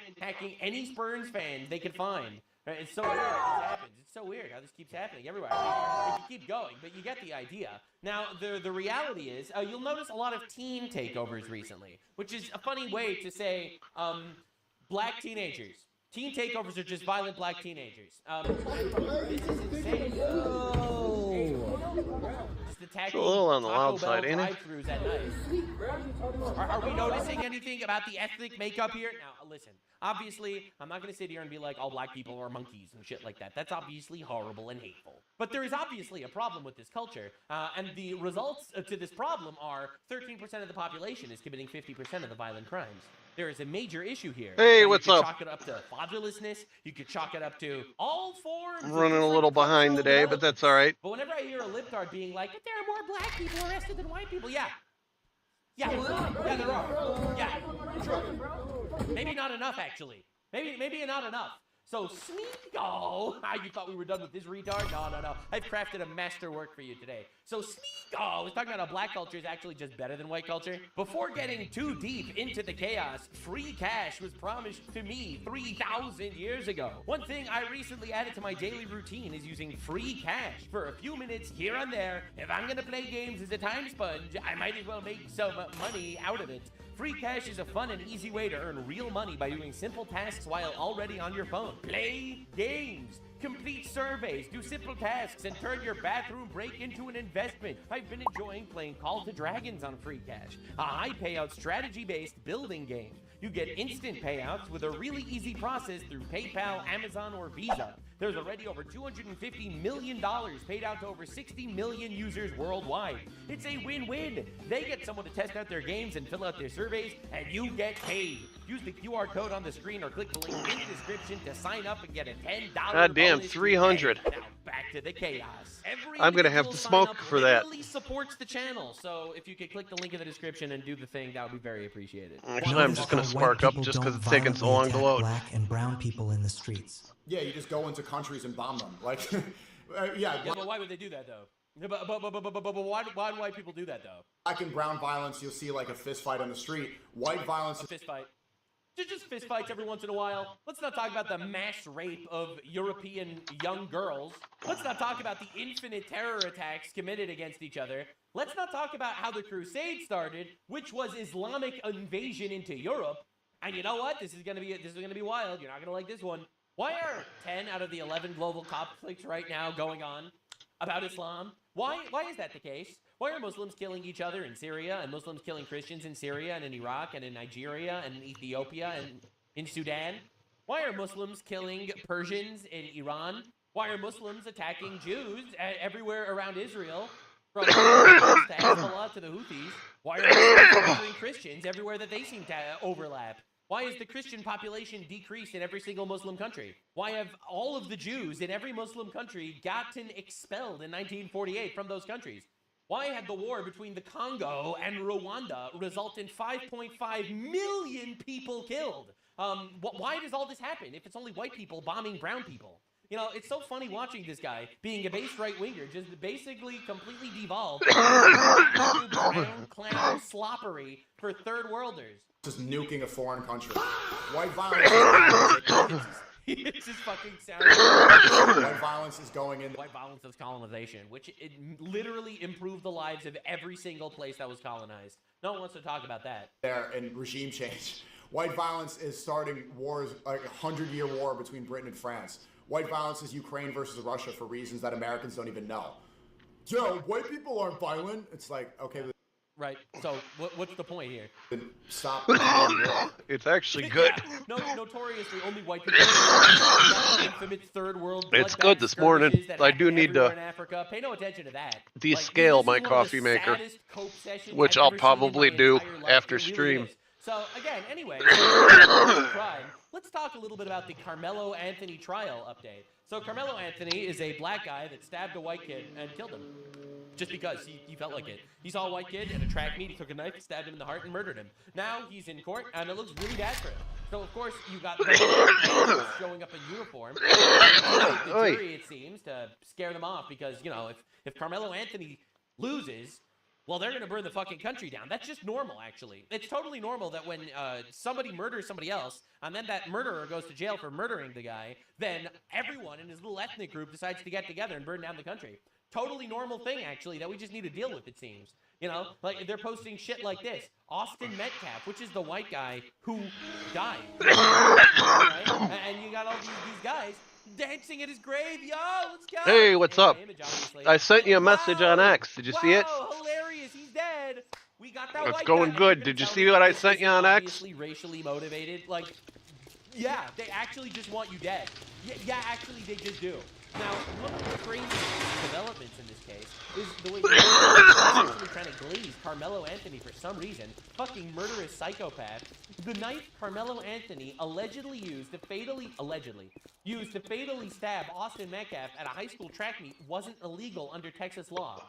attacking any Spurs fan they could find. It's so weird how this happens. It's so weird how this keeps happening everywhere. I mean, it can keep going, but you get the idea. Now, the reality is, you'll notice a lot of teen takeovers recently, which is a funny way to say black teenagers. Teen takeovers are just violent black teenagers. This is insane. Just attacking a little on the loud Taco Bell side, ain't it? drive-thrus at night. Are we noticing anything about the ethnic makeup here? Now, listen. Obviously, I'm not going to sit here and be like, all black people are monkeys and shit like that. That's obviously horrible and hateful. But there is obviously a problem with this culture, and the results to this problem are 13% of the population is committing 50% of the violent crimes. There is a major issue here. Hey, now, what's you could up? Chalk it up to fatherlessness. You could chalk it up to all forms. I'm running a little behind today, but that's all right. But whenever I hear a libtard being like, but there are more black people arrested than white people, yeah, there are. Yeah, true. Maybe not enough, actually. Maybe not enough. So, Sneeko, you thought we were done with this retard? No. I've crafted a masterwork for you today. So, Sneeko was talking about how black culture is actually just better than white culture. Before getting too deep into the chaos, free cash was promised to me 3,000 years ago. One thing I recently added to my daily routine is using free cash for a few minutes here and there. If I'm gonna play games as a time sponge, I might as well make some money out of it. Free cash is a fun and easy way to earn real money by doing simple tasks while already on your phone. Play games, complete surveys, do simple tasks, and turn your bathroom break into an investment. I've been enjoying playing Call to Dragons on free cash, a high payout strategy-based building game. You get instant payouts with a really easy process through PayPal, Amazon, or Visa. There's already over $250 million paid out to over 60 million users worldwide. It's a win-win. They get someone to test out their games and fill out their surveys, and you get paid. Use the QR code on the screen or click the link in the description to sign up and get a $10 Goddamn, bonus 300. today. Now back to the chaos. Every I'm gonna have to individual smoke sign-up for that. literally supports the channel, so if you could click the link in the description and do the thing, that would be very appreciated. Actually, I'm just gonna spark up just because it's taking so long to load. Black and brown people in the streets. Yeah, you just go into countries and bomb them. Like, Yeah, but why would they do that though? But why do white people do that though? black and brown violence, you'll see like a fist fight on the street. White violence, A fist fight. Just fist fights every once in a while. Let's not talk about the mass rape of European young girls. Let's not talk about the infinite terror attacks committed against each other. Let's not talk about how the Crusade started, which was Islamic invasion into Europe. And you know what? This is gonna be wild. You're not gonna like this one. Why are 10 out of the 11 global conflicts right now going on about Islam? Why is that the case? Why are Muslims killing each other in Syria and Muslims killing Christians in Syria and in Iraq and in Nigeria and in Ethiopia and in Sudan? Why are Muslims killing Persians in Iran? Why are Muslims attacking Jews everywhere around Israel? From Hezbollah to the Houthis. Why are Muslims murdering Christians everywhere that they seem to overlap? Why is the Christian population decreased in every single Muslim country? Why have all of the Jews in every Muslim country gotten expelled in 1948 from those countries? Why had the war between the Congo and Rwanda result in 5.5 million people killed? Why does all this happen if it's only white people bombing brown people? You know, it's so funny watching this guy being a base right-winger, just basically completely devolved into brown clown sloppery for third worlders. just nuking a foreign country. White violence. It's just fucking sound. White violence is going in. White violence is colonization, which it literally improved the lives of every single place that was colonized. No one wants to talk about that. There and regime change. White violence is starting wars, like a 100-year war between Britain and France. White violence is Ukraine versus Russia for reasons that Americans don't even know. Yo, white people aren't violent. It's like, okay. Right. So what's the point here? Stop. It's actually good. Yeah. No, notoriously, only white people. Infamous third world. It's good this morning. I do need to in Africa. Pay no attention to that. descale my coffee maker, which I'll probably do after stream. So again, anyway, crime. Let's talk a little bit about the Carmelo Anthony trial update. So Carmelo Anthony is a black guy that stabbed a white kid and killed him. Just because he felt like it. He saw a white kid at a track meet, he took a knife, stabbed him in the heart, and murdered him. Now he's in court, and it looks really bad for him. So, of course, you got the showing up in uniform. The jury, it seems, to scare them off because, you know, if Carmelo Anthony loses, well, they're going to burn the fucking country down. That's just normal, actually. It's totally normal that when somebody murders somebody else, and then that murderer goes to jail for murdering the guy, then everyone in his little ethnic group decides to get together and burn down the country. Totally normal thing, actually, that we just need to deal with, it seems. You know, like they're posting shit like this. Austin Metcalf, which is the white guy who died. Right? And you got all these guys dancing at his grave. Yo, let's go. Hey, what's up? Image, I sent you a message on X. Did you see it? Wow, hilarious. He's dead. We got that It's white going guy. good. Did you see what I sent you on X? Obviously racially motivated. Like, yeah, they actually just want you dead. Yeah, actually, they just do. Now, one of the crazy developments in this case is the way they're actually trying to glaze Carmelo Anthony for some reason. Fucking murderous psychopath. The knife Carmelo Anthony allegedly used to fatally stab Austin Metcalf at a high school track meet wasn't illegal under Texas law.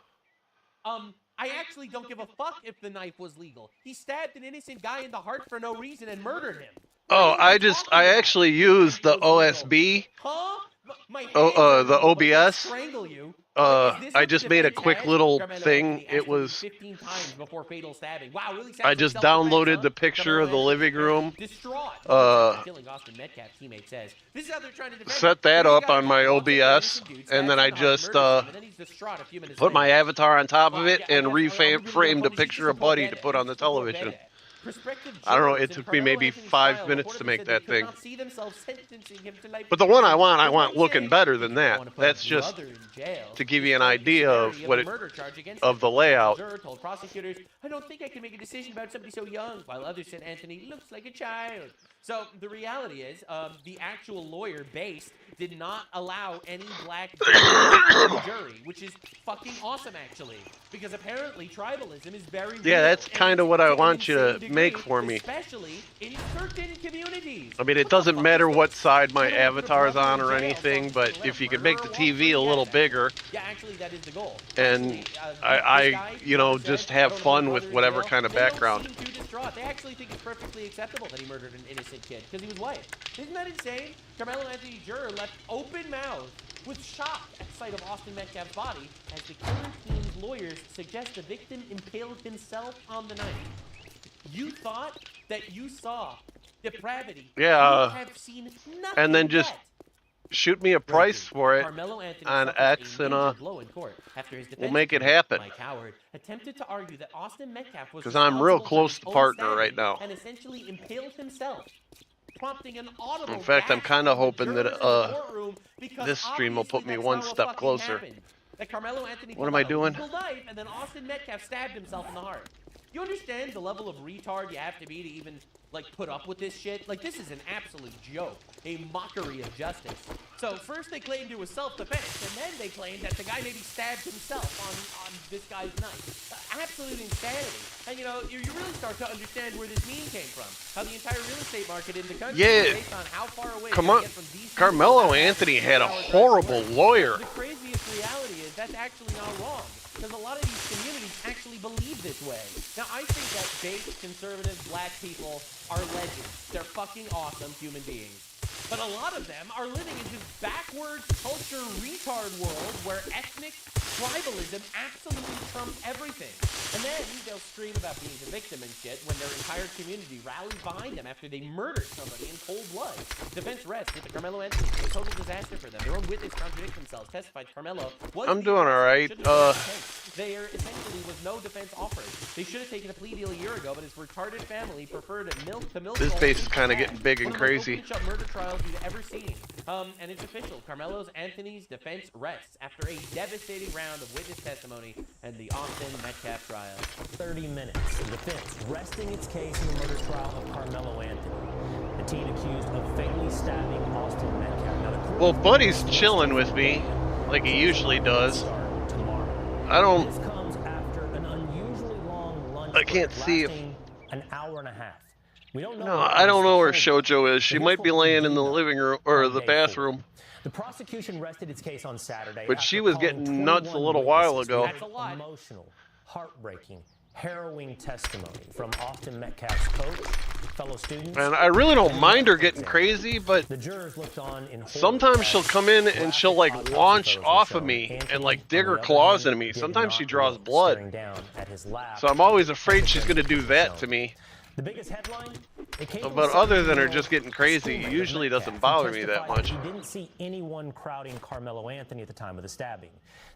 I actually don't give a fuck if the knife was legal. He stabbed an innocent guy in the heart for no reason and murdered him. Oh, I actually used the OSB. Huh? The OBS. Strangle you. I just made a quick little thing. It was. 15 times before fatal stabbing. Wow, really I just downloaded the picture of the living room. Killing Austin Metcalf, teammate says. This is how they're trying to defend. Set that up on my OBS, and then I just put my avatar on top of it and reframed a picture of Buddy to put on the television. I don't know, it took me maybe 5 minutes to make that thing. But the one I want looking better than that. That's just to give you an idea of of the layout. Told prosecutors, I don't think I can make a decision about somebody so young, while others said Anthony looks like a child. So the reality is, the actual lawyer based did not allow any black jury, which is fucking awesome, actually, because apparently tribalism is very real. Yeah, that's kind of what I want you to make for me. Especially in certain communities. I mean, it doesn't matter what side my avatar is on or anything, but if you could make the TV a little bigger, yeah, actually, that is the goal. And you know, just have fun with whatever kind of background. They don't seem too distraught. They actually think it's perfectly acceptable that he murdered an innocent kid because he was white. Isn't that insane? Carmelo Anthony juror left open mouth with shock at sight of Austin Metcalf's body as the killer team's lawyers suggest the victim impaled himself on the knife. You thought that you saw depravity. Yeah. You have seen nothing and then just yet. Shoot me a price for it on X, and we'll make it happen. Because I'm real close to partner right now. And essentially impaled himself, prompting an audible. In fact, I'm kind of hoping that this stream will put me one step closer. What am I doing? And then Austin Metcalf stabbed himself in the heart. You understand the level of retard you have to be to even, like, put up with this shit? Like, this is an absolute joke. A mockery of justice. So, first they claimed it was self-defense, and then they claimed that the guy maybe stabbed himself on this guy's knife. Absolute insanity. And, you know, you really start to understand where this meme came from. How the entire real estate market in the country is based on how far away Come on. Get from these Carmelo Anthony had a horrible lawyer. The craziest reality is that's actually not wrong. Because a lot of these communities actually believe this way. Now, I think that base, conservative, black people are legends. They're fucking awesome human beings. But a lot of them are living in this backwards culture retard world where ethnic tribalism absolutely trumps everything. And then they'll scream about being the victim and shit when their entire community rallies behind them after they murdered somebody in cold blood. Defense rests with the Carmelo Anthony. A total disaster for them. Their own witness contradict themselves. Testified Carmelo was I'm doing all right. There essentially was no defense offered. They should have taken a plea deal a year ago, but his retarded family preferred milk. This base is kind of getting big and crazy. Murder trials you've ever seen. And it's official. Carmelo Anthony's defense rests after a devastating round of witness testimony and the Austin Metcalf trial. 30 minutes. The defense resting its case in the murder trial of Carmelo Anthony. The teen accused of fatally stabbing Austin Metcalf. Now, well, Buddy's chilling with me like he usually does. I don't. This comes after an unusually long lunch. I can't see if. An hour and a half. We don't know. No, I don't know where Shoujo is. She might be laying in the living room or the bathroom. The prosecution rested its case on Saturday. But she was getting nuts a little while ago. That's a lot. Emotional, heartbreaking, harrowing testimony from Austin Metcalf's coach fellow students. And I really don't mind her getting crazy, but The jurors looked on in horror sometimes she'll as come in and she'll like graphic launch autopsy off photos of were me shown. and like Anthony, dig on her the claws other into me. hand, did Sometimes she not draws look, blood. staring down at his lap. So I'm always afraid as she's the gonna do footage that showed. to me. The biggest headline? It came from But a other than her 17-year-old just getting crazy, it schoolmate of usually Metcalf doesn't who bother me that testified much. He didn't see anyone crowding Carmelo Anthony at the time of the stabbing.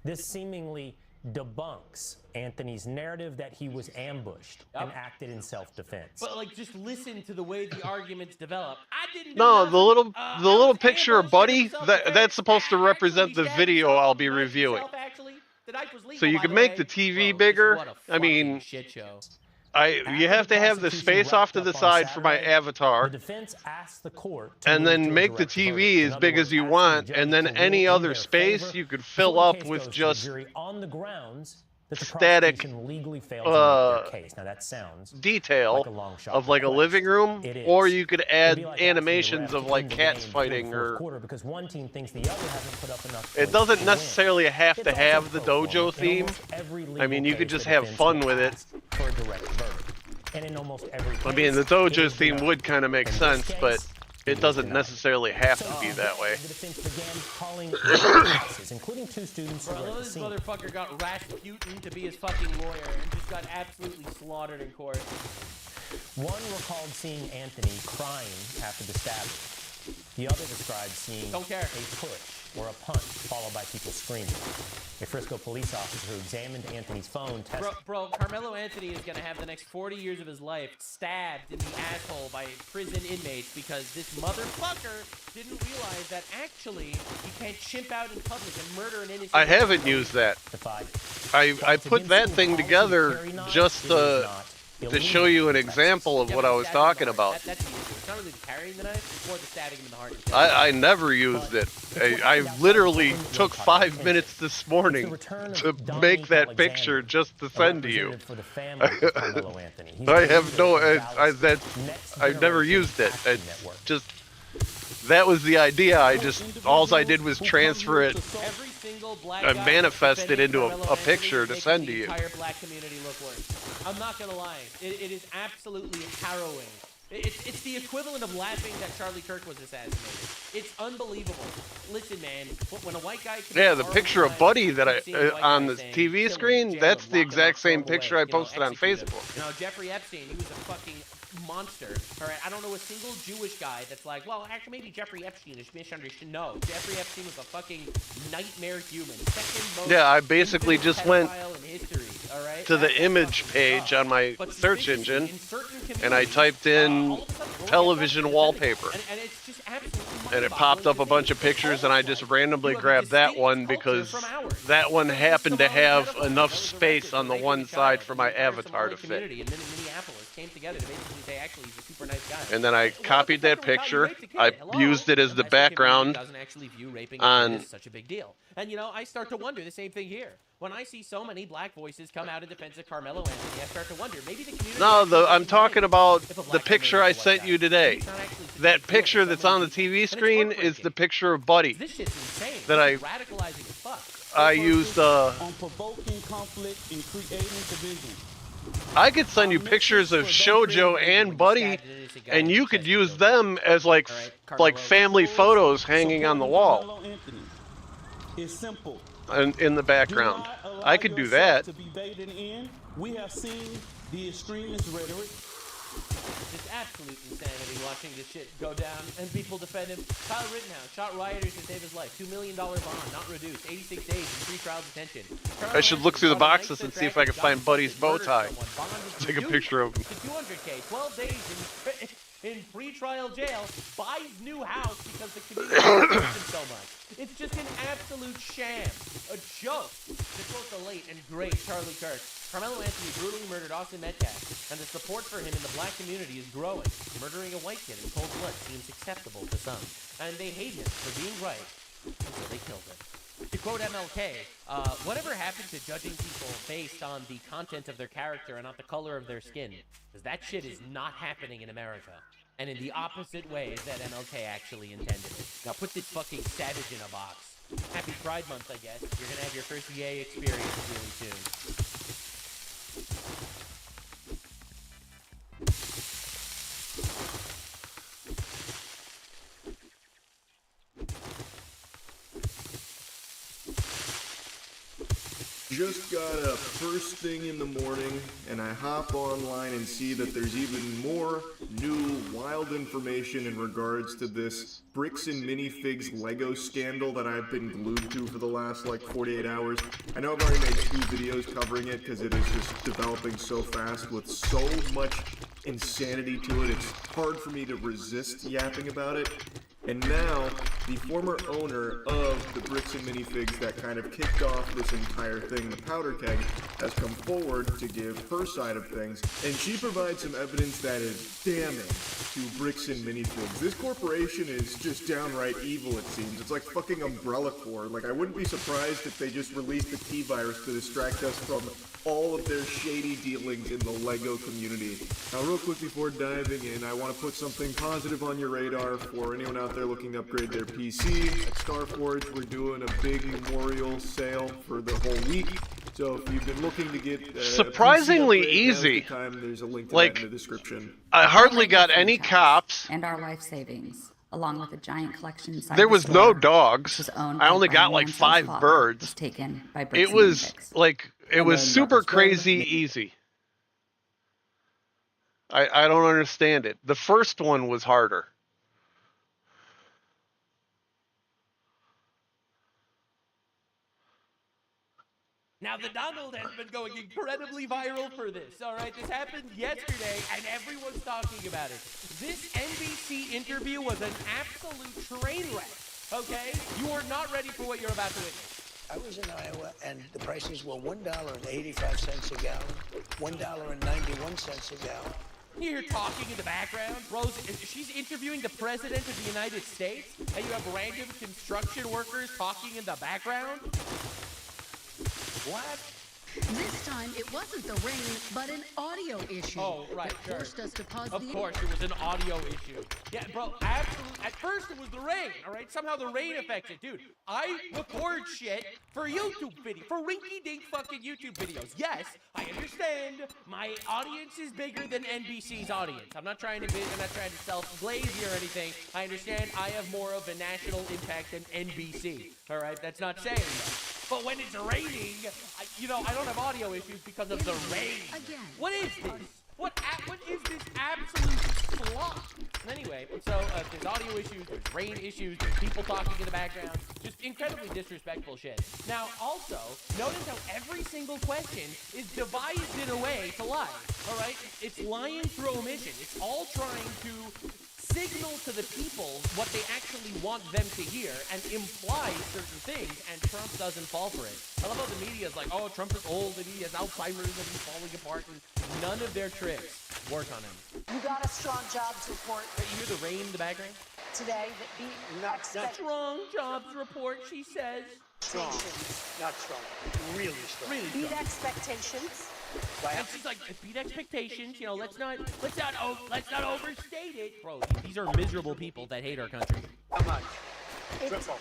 This seemingly debunks Anthony's narrative that he was ambushed and acted in self-defense. But like, just listen to the way the arguments develop. I didn't. No, do the little nothing. the I little was picture of ambushed Buddy, in self-defense. that's supposed to represent Actually, the stabbed video himself, I'll be knifed reviewing. himself, actually. The knife was legal, So you by can the make way. the TV Bro, just bigger. what a I mean, fucking shit show. you have to have the space off to the side for my The avatar, defense asked the court to and move to then a make the direct TV verdict. In as other big words, as you asking want, the and judge then to any rule in other their space favor you could before fill the up case with goes to the just jury on the grounds that the static, prosecution legally failed to make their case. Now that sounds detail like a long shot of like a request. living room, It is. or you could It'd add be like asking the animations ref of to like end the cats game fighting, before the fourth or quarter because one team thinks the other hasn't put up enough it points doesn't to necessarily win. have It's to also have the pro forma. dojo In theme. almost every I legal mean, you could case, just the have defense fun will with it. ask for a direct verdict. And in almost every I mean, the case, it dojo is theme denied. would kind of make In this sense, case, but it it was doesn't denied. necessarily have to So be that way. The defense began calling witnesses, including two students who Bro, were at the this scene. motherfucker got Rasputin to be his fucking lawyer and just got absolutely slaughtered in court. One recalled seeing Anthony crying after the stabbing. The other described seeing Don't care. a push or a punch followed by people screaming. A Frisco police officer who examined Anthony's phone tested. Bro, Carmelo Anthony is gonna have the next 40 years of his life stabbed in the asshole by prison inmates because this motherfucker didn't realize that actually he can't chimp out in public and murder an innocent. I haven't used that. Defied. I put that thing together just to show you an example of Yeah, what but I was stabbing him talking in the heart, about. that's the issue. It's not really carrying the knife, it's more the stabbing him in the heart. and killing him. I never used it. I literally took 5 minutes this morning to make that picture just to send to you. I have no, I've never used it. It's just, that was the idea. All I did was transfer it. Every single black I guy manifested defending into Carmelo a picture to Anthony send makes to the you. entire black community look worse. I'm not gonna lie, it is absolutely harrowing. It's the equivalent of laughing that Charlie Kirk was assassinated. It's unbelievable. Listen, man, when a white guy Yeah, the picture of Buddy that on the TV screen, that's the exact same picture I posted on Facebook. You know, Jeffrey Epstein, he was a fucking monster. All right, I don't know a single Jewish guy that's like, well, actually, maybe Jeffrey Epstein is misunderstood. No, Jeffrey Epstein was a fucking nightmare human. Second most Yeah, I basically infamous just went pedophile in history, all right? to the That's image fucking page tough. on my But search suspiciously, engine, in certain and I communities, typed in all of a sudden, we'll television get wallpaper. and it's just absolutely And it popped up a bunch of pictures, and I just randomly grabbed that one because that one happened to have enough space on the one side for my avatar to fit. Minneapolis came together to basically say, actually, he's a super nice guy. And then I copied that picture. I used it as the background Doesn't actually view raping on- as such a big deal. And you know, I start to wonder the same thing here. When I see so many black voices come out in defense of Carmelo Anthony, I start to wonder maybe the community. No, I'm talking about if a the black guy picture I murders a white sent guy. you today. It's not actually such a That big deal picture for that's someone on the to do. TV And it's screen is heartbreaking. the picture of Buddy This shit's insane. that This I- is radicalizing as fuck. I used. On provoking conflict and creating division. I could send you pictures of Shoujo and Buddy, and you could use them as like family photos hanging on the wall Carmelo Anthony. It's simple. in the background. I could do that. To be baited in. We have seen the extremist rhetoric. Just absolute insanity watching this shit go down and people defend him. Kyle Rittenhouse shot rioters to save his life. $2 million bond, not reduced. 86 days in pre-trial detention. I should look through the boxes and see if I can find Buddy's bow tie. Take a picture of him. To 200K, 12 days in pre-trial jail, buys new house because the community loves him so much. It's just an absolute sham, a joke. To quote the late and great Charlie Kirk, Carmelo Anthony brutally murdered Austin Metcalf, and the support for him in the black community is growing. Murdering a white kid in cold blood seems acceptable to some, and they hate him for being right, until they killed him. To quote MLK, whatever happened to judging people based on the content of their character and not the color of their skin? Because that shit is not happening in America. And in the opposite ways that MLK actually intended it. Now put this fucking savage in a box. Happy Pride Month, I guess. You're gonna have your first gay experience really soon. Just got up first thing in the morning, and I hop online and see that there's even more new wild information in regards to this bricks and minifigs Lego scandal that I've been glued to for the last like 48 hours. I know I've already made 2 videos covering it because it is just developing so fast with so much insanity to it. It's hard for me to resist yapping about it. And now, the former owner of the bricks and minifigs that kind of kicked off this entire thing, the Powder Keg, has come forward to give her side of things, and she provides some evidence that is damning to bricks and minifigs. This corporation is just downright evil, it seems. It's like fucking Umbrella Corps. Like, I wouldn't be surprised if they just released the T-Virus to distract us from all of their shady dealings in the Lego community. Now, real quick before diving in, I want to put something positive on your radar for anyone out there looking to upgrade their PC. At Starforge, we're doing a big memorial sale for the whole week. So if you've been looking to get surprisingly PC upgrade, easy. now's the time. There's a link to Like, that in the description. I hardly got any cops. And our life savings, along with a giant collection inside There the was store, no dogs. which was owned I by only got Brian like Mansell's 5 father, birds. was taken by bricks It was and minifigs. like, it was super crazy easy. I don't understand it. The first one was harder. Now, the Donald has been going incredibly viral for this, all right? This happened yesterday, and everyone's talking about it. This NBC interview was an absolute train wreck, okay? You are not ready for what you're about to witness. I was in Iowa, and the prices were $1.85 a gallon, $1.91 a gallon. You hear talking in the background. Rose, she's interviewing the President of the United States, and you have random construction workers talking in the background? What? This time, it wasn't the rain, but an audio issue. Oh, right, that forced us to pause Of the course, it was an audio issue. Yeah, bro, absolutely. At first, it was the rain, all right? Somehow the rain affects it. Dude, I record shit for YouTube videos, for rinky-dink fucking YouTube videos. Yes, I understand my audience is bigger than NBC's audience. I'm not trying to self-glaze here or anything. I understand I have more of a national impact than NBC, all right? That's not saying that. But when it's raining, I don't have audio issues because of the rain. Again. What is this? What is this absolute slop? Anyway, so there's audio issues, there's rain issues, there's people talking in the background, just incredibly disrespectful shit. Now, also, notice how every single question is devised in a way to lie, all right? It's lying through omission. It's all trying to signal to the people what they actually want them to hear and imply certain things, and Trump doesn't fall for it. I love how the media is like, oh, Trump is old and he has Alzheimer's and he's falling apart, and none of their tricks work on him. You got a strong jobs report Hey, you hear the rain in the background? today that beat Strong jobs report, she says. Strong, not strong, really strong. Really beat strong. expectations. And she's like, beat expectations. Let's not overstate it, bro. These are miserable people that hate our country. How much? It's Triple.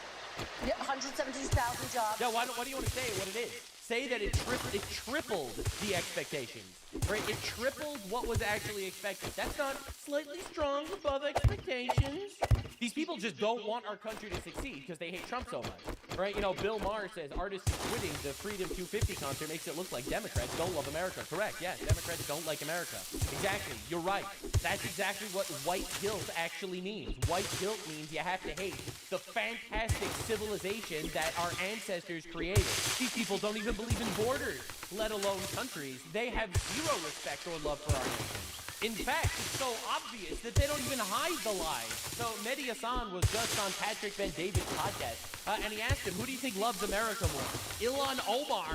172,000 jobs. Yeah, what do you want to say? What it is? Say that it tripled the expectations, right? It tripled what was actually expected. That's not slightly strong above expectations. These people just don't want our country to succeed because they hate Trump so much, right? Bill Maher says artists quitting the Freedom 250 concert makes it look like Democrats don't love America. Correct, yeah, Democrats don't like America. Exactly, you're right. That's exactly what white guilt actually means. White guilt means you have to hate the fantastic civilization that our ancestors created. These people don't even believe in borders, let alone countries. They have zero respect or love for our nation. In fact, it's so obvious that they don't even hide the lies. So Mehdi Hassan was just on Patrick Ben-David's podcast, and he asked him, who do you think loves America more? Ilhan Omar,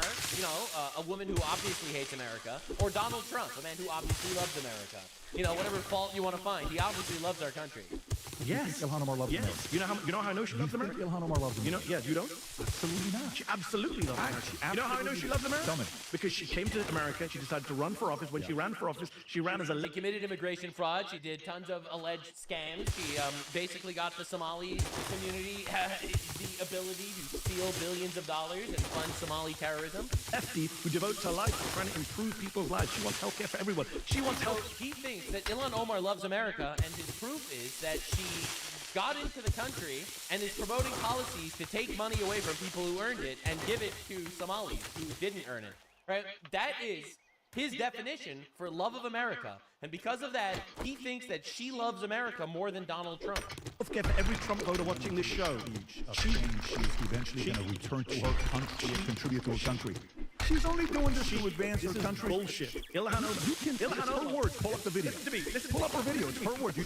a woman who obviously hates America, or Donald Trump, a man who obviously loves America? Whatever fault you want to find, he obviously loves our country. Yes. Ilhan Omar loves America. You know how I know she loves America? Ilhan Omar loves America. Yeah, you don't? Absolutely not. She absolutely loves America. You know how I know she loves America? Tell me. Because she came to America, she decided to run for office. When she ran for office, she ran as a... She committed immigration fraud. She did tons of alleged scams. She basically got the Somali community the ability to steal billions of dollars and fund Somali terrorism. FD, who devotes her life to trying to improve people's lives. She wants healthcare for everyone. She wants So health... he thinks that Ilhan Omar loves America, and his proof is that she got into the country and is promoting policies to take money away from people who earned it and give it to Somalis who didn't earn it. Right? That is his definition for love of America. And because of that, he thinks that she loves America more than Donald Trump. For every Trump voter watching this show, she's eventually going to return to her country and contribute to her country. She's only doing this to advance her country. Bullshit. Ilhan, her words. Pull up the video. Listen, pull up her video. It's her words.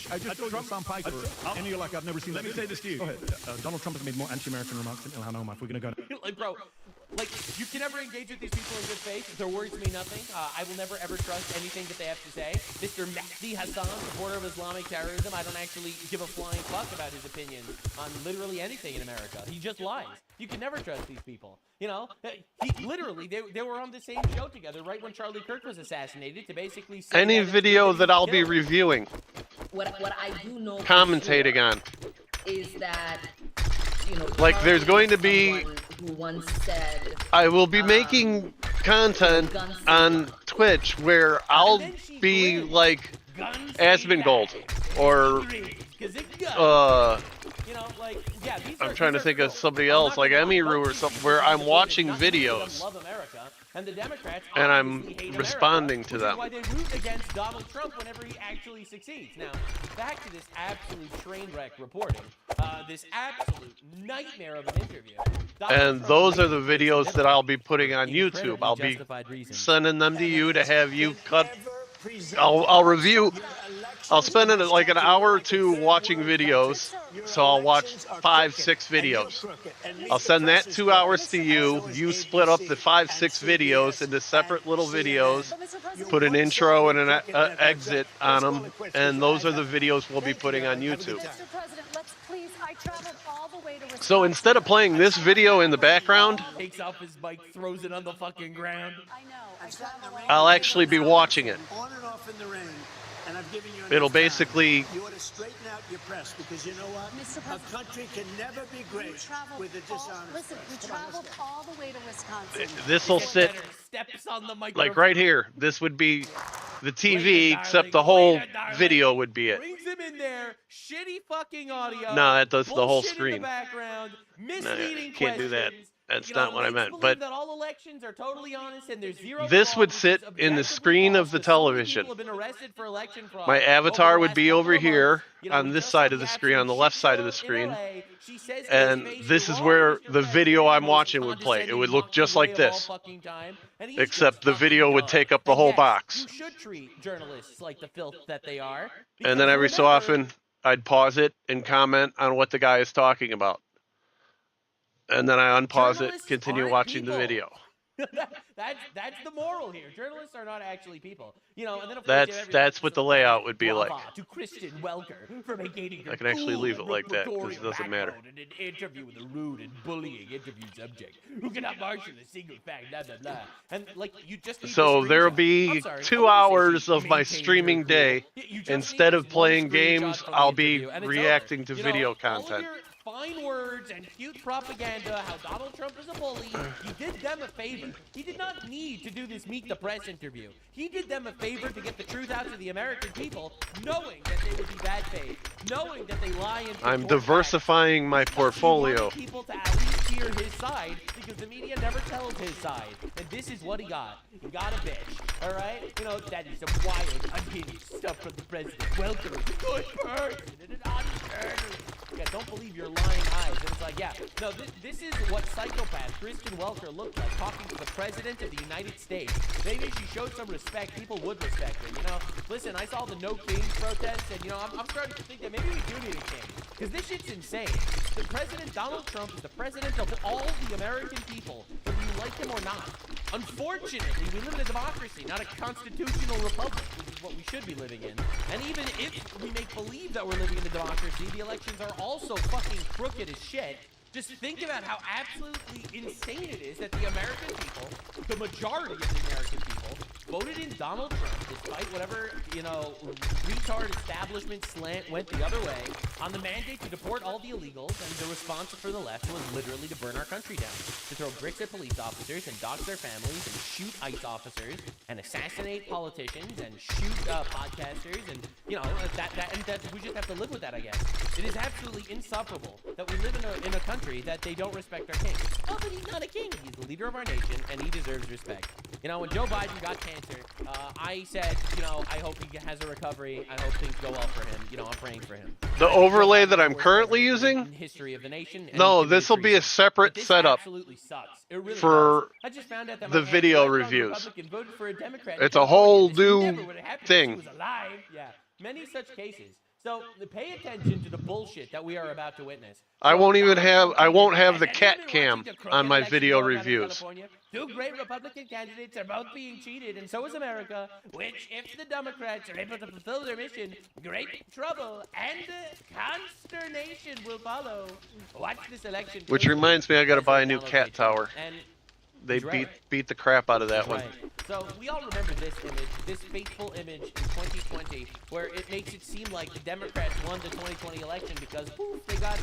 I just told you Sam Piper, and you're like, I've never seen that. Let me say this to you. Go ahead. Donald Trump has made more anti-American remarks than Ilhan Omar. If we're going to go. Like, bro, like, you can never engage with these people in good faith. Their words mean nothing. I will never, ever trust anything that they have to say. Mr. Mehdi Hassan, supporter of Islamic terrorism, I don't actually give a flying fuck about his opinions on literally anything in America. He just lies. You can never trust these people. You know, he literally, they were on the same show together right when Charlie Kirk was assassinated to basically say Any video that I'll be reviewing, What I do know commentating on, is that, you know, like there's going to be, who once said, I will be making content on Twitch where I'll be like Asmongold or you know, like, yeah, I'm trying to think of somebody else like Emiru or something where I'm watching videos and the Democrats and I'm responding to them. Why they root against Donald Trump whenever he actually succeeds. Now, back to this absolute train wreck reporting, this absolute nightmare of an interview. And those are the videos that I'll be putting on YouTube. I'll be sending them to you to have you cut. I'll review. I'll spend like an hour or two watching videos, so I'll watch 5-6 videos. I'll send that 2 hours to you. You split up the 5-6 videos into separate little videos, put an intro and an exit on them, and those are the videos we'll be putting on YouTube. So instead of playing this video in the background, takes off his mic, throws it on the fucking ground. I'll actually be watching it. On and off in the rain. And I've given you It'll basically. You ought to straighten out your press because you know what? A country can never be great with a dishonest. Listen, we traveled all the way to Wisconsin. This will sit steps on the like right here. This would be the TV, except the whole video would be it. Brings him in there. Shitty fucking audio. No, that does the whole screen. In the background, misleading no, can't do that. That's not what I meant. But that all elections are totally honest and there's zero this would sit in the screen of the television. Have been arrested for election fraud. My avatar would be over here on this side of the screen, on the left side of the screen. And this is where the video I'm watching would play. It would look just like this, except the video would take up the whole box. You should treat journalists like the filth that they are. And then every so often, I'd pause it and comment on what the guy is talking about. And then I unpause it, continue watching the video. that's the moral here. Journalists are not actually people, you know. And then that's what the layout would be like. To Christian Welker for making I can actually leave it like that because it doesn't matter. In an interview with a rude and bullying interview subject who cannot marshal a single fact, blah blah blah. And like you just. So there'll be 2 hours of my streaming day. Instead of playing games, I'll be reacting to video content. Fine words and cute propaganda, how Donald Trump is a bully. He did them a favor. He did not need to do this Meet the Press interview. He did them a favor to get the truth out to the American people, knowing that they would be bad faith, knowing that they lie and I'm diversifying my portfolio. People to at least hear his side because the media never tells his side. And this is what he got. He got a bitch. All right? You know, that is some wild, unhinged stuff from the president. Welcome, a good person and an honest journalist. Yeah, don't believe your lying eyes. And it's like, yeah, no, this is what psychopath Kristen Welker looked like talking to the president of the United States. Maybe if she showed some respect, people would respect her, you know? Listen, I saw the No Kings protests, and, you know, I'm starting to think that maybe we do need a king. Because this shit's insane. The president, Donald Trump, is the president of all the American people, whether you like him or not. Unfortunately, we live in a democracy, not a constitutional republic, which is what we should be living in. And even if we make believe that we're living in a democracy, the elections are also fucking crooked as shit. Just think about how absolutely insane it is that the American people, the majority of the American people, voted in Donald Trump despite whatever, you know, retard establishment slant went the other way on the mandate to deport all the illegals, and the response for the left was literally to burn our country down, to throw bricks at police officers and dox their families and shoot ICE officers and assassinate politicians and shoot podcasters, and you know we just have to live with that, I guess. It is absolutely insufferable that we live in a country that they don't respect our king. Oh, but he's not a king. He's the leader of our nation, and he deserves respect. You know, when Joe Biden got cancer, I said, you know, I hope he has a recovery. I hope things go well for him. You know, I'm praying for him. The overlay that I'm currently using? History of the nation. No, this will be a separate setup absolutely sucks. It really for I just found out that the my video aunt, reviews. Voted for a Democrat It's a whole new thing. She was alive. Yeah, many such cases. So pay attention to the bullshit that we are about to witness. I won't have the cat cam on my video reviews. Two great Republican candidates are both being cheated, and so is America, which, if the Democrats are able to fulfill their mission, great trouble and consternation will follow. Watch this election. Which reminds me, I got to buy a new cat tower. And they beat the crap out of that one. So we all remember this image, this fateful image in 2020, where it makes it seem like the Democrats won the 2020 election because poof, they got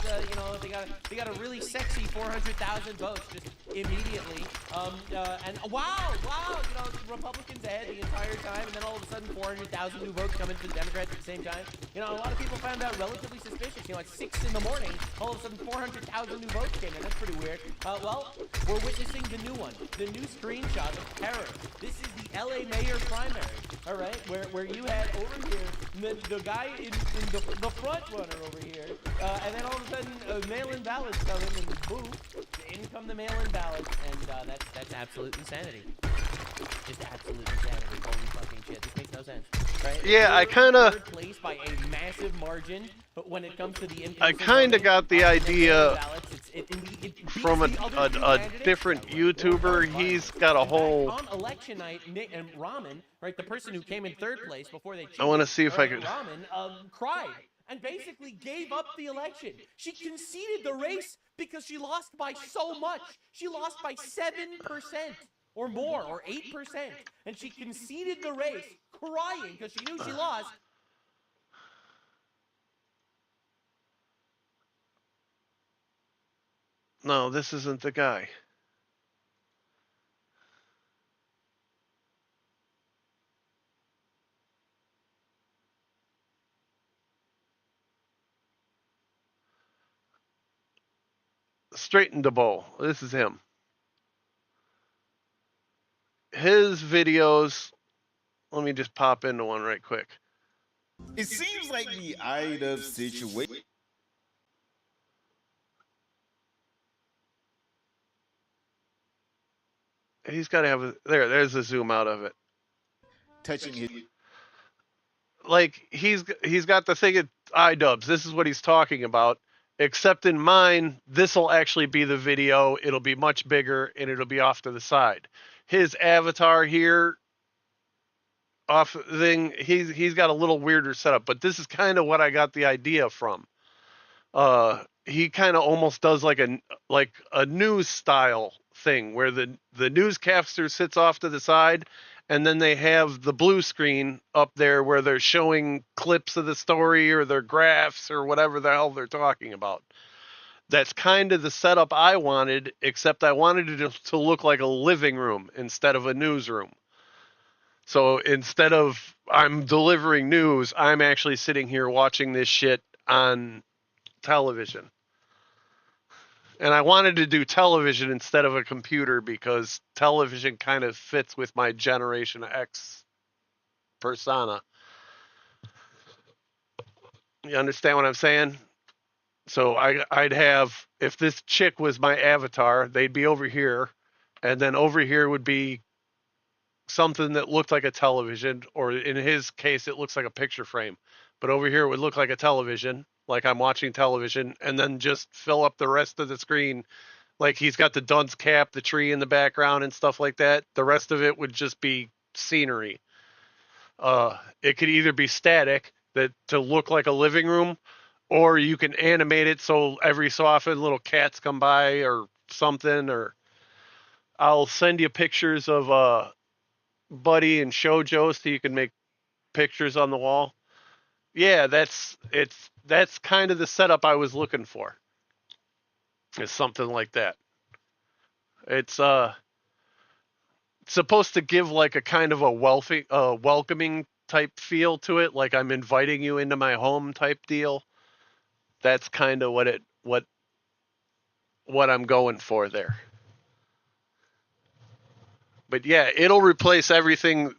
they got a really sexy 400,000 votes just immediately. And wow, you know, the Republicans ahead the entire time, and then all of a sudden 400,000 new votes come in for the Democrats at the same time. You know, a lot of people found that relatively suspicious. You know, at 6 in the morning, all of a sudden 400,000 new votes came in. That's pretty weird. Well, we're witnessing the new one. The new screenshot of terror. This is the LA mayor primary, all right, where you had over here the guy in the front runner over here, and then all of a sudden mail-in ballots come in, and boom, in come the mail-in ballots, and that's absolute insanity. Just absolute insanity. Holy fucking shit. This makes no sense, right? Yeah, I kind of third place by a massive margin, but when it comes to the I kind of got the idea from a different YouTuber. He's got a whole. On election night, Nick and Ramen, right, the person who came in third place before they. I want to see if I could. Ramen cried and basically gave up the election. She conceded the race because she lost by so much. She lost by 7%. Or more, or 8%. And she conceded the race, crying because she knew she lost. No, this isn't the guy. Straighten the bowl. This is him. His videos, let me just pop into one right quick. It seems like the Ida situation. He's got to have a there's a zoom out of it. Touching his like he's got the thing at iDubbbz. This is what he's talking about. Except in mine, this will actually be the video. It'll be much bigger and it'll be off to the side. His avatar here off thing, he's got a little weirder setup, but this is kind of what I got the idea from. He kind of almost does like a news style thing where the newscaster sits off to the side and then they have the blue screen up there where they're showing clips of the story or their graphs or whatever the hell they're talking about. That's kind of the setup I wanted, except I wanted it to look like a living room instead of a newsroom. So instead of I'm delivering news, I'm actually sitting here watching this shit on television. And I wanted to do television instead of a computer because television kind of fits with my Generation X persona. You understand what I'm saying? So I'd have, if this chick was my avatar, they'd be over here, and then over here would be something that looked like a television, or in his case, it looks like a picture frame. But over here it would look like a television, like I'm watching television, and then just fill up the rest of the screen. Like he's got the dunce cap, the tree in the background and stuff like that. The rest of it would just be scenery. It could either be static, that to look like a living room, or you can animate it so every so often little cats come by or something, or I'll send you pictures of Buddy and Shoujo so you can make pictures on the wall. Yeah, that's kind of the setup I was looking for. It's something like that. It's supposed to give like a kind of a welcoming type feel to it, like I'm inviting you into my home type deal. That's kind of what I'm going for there. But yeah, it'll replace everything.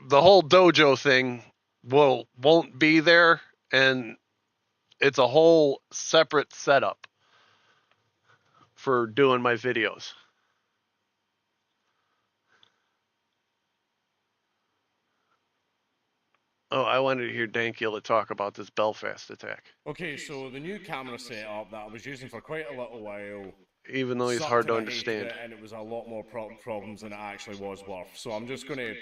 The whole dojo thing won't be there, and it's a whole separate setup for doing my videos. Oh, I wanted to hear Dankula talk about this Belfast attack. Okay, so the new camera setup that I was using for quite a little while, even though he's sucked hard to and I hated understand. it, and it was a lot more problems than it actually was worth. So I'm just going to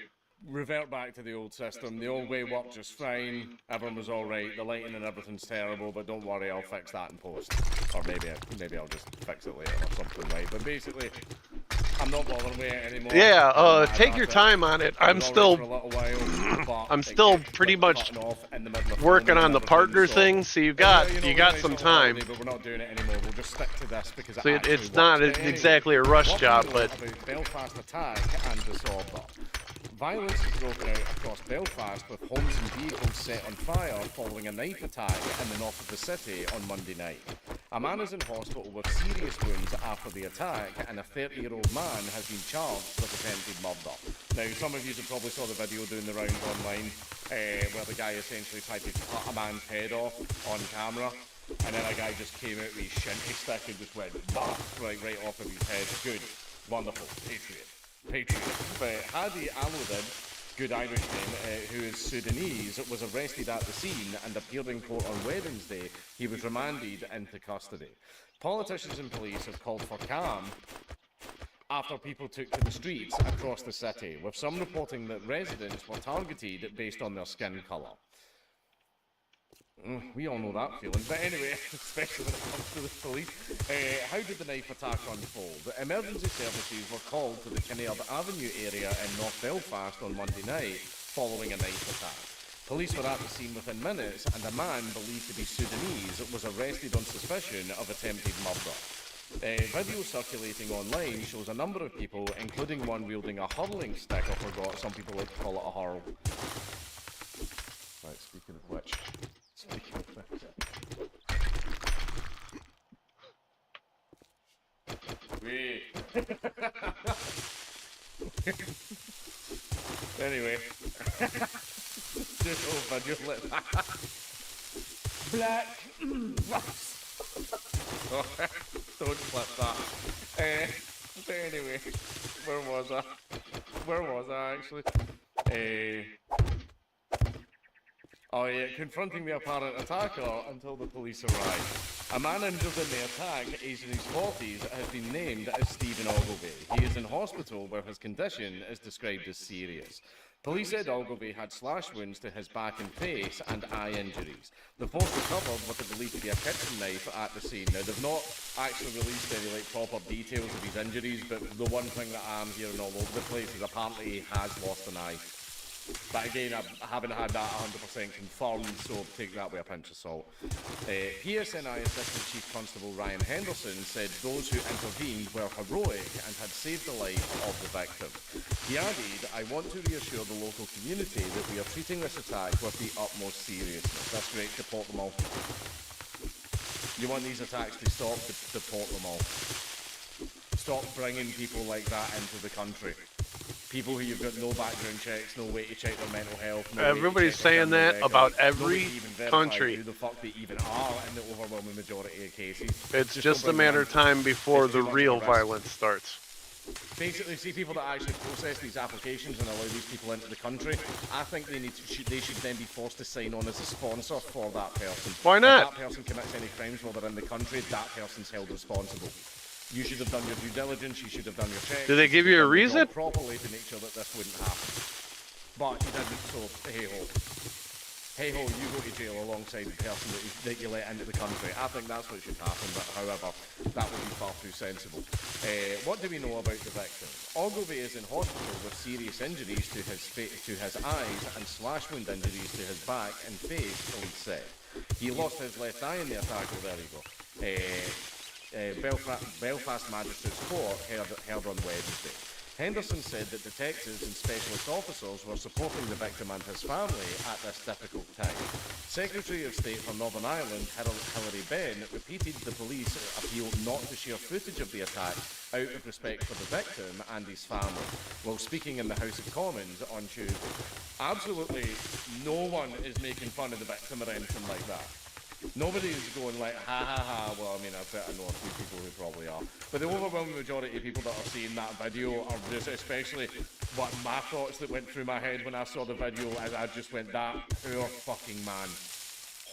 revert back to the old system. The old way worked just fine. Everyone was all right. The lighting and everything's terrible, but don't worry, I'll fix that in post. Or maybe I'll just fix it later or something, right? But basically, I'm not bothering with it anymore. Yeah, take your time on it. I'm still pretty much working on the partner thing, so you got some time. But we're not doing it anymore. We'll just stick to this because so it's not exactly a rush job, but Belfast attack and disorder. Violence has broken out across Belfast with homes and vehicles set on fire following a knife attack in the north of the city on Monday night. A man is in hospital with serious wounds after the attack, and a 30-year-old man has been charged with attempted murder. Now, some of you probably saw the video doing the rounds online, where the guy essentially tried to cut a man's head off on camera, and then a guy just came out with his shinty stick and just went right off of his head. Good, wonderful, Patriot. But Hadi Aludin, good Irishman, who is Sudanese, was arrested at the scene and appeared in court on Wednesday. He was remanded into custody. Politicians and police have called for calm after people took to the streets across the city, with some reporting that residents were targeted based on their skin colour. We all know that feeling, but anyway, especially when it comes to the police. How did the knife attack unfold? Emergency services were called to the Kinnaird Avenue area in North Belfast on Monday night following a knife attack. Police were at the scene within minutes, and a man believed to be Sudanese was arrested on suspicion of attempted murder. Video circulating online shows a number of people, including one wielding a hurling stick, I forgot, some people like to call it a hurl. Right, speaking of which... Wait. Anyway. Just over your lip. Black. Don't flip that. But anyway, where was I actually? Oh yeah, confronting the apparent attacker until the police arrived. A man injured in the attack, aged in his 40s, has been named as Stephen Ogilvie. He is in hospital where his condition is described as serious. Police said Ogilvie had slash wounds to his back and face and eye injuries. The force recovered what they believe to be a kitchen knife at the scene. Now, they've not actually released any proper details of his injuries, but the one thing that I'm hearing all over the place is apparently he has lost an eye. But again, I haven't had that 100% confirmed, so take that with a pinch of salt. PSNI Assistant Chief Constable Ryan Henderson said those who intervened were heroic and had saved the life of the victim. He added, "I want to reassure the local community that we are treating this attack with the utmost seriousness." That's great, deport them all. You want these attacks to stop, deport them all. Stop bringing people like that into the country. People who you've got no background checks, no way to check their mental health. No everybody's saying that about every country. Who the fuck they even are in the overwhelming majority of cases. It's just a matter of time before the real violence starts. Basically, see people that actually process these applications and allow these people into the country. I think they should then be forced to sign on as a sponsor for that person. Why not? If that person commits any crimes while they're in the country, that person's held responsible. You should have done your due diligence, you should have done your checks. Did they give you a reason? Properly to make sure that this wouldn't happen. But you didn't, so hey-ho. hey ho, you go to jail alongside the person that you let into the country. I think that's what should happen, but however, that would be far too sensible. What do we know about the victim? Ogilvy is in hospital with serious injuries to his eyes and slash wound injuries to his back and face, police said. He lost his left eye in the attack. Oh, there you go. Belfast Magistrates Court held on Wednesday. Henderson said that detectives and specialist officers were supporting the victim and his family at this difficult time. Secretary of State for Northern Ireland, Hilary Benn, repeated the police appeal not to share footage of the attack out of respect for the victim and his family, while speaking in the House of Commons on Tuesday. Absolutely no one is making fun of the victim or anything like that. Nobody is going like, ha ha ha, well, I mean, I bet I know a few people who probably are. But the overwhelming majority of people that are seeing that video are just, especially what my thoughts that went through my head when I saw the video, as I just went, that poor fucking man.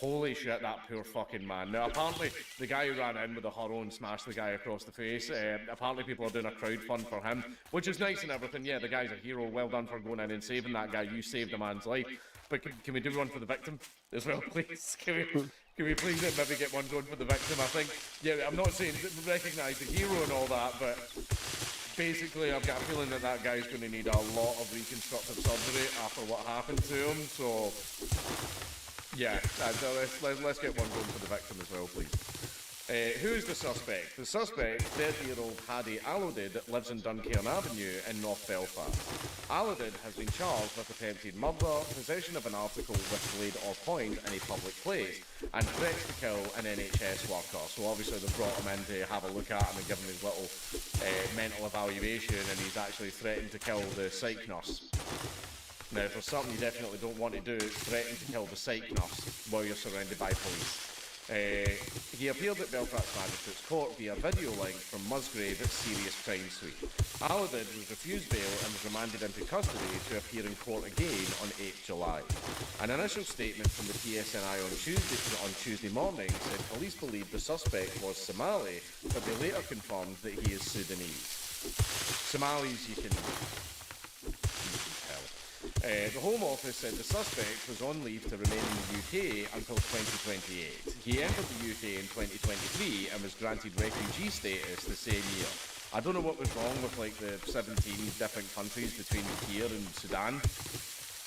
Holy shit, that poor fucking man. Now, apparently, the guy who ran in with a horror and smashed the guy across the face, apparently people are doing a crowdfund for him, which is nice and everything. Yeah, the guy's a hero. Well done for going in and saving that guy. You saved a man's life. But can we do one for the victim as well, please? Can we please maybe get one going for the victim? I think, yeah, I'm not saying recognise the hero and all that, but basically I've got a feeling that that guy's going to need a lot of reconstructive surgery after what happened to him, so yeah, let's get one going for the victim as well, please. Who's the suspect? The suspect, 30-year-old Paddy Allodid, lives in Duncairn Avenue in North Belfast. Allodid has been charged with attempted murder, possession of an article with blade or point in a public place, and threats to kill an NHS worker. So obviously they've brought him in to have a look at him and give him his little mental evaluation, and he's actually threatened to kill the psych nurse. Now, if there's something you definitely don't want to do, it's threaten to kill the psych nurse while you're surrounded by police. He appeared at Belfast Magistrates Court via video link from Musgrave at Serious Crime Suite. Allodid was refused bail and was remanded into custody to appear in court again on 8th July. An initial statement from the PSNI on Tuesday morning said police believed the suspect was Somali, but they later confirmed that he is Sudanese. Somalis, you can tell. The Home Office said the suspect was on leave to remain in the UK until 2028. He entered the UK in 2023 and was granted refugee status the same year. I don't know what was wrong with like the 17 different countries between here and Sudan.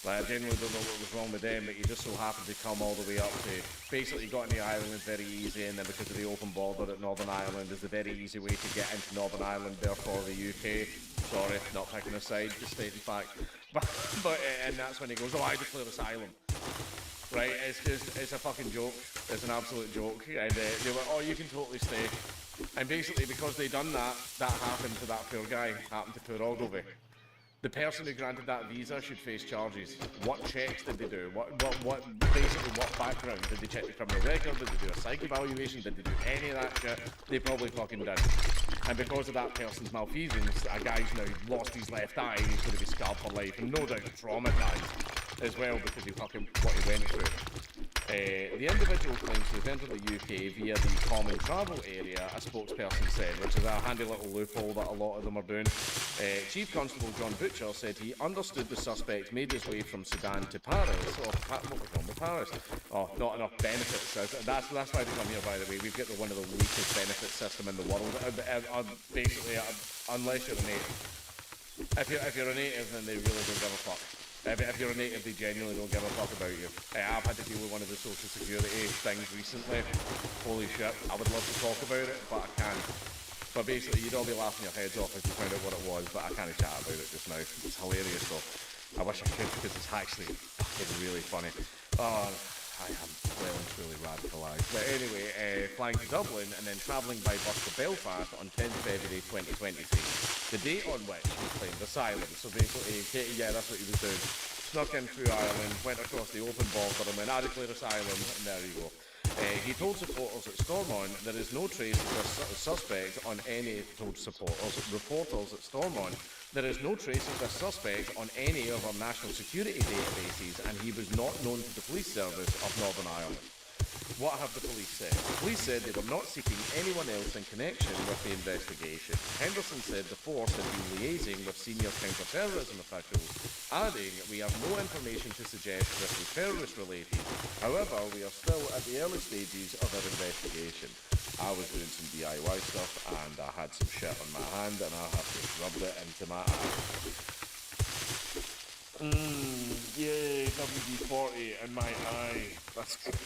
Like, I genuinely don't know what was wrong with them, but he just so happened to come all the way up to, basically got into Ireland very easy, and then because of the open border at Northern Ireland is a very easy way to get into Northern Ireland, therefore the UK. Sorry, not picking a side, just stating fact. But and that's when he goes, oh, I declare asylum. Right, it's a fucking joke. It's an absolute joke. And they were, oh, you can totally stay. And basically, because they done that, that happened to that poor guy, happened to poor Ogilvy. The person who granted that visa should face charges. What checks did they do? Basically, what background? Did they check the criminal record? Did they do a psych evaluation? Did they do any of that shit? They probably fucking did. And because of that person's malfeasance, a guy's now lost his left eye and he's going to be scarred for life, and no doubt traumatised as well because he fucking what he went through. The individual claims to have entered the UK via the common travel area, a spokesperson said, which is a handy little loophole that a lot of them are doing. Chief Constable John Butcher said he understood the suspect made his way from Sudan to Paris. What was wrong with Paris? Oh, not enough benefits. That's why they come here, by the way. We've got one of the weakest benefit system in the world. Basically, unless you're a native. If you're a native, then they really don't give a fuck. If you're a native, they genuinely don't give a fuck about you. I've had to deal with one of the social security things recently. Holy shit, I would love to talk about it, but I can't. But basically, you'd all be laughing your heads off if you found out what it was, but I can't chat about it just now. It's hilarious, though. I wish I could, because it's actually fucking really funny. Oh, I am well and truly radicalised. But anyway, flying to Dublin and then travelling by bus to Belfast on 10th February 2023. The date on which he claimed asylum. So basically, yeah, that's what he was doing. Snuck in through Ireland, went across the open border and went, I declare asylum, and there you go. He told supporters at Stormont there is no trace of the suspect on any, reporters at Stormont, there is no trace of the suspect on any of our national security databases, and he was not known to the police service of Northern Ireland. What have the police said? The police said they were not seeking anyone else in connection with the investigation. Henderson said the force had been liaising with senior counter-terrorism officials adding, we have no information to suggest this was terrorist related. However, we are still at the early stages of our investigation. I was doing some DIY stuff and I had some shit on my hand and I have just rubbed it into my eye. Yay, WD-40 in my eye. That's good.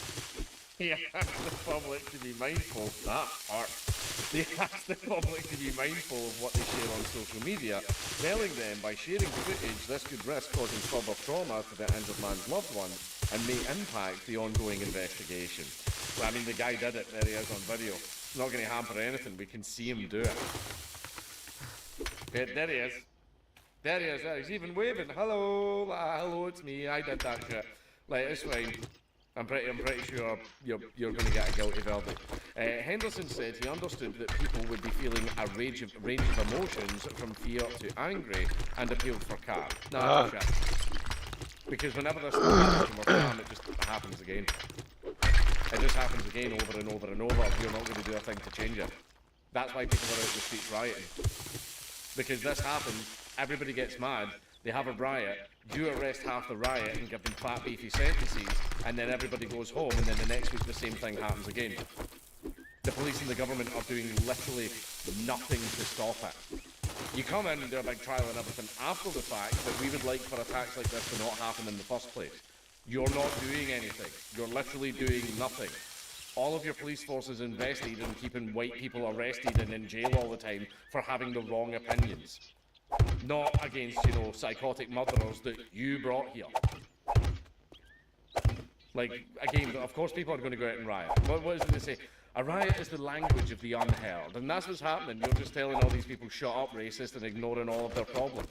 He asked the public to be mindful. That part. They asked the public to be mindful of what they share on social media, telling them by sharing footage this could risk causing further trauma to the injured man's loved one and may impact the ongoing investigation. Well, I mean, the guy did it. There he is on video. It's not going to hamper anything. We can see him do it. Okay, there he is. There he is. There. He's even waving. Hello, hello, it's me. I did that shit. Like, it's fine. I'm pretty sure you're going to get a guilty verdict. Henderson said he understood that people would be feeling a range of emotions from fear to angry and appealed for calm. No, shit. Because whenever there's something more calm, it just happens again. It just happens again over and over and over. You're not going to do a thing to change it. That's why people are out in the streets rioting. Because this happens, everybody gets mad. They have a riot, you arrest half the riot and give them fat beefy sentences, and then everybody goes home, and then the next week the same thing happens again. The police and the government are doing literally nothing to stop it. You come in and do a big trial and everything after the fact that we would like for attacks like this to not happen in the first place. You're not doing anything. You're literally doing nothing. All of your police forces invested in keeping white people arrested and in jail all the time for having the wrong opinions. Not against, psychotic murderers that you brought here. Like, again, of course people are going to go out and riot. What is it they say? A riot is the language of the unheard. And that's what's happening. You're just telling all these people, shut up, racist, and ignoring all of their problems.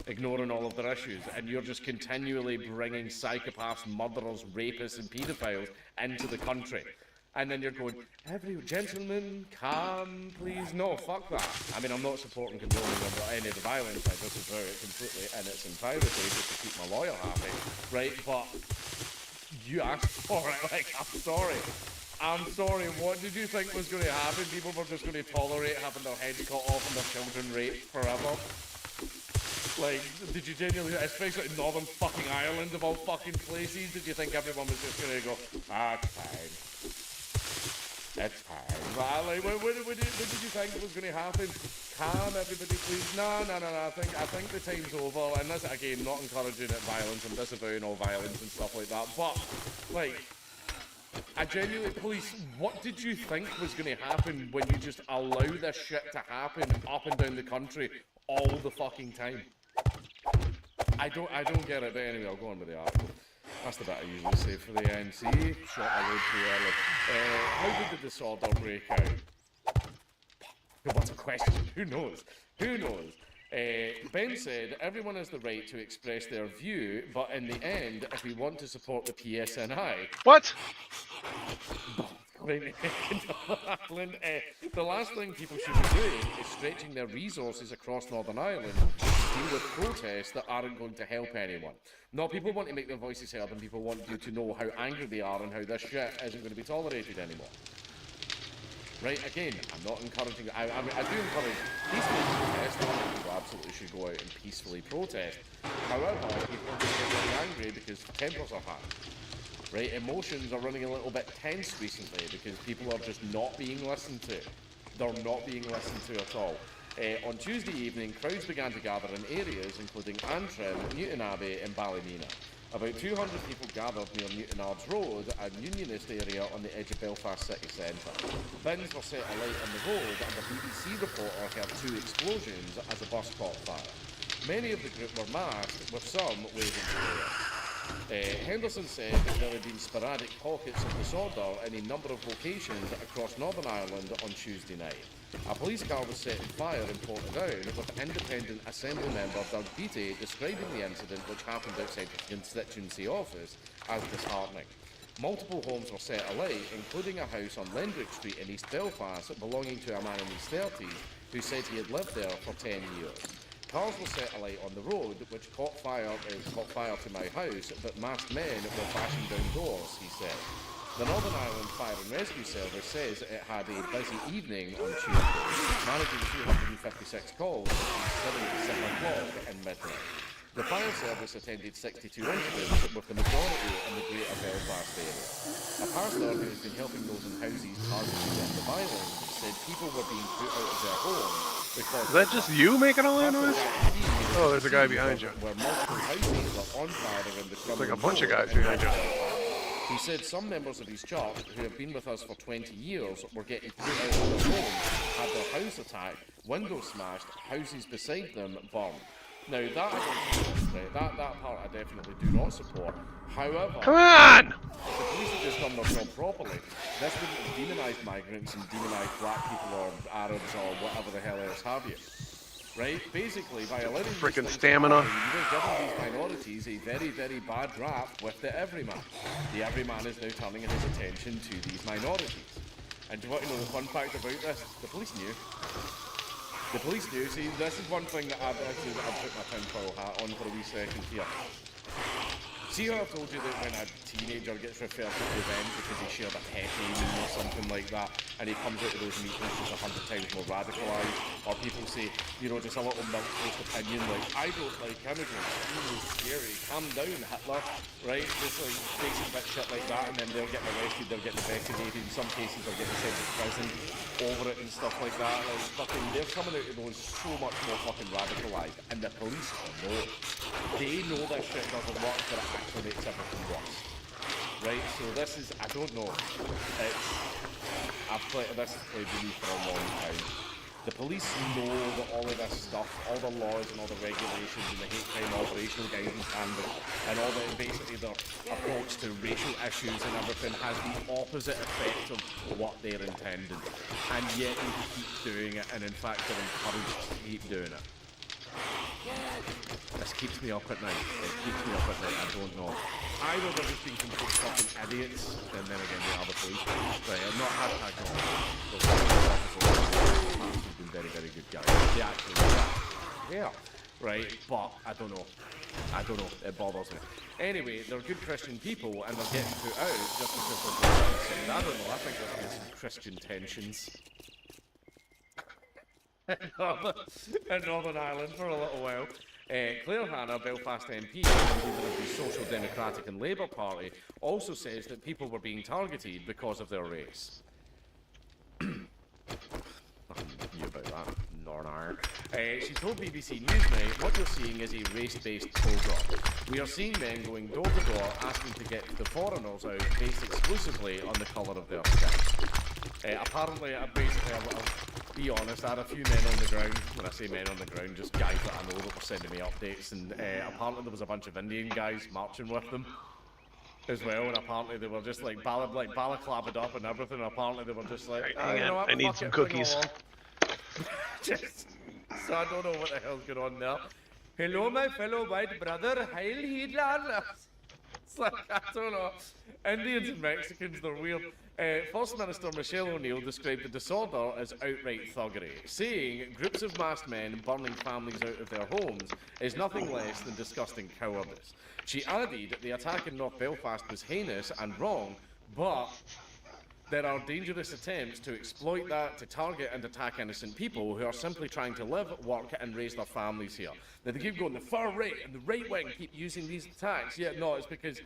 Ignoring all of their issues. And you're just continually bringing psychopaths, murderers, rapists, and paedophiles into the country. And then you're going, every gentleman, calm, please. No, fuck that. I mean, I'm not supporting condoning any of the violence. I disavow it completely in its entirety just to keep my lawyer happy, right? But you asked for it. Like, I'm sorry. What did you think was going to happen? People were just going to tolerate having their heads cut off and their children raped forever? Like, did you genuinely, especially in Northern fucking Ireland of all fucking places, did you think everyone was just going to go, it's fine. It's fine. Like, what did you think was going to happen? Calm, everybody, please. No. I think the time's over. And this, again, not encouraging violence and disavowing all violence and stuff like that. But, like, I genuinely, police, what did you think was going to happen when you just allow this shit to happen up and down the country all the fucking time? I don't get it. But anyway, I'll go on with the article. That's the bit I usually say for the NC. Shot a load too early. How did the disorder break out? What a question. Who knows? Ben said, everyone has the right to express their view, but in the end, if we want to support the PSNI... What? The last thing people should be doing is stretching their resources across Northern Ireland to deal with protests that aren't going to help anyone. No, people want to make their voices heard and people want you to know how angry they are and how this shit isn't going to be tolerated anymore. Right, again, I'm not encouraging... I do encourage peaceful protest. People absolutely should go out and peacefully protest. However, people just get really angry because tempers are high. Right, emotions are running a little bit tense recently because people are just not being listened to. They're not being listened to at all. On Tuesday evening, crowds began to gather in areas including Antrim, Newton Abbey and Ballymena. About 200 people gathered near Newtonards Road, a unionist area on the edge of Belfast city centre. Bins were set alight on the road and a BBC reporter heard 2 explosions as a bus caught fire. Many of the group were masked, with some waving flares. Henderson said that there had been sporadic pockets of disorder in a number of locations across Northern Ireland on Tuesday night. A police car was set on fire in Portadown, with independent Assembly member Doug Beattie describing the incident, which happened outside the constituency office, as disheartening. Multiple homes were set alight, including a house on Lendrick Street in East Belfast belonging to a man in his 30s who said he had lived there for 10 years. Cars were set alight on the road, which caught fire to my house, but masked men were bashing down doors, he said. The Northern Ireland Fire and Rescue Service says it had a busy evening on Tuesday, managing 256 calls between 7 to 7 o'clock in midnight. The fire service attended 62 incidents, with the majority in the Greater Belfast area. A pastor who has been helping those in houses targeted by the violence said people were being put out of their homes because... Is that just you making all that noise? Oh, there's a guy behind you. Where multiple houses were on fire around the There's like a bunch of guys behind you. He said some members of his church, who have been with us for 20 years, were getting put out of their homes, had their house attacked, windows smashed, houses beside them burned. Now that I don't support, right? That part I definitely do not support. However, come on! If the police had just done their job properly, this wouldn't have demonised migrants and demonised black people or Arabs or whatever the hell else have you. Right? Basically, by allowing freaking stamina, you're giving these minorities a very, very bad rap with the everyman. The everyman is now turning his attention to these minorities. And do you want to know the fun fact about this? The police knew. The police knew. See, this is one thing that I've put my tinfoil hat on for a wee second here. See how I've told you that when a teenager gets referred to the event because he shared a tech name or something like that, and he comes out of those meetings just 100 times more radicalised, or people say, you know, just a little milk-toast opinion like, I don't like immigrants, ooh, scary, calm down, Hitler, right? Just like basic bit shit like that, and then they'll get arrested, they'll get investigated, in some cases they'll get sent to prison over it and stuff like that. Like, fucking, they're coming out of those so much more fucking radicalised, and the police know. They know this shit doesn't work, but it actually makes everything worse. Right? So this is, I don't know. This has played with me for a long time. The police know that all of this stuff, all the laws and all the regulations and the hate crime operational guidance handbook and all the, basically their approach to racial issues and everything has the opposite effect of what they're intending. And yet they keep doing it, and in fact they're encouraged to keep doing it. This keeps me up at night. It keeps me up at night. I don't know. Either they're just being complete fucking idiots, and then again they are the police. Right, I'm not hashtag have been very, very good guys. They actually are. Yeah. Right, but I don't know. I don't know. It bothers me. Anyway, they're good Christian people, and they're getting put out just because they're good. I don't know. I think there's some Christian tensions in Northern Ireland for a little while. Claire Hanna, Belfast MP, and leader of the Social Democratic and Labour Party, also says that people were being targeted because of their race. Nothing new about that. Northern Ireland. She told BBC Newsnight, what you're seeing is a race-based pogrom. We are seeing men going door to door asking to get the foreigners out based exclusively on the colour of their skin. Apparently, I'll be honest, I had a few men on the ground. When I say men on the ground, just guys that I know that were sending me updates, and apparently there was a bunch of Indian guys marching with them as well, and apparently they were just like balaclavaed up and everything, and apparently they were just like, oh, you know what, I need some cookies. So I don't know what the hell's going on there. Hello, my fellow white brother, Heil Hitler. It's like, I don't know. Indians and Mexicans, they're weird. First Minister Michelle O'Neill described the disorder as outright thuggery, saying groups of masked men burning families out of their homes is nothing less than disgusting cowardice. She added the attack in North Belfast was heinous and wrong, but there are dangerous attempts to exploit that to target and attack innocent people who are simply trying to live, work and raise their families here. Now they keep going, the far right and the right wing keep using these attacks. Yeah, no, it's because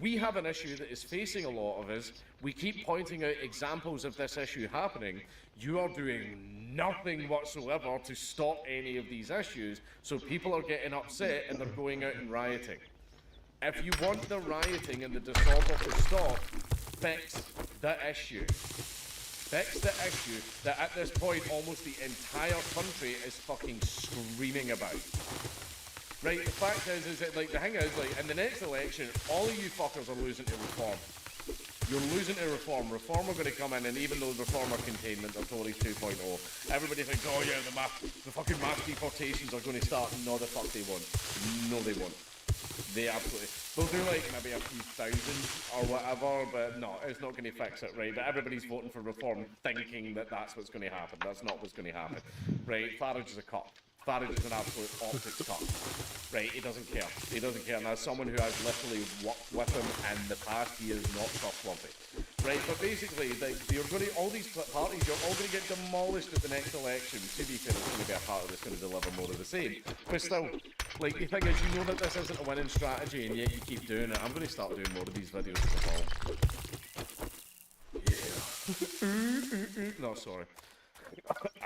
we have an issue that is facing a lot of us. We keep pointing out examples of this issue happening. You are doing nothing whatsoever to stop any of these issues, so people are getting upset and they're going out and rioting. If you want the rioting and the disorder to stop, fix the issue. Fix the issue that at this point almost the entire country is fucking screaming about. Right, the fact is that, like, the thing is, like, in the next election, all of you fuckers are losing to Reform. You're losing to Reform. Reform are going to come in, and even though Reform are containment, or Tories 2.0, everybody thinks, oh yeah, the fucking mass deportations are going to start. No, the fuck they won't. No, they won't. They absolutely... They'll do, like, maybe a few thousand or whatever, but no, it's not going to fix it, right? But everybody's voting for Reform thinking that that's what's going to happen. That's not what's going to happen, right? Farage is a cop. Farage is an absolute optics cop, right? He doesn't care. He doesn't care. And as someone who has literally worked with him in the past, he is not trustworthy, right? But basically, you're going to, all these parties, you're all going to get demolished at the next election. To be fair, it's going to be a party that's going to deliver more of the same. But still, like, the thing is, you know that this isn't a winning strategy, and yet you keep doing it. I'm going to start doing more of these videos as well. Yeah. No, sorry.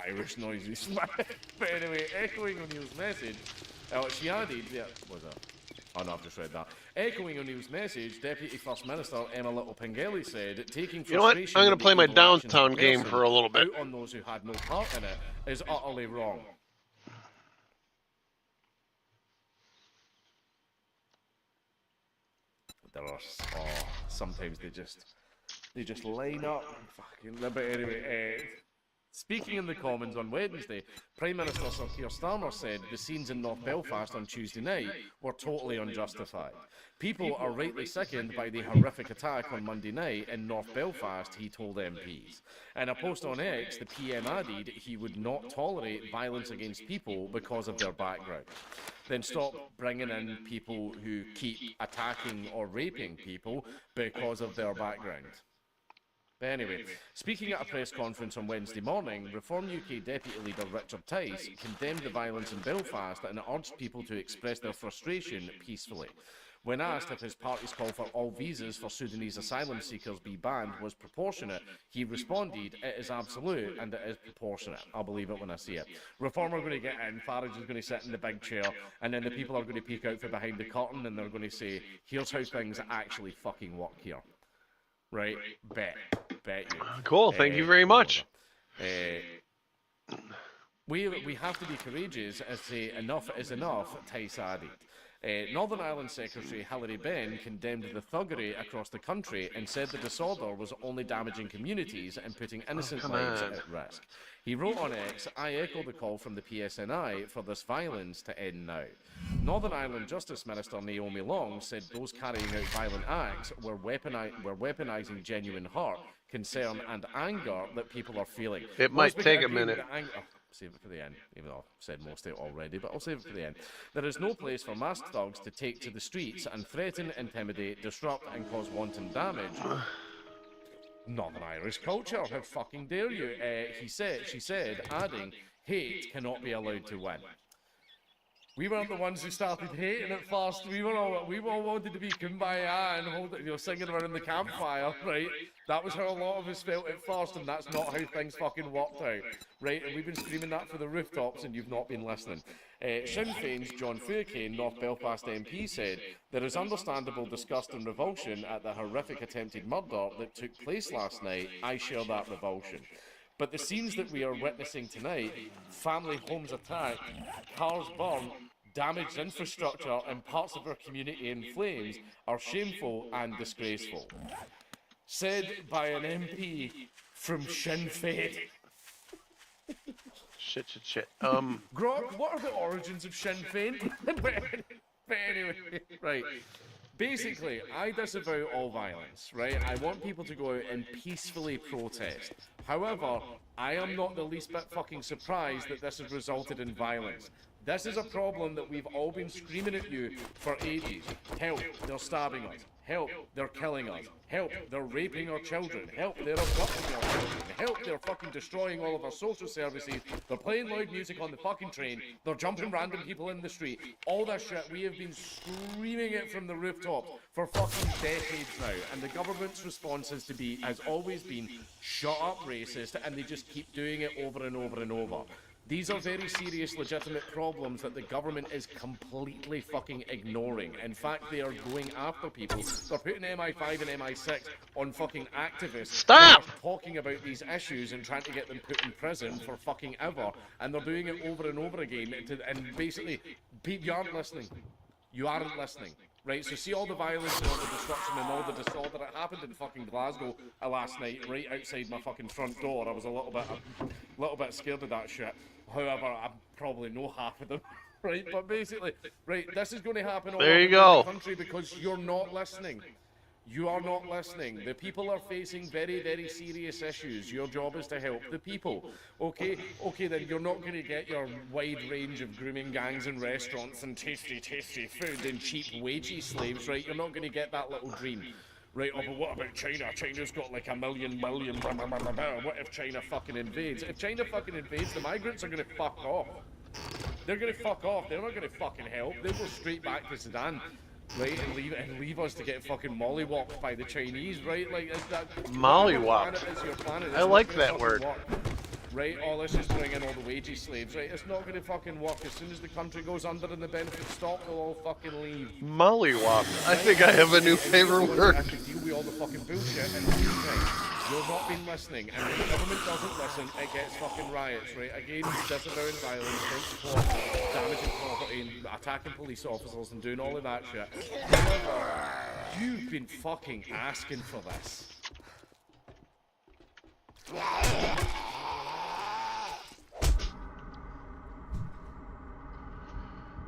Irish noises. But anyway, echoing O'Neill's message, she added, was that? Oh no, I've just read that. Echoing O'Neill's message, Deputy First Minister Emma Little-Pengelly said, taking frustration... You know what? I'm going to play my downtown game for a little bit. ...out on those who had no part in it is utterly wrong. There are... Oh, sometimes they just line up. Fucking... But anyway, speaking in the Commons on Wednesday, Prime Minister Sir Keir Starmer said the scenes in North Belfast on Tuesday night were totally unjustified. People are rightly sickened by the horrific attack on Monday night in North Belfast, he told MPs. In a post on X, the PM added he would not tolerate violence against people because of their background. Then stop bringing in people who keep attacking or raping people because of their background. But anyway, speaking at a press conference on Wednesday morning, Reform UK Deputy Leader Richard Tice condemned the violence in Belfast and urged people to express their frustration peacefully. When asked if his party's call for all visas for Sudanese asylum seekers be banned was proportionate, he responded, "It is absolute and it is proportionate. I'll believe it when I see it." Reform are going to get in, Farage is going to sit in the big chair, and then the people are going to peek out from behind the curtain and they're going to say, "Here's how things actually fucking work here." Right? Bet you. Cool, thank you very much. We have to be courageous and say enough is enough, Tice added. Northern Ireland Secretary Hilary Benn condemned the thuggery across the country and said the disorder was only damaging communities and putting innocent lives at risk. He wrote on X, "I echo the call from the PSNI for this violence to end now." Northern Ireland Justice Minister Naomi Long said those carrying out violent acts were weaponising genuine hurt, concern and anger that people are feeling. It might take a minute. Save it for the end, even though I've said most of it already, but I'll save it for the end. There is no place for masked thugs to take to the streets and threaten, intimidate, disrupt and cause wanton damage. Northern Irish culture, how fucking dare you? She said, adding, "Hate cannot be allowed to win." We weren't the ones who started hating at first. We all wanted to be kumbaya and singing around the campfire, right? That was how a lot of us felt at first, and that's not how things fucking worked out, right? And we've been screaming that for the rooftops, and you've not been listening. Sinn Féin's John Fuakane, North Belfast MP, said, "There is understandable disgust and revulsion at the horrific attempted murder that took place last night. I share that revulsion. But the scenes that we are witnessing tonight, family homes attacked, cars burned, damaged infrastructure and parts of our community in flames are shameful and disgraceful." Said by an MP from Sinn Féin. Shit. Grok, what are the origins of Sinn Féin? But anyway, right. Basically, I disavow all violence, right? I want people to go out and peacefully protest. However, I am not the least bit fucking surprised that this has resulted in violence. This is a problem that we've all been screaming at you for ages. Help, they're stabbing us. Help, they're killing us. Help, they're raping our children. Help, they're abducting our children. Help, they're fucking destroying all of our social services. They're playing loud music on the fucking train. They're jumping random people in the street. All that shit, we have been screaming it from the rooftops for fucking decades now. And the government's response has always been, "Shut up, racist," and they just keep doing it over and over and over. These are very serious, legitimate problems that the government is completely fucking ignoring. In fact, they are going after people. They're putting MI5 and MI6 on fucking activists. Stop! Talking about these issues and trying to get them put in prison for fucking ever. And they're doing it over and over again. And basically, you aren't listening. You aren't listening. Right, so see all the violence and all the destruction and all the disorder that happened in fucking Glasgow last night, right outside my fucking front door. I was a little bit scared of that shit. However, I probably know half of them, right? But basically, right, this is going to happen all over the country because you're not listening. You are not listening. The people are facing very, very serious issues. Your job is to help the people. Okay, then you're not going to get your wide range of grooming gangs and restaurants and tasty, tasty food and cheap wagey slaves, right? You're not going to get that little dream. Right, oh, but what about China? China's got like a million. What if China fucking invades? If China fucking invades, the migrants are gonna fuck off. They're gonna fuck off. They're not gonna fucking help. They'll go straight back to Sudan, right, and leave us to get fucking mollywopped by the Chinese, right? Like is that Mollywopped. your planet. I like that word. Work. Right, oh, let's just bring in all the wagey slaves, right? It's not gonna fucking work. As soon as the country goes under and the benefits stop, they'll all fucking leave. Mollywopped. I think I have a new favorite word. I have to deal with all the fucking bullshit and you've not been listening, and when the government doesn't listen, it gets fucking riots, right? Again, disavowing violence, support, damaging property, and attacking police officers and doing all of that shit. You've been fucking asking for this.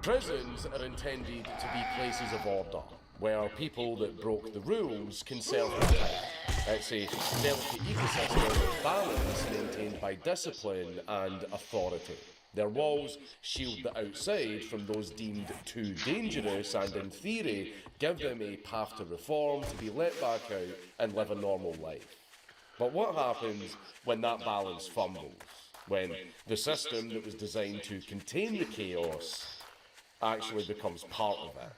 Prisons are intended to be places of order, where people that broke the rules can serve their time. It's a delicate ecosystem of balance maintained by discipline and authority. Their walls shield the outside from those deemed too dangerous and, in theory, give them a path to reform, to be let back out and live a normal life. But what happens when that balance fumbles? When the system that was designed to contain the chaos actually becomes part of it?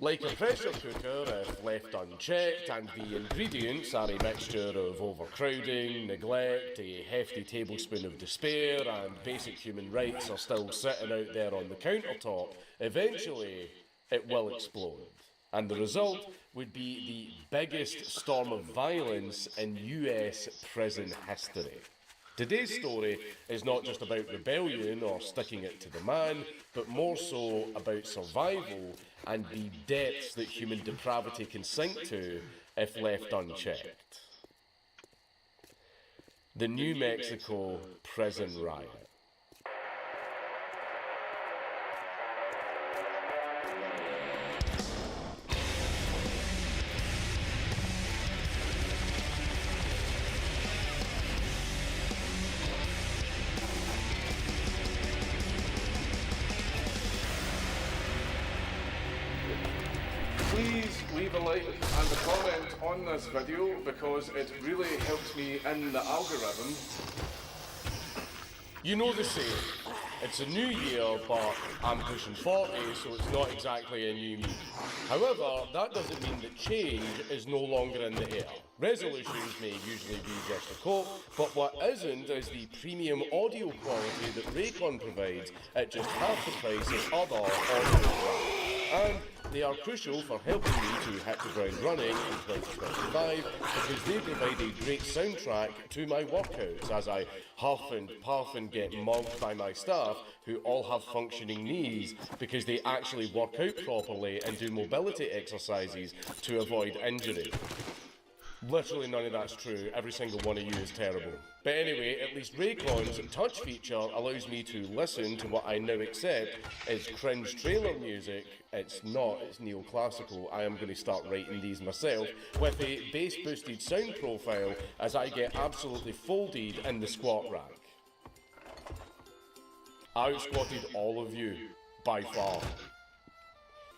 Like a pressure cooker, if left unchecked, and the ingredients are a mixture of overcrowding, neglect, a hefty tablespoon of despair, and basic human rights are still sitting out there on the countertop, eventually it will explode. And the result would be the biggest storm of violence in US prison history. Today's story is not just about rebellion or sticking it to the man, but more so about survival and the depths that human depravity can sink to if left unchecked. The New Mexico prison riot. Please leave a like and a comment on this video because it really helps me in the algorithm. You know the saying, it's a new year but I'm pushing 40 so it's not exactly a new me. However, that doesn't mean that change is no longer in the air. Resolutions may usually be just a quote, but what isn't is the premium audio quality that Rekt provides at just half the price of other audio brands. And they are crucial for helping me to hit the ground running in 2025 because they provide a great soundtrack to my workouts as I huff and puff and get mugged by my staff who all have functioning knees because they actually work out properly and do mobility exercises to avoid injury. Literally none of that's true. Every single one of you is terrible. But anyway, at least Rekt's touch feature allows me to listen to what I now accept is cringe trailer music. It's not, it's neoclassical. I am going to start writing these myself with a bass boosted sound profile as I get absolutely folded in the squat rack. I outsquatted all of you, by far.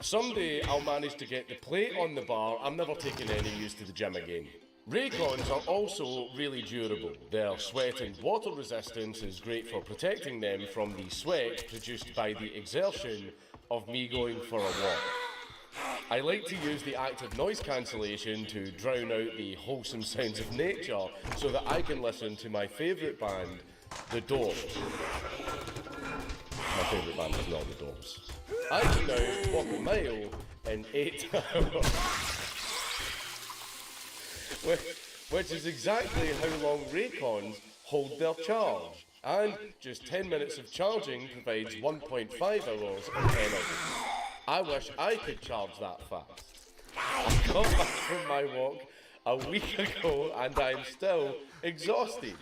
Someday I'll manage to get the plate on the bar. I'm never taking any use to the gym again. Rekt's are also really durable. Their sweat and water resistance is great for protecting them from the sweat produced by the exertion of me going for a walk. I like to use the active noise cancellation to drown out the wholesome sounds of nature so that I can listen to my favourite band, The Doors. My favourite band is not The Doors. I can now walk a mile in 8 hours. Which is exactly how long Rekt's hold their charge. And just 10 minutes of charging provides 1.5 hours of energy. I wish I could charge that fast. I got back from my walk a week ago and I'm still exhausted.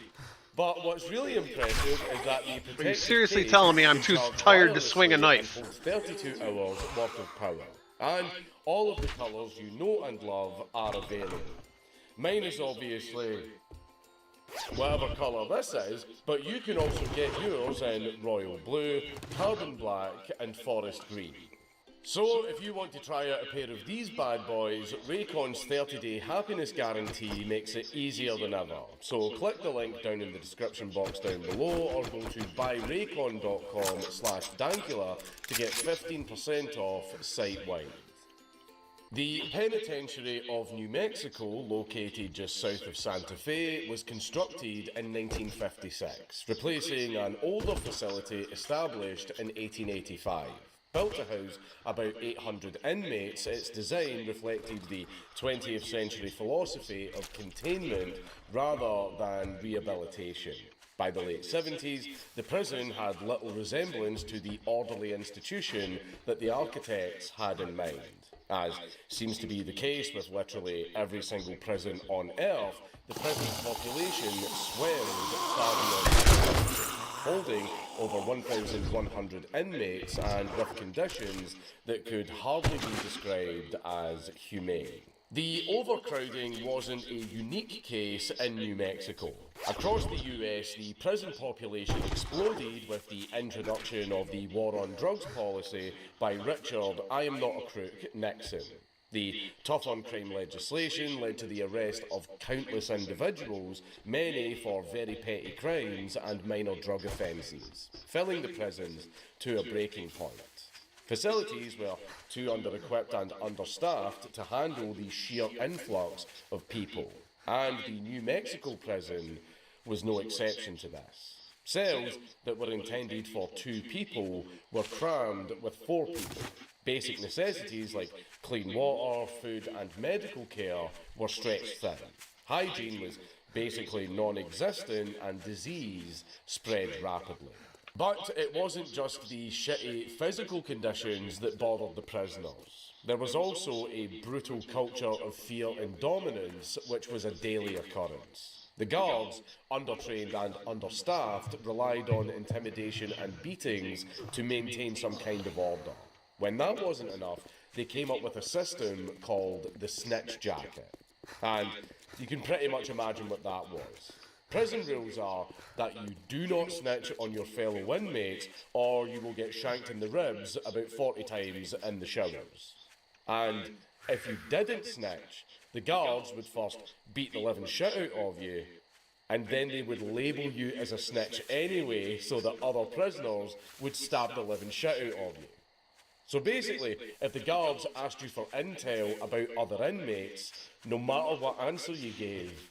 But what's really impressive is that the protective Are you seriously case telling me I'm can too charge tired to swing a wirelessly knife? and holds 32 hours worth of power. And all of the colours you know and love are available. Mine is obviously whatever colour this is, but you can also get yours in royal blue, carbon black and forest green. So, if you want to try out a pair of these bad boys, Raycon's 30-day happiness guarantee makes it easier than ever. So click the link down in the description box down below or go to buyraycon.com/Dankula to get 15% off site-wide. The Penitentiary of New Mexico, located just south of Santa Fe, was constructed in 1956, replacing an older facility established in 1885. Built to house about 800 inmates, its design reflected the 20th century philosophy of containment rather than rehabilitation. By the late 70s, the prison had little resemblance to the orderly institution that the architects had in mind. As seems to be the case with literally every single prison on Earth, the prison's population swelled far beyond, holding over 1,100 inmates and with conditions that could hardly be described as humane. The overcrowding wasn't a unique case in New Mexico. Across the US, the prison population exploded with the introduction of the War on Drugs policy by Richard "I am not a crook" Nixon. The tough on crime legislation led to the arrest of countless individuals, many for very petty crimes and minor drug offences, filling the prisons to a breaking point. Facilities were too under-equipped and understaffed to handle the sheer influx of people, and the New Mexico prison was no exception to this. Cells that were intended for 2 people were crammed with 4 people. Basic necessities like clean water, food and medical care were stretched thin. Hygiene was basically non-existent and disease spread rapidly. But it wasn't just the shitty physical conditions that bothered the prisoners. There was also a brutal culture of fear and dominance, which was a daily occurrence. The guards, undertrained and understaffed, relied on intimidation and beatings to maintain some kind of order. When that wasn't enough, they came up with a system called the snitch jacket. And you can pretty much imagine what that was. Prison rules are that you do not snitch on your fellow inmates or you will get shanked in the ribs about 40 times in the showers. And if you didn't snitch, the guards would first beat the living shit out of you, and then they would label you as a snitch anyway so that other prisoners would stab the living shit out of you. So basically, if the guards asked you for intel about other inmates, no matter what answer you gave,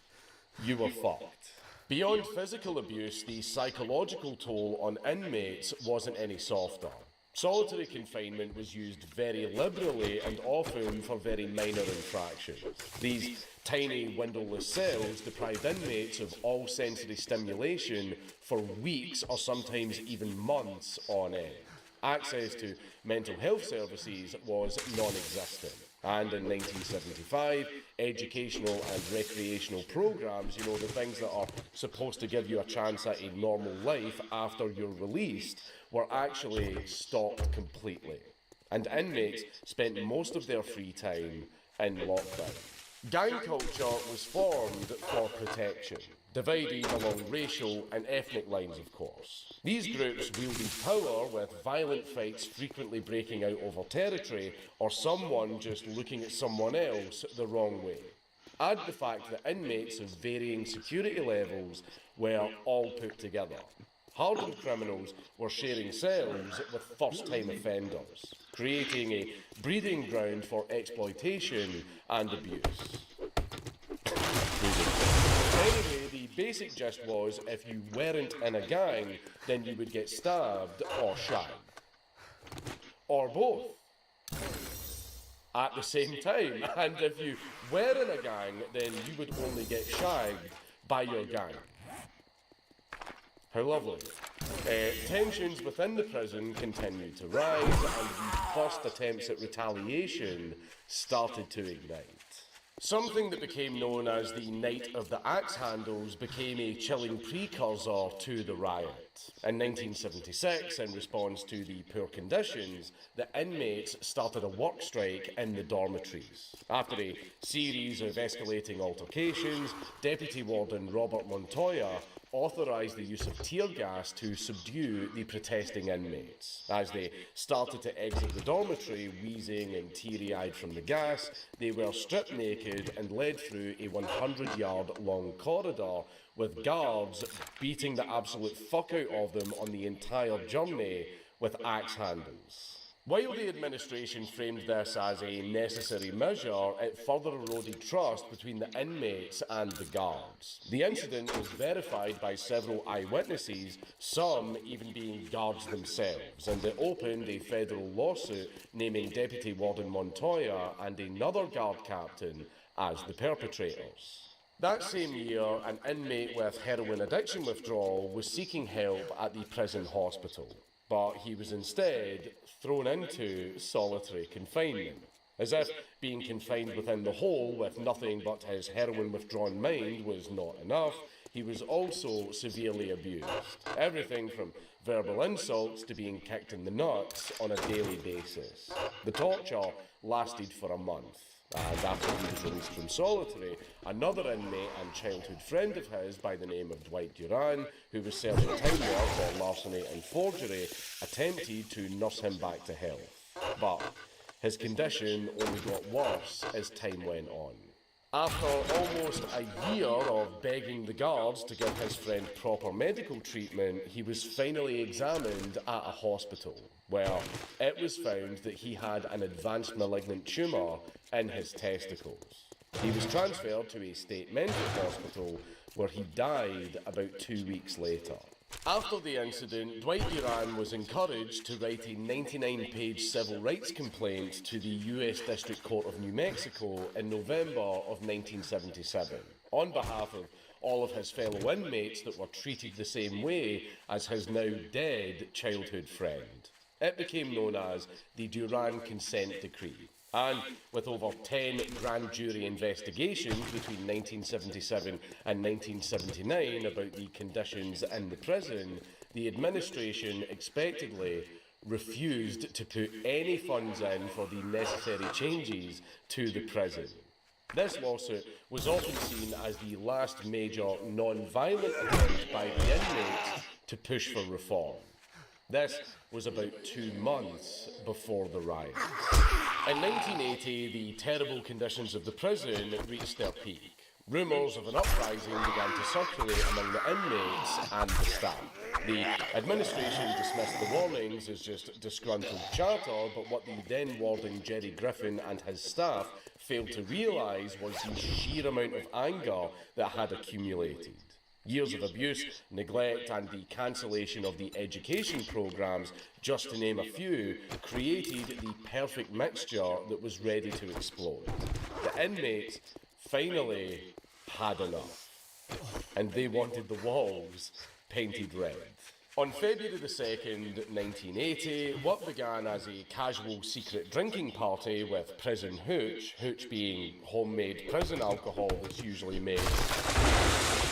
you were fucked. Beyond physical abuse, the psychological toll on inmates wasn't any softer. Solitary confinement was used very liberally and often for very minor infractions. These tiny, windowless cells deprived inmates of all sensory stimulation for weeks or sometimes even months on end. Access to mental health services was non-existent. And in 1975, educational and recreational programs, the things that are supposed to give you a chance at a normal life after you're released, were actually stopped completely. And inmates spent most of their free time in lockdown. Gang culture was formed for protection, divided along racial and ethnic lines, of course. These groups wielded power, with violent fights frequently breaking out over territory or someone just looking at someone else the wrong way. Add the fact that inmates of varying security levels were all put together. Hardened criminals were sharing cells with first-time offenders, creating a breeding ground for exploitation and abuse. Anyway, the basic gist was if you weren't in a gang, then you would get stabbed or shagged. Or both. At the same time. And if you were in a gang, then you would only get shagged by your gang. How lovely. Tensions within the prison continued to rise, and the first attempts at retaliation started to ignite. Something that became known as the Night of the Axe Handles became a chilling precursor to the riot. In 1976, in response to the poor conditions, the inmates started a work strike in the dormitories. After a series of escalating altercations, Deputy Warden Robert Montoya authorised the use of tear gas to subdue the protesting inmates. As they started to exit the dormitory, wheezing and teary-eyed from the gas, they were stripped naked and led through a 100-yard long corridor with guards beating the absolute fuck out of them on the entire journey with axe handles. While the administration framed this as a necessary measure, it further eroded trust between the inmates and the guards. The incident was verified by several eyewitnesses, some even being guards themselves, and it opened a federal lawsuit naming Deputy Warden Montoya and another guard captain as the perpetrators. That same year, an inmate with heroin addiction withdrawal was seeking help at the prison hospital, but he was instead thrown into solitary confinement. As if being confined within the hole with nothing but his heroin-withdrawn mind was not enough, he was also severely abused. Everything from verbal insults to being kicked in the nuts on a daily basis. The torture lasted for a month. And after he was released from solitary, another inmate and childhood friend of his by the name of Dwight Duran, who was serving time there for larceny and forgery, attempted to nurse him back to health. But his condition only got worse as time went on. After almost a year of begging the guards to give his friend proper medical treatment, he was finally examined at a hospital, where it was found that he had an advanced malignant tumour in his testicles. He was transferred to a state mental hospital where he died about 2 weeks later. After the incident, Dwight Duran was encouraged to write a 99-page civil rights complaint to the U.S. District Court of New Mexico in November of 1977, on behalf of all of his fellow inmates that were treated the same way as his now dead childhood friend. It became known as the Duran Consent Decree. And with over 10 grand jury investigations between 1977 and 1979 about the conditions in the prison, the administration expectedly refused to put any funds in for the necessary changes to the prison. This lawsuit was often seen as the last major non-violent attempt by the inmates to push for reform. This was about 2 months before the riot. In 1980, the terrible conditions of the prison reached their peak. Rumours of an uprising began to circulate among the inmates and the staff. The administration dismissed the warnings as just disgruntled chatter, but what the then warden Jerry Griffin and his staff failed to realise was the sheer amount of anger that had accumulated. Years of abuse, neglect, and the cancellation of the education programmes, just to name a few, created the perfect mixture that was ready to explode. The inmates finally had enough, and they wanted the walls painted red. On February the 2nd, 1980, what began as a casual secret drinking party with prison hooch, hooch being homemade prison alcohol that's usually made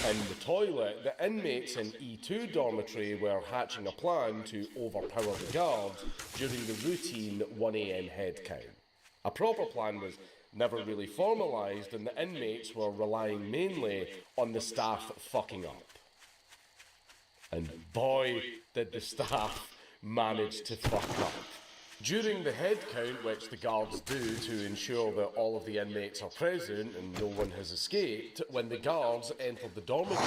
in the toilet, the inmates in E2 dormitory were hatching a plan to overpower the guards during the routine 1 AM head count. A proper plan was never really formalised, and the inmates were relying mainly on the staff fucking up. And boy, did the staff manage to fuck up. During the head count, which the guards do to ensure that all of the inmates are present and no one has escaped, when the guards entered the dormitory,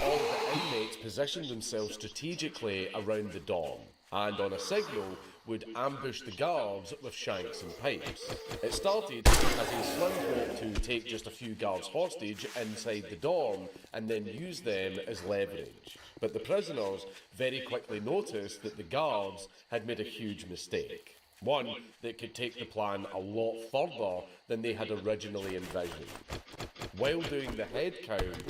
all of the inmates positioned themselves strategically around the dorm, and on a signal would ambush the guards with shanks and pipes. It started as a slim hope to take just a few guards hostage inside the dorm and then use them as leverage. But the prisoners very quickly noticed that the guards had made a huge mistake. One that could take the plan a lot further than they had originally envisioned. While doing the head count,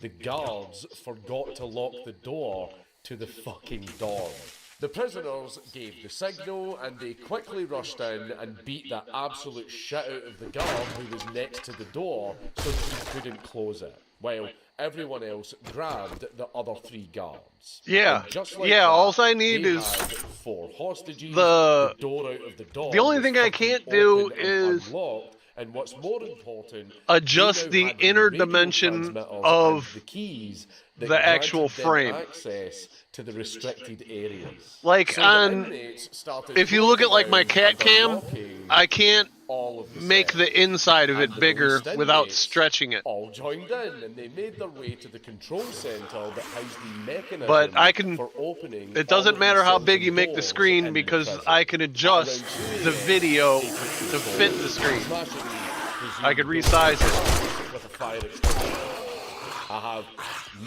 the guards forgot to lock the door to the fucking dorm. The prisoners gave the signal and they quickly rushed in and beat the absolute shit out of the guard who was next to the door so that he couldn't close it, while everyone else grabbed the other 3 guards. Yeah, like yeah. That, all I need is 4 hostages, the door out of the door. The only thing I can't do is unlocked, and what's more important, adjust the inner dimension of the keys that the actual granted them frame. access to the restricted areas. Like So the on, inmates started if you look at like my going cat around cam, unlocking I can't all of the make cells. the inside of And it the bigger released without inmates stretching it. all joined in, and they made their way to the control center that housed the mechanism But I can. for opening. It all doesn't of matter these how cells big and you make the doors screen in because prison. I can adjust Around 2 the a.m., video they took to control, fit the screen. smashing the I could presumed resize doors it. with a fire extinguisher. I have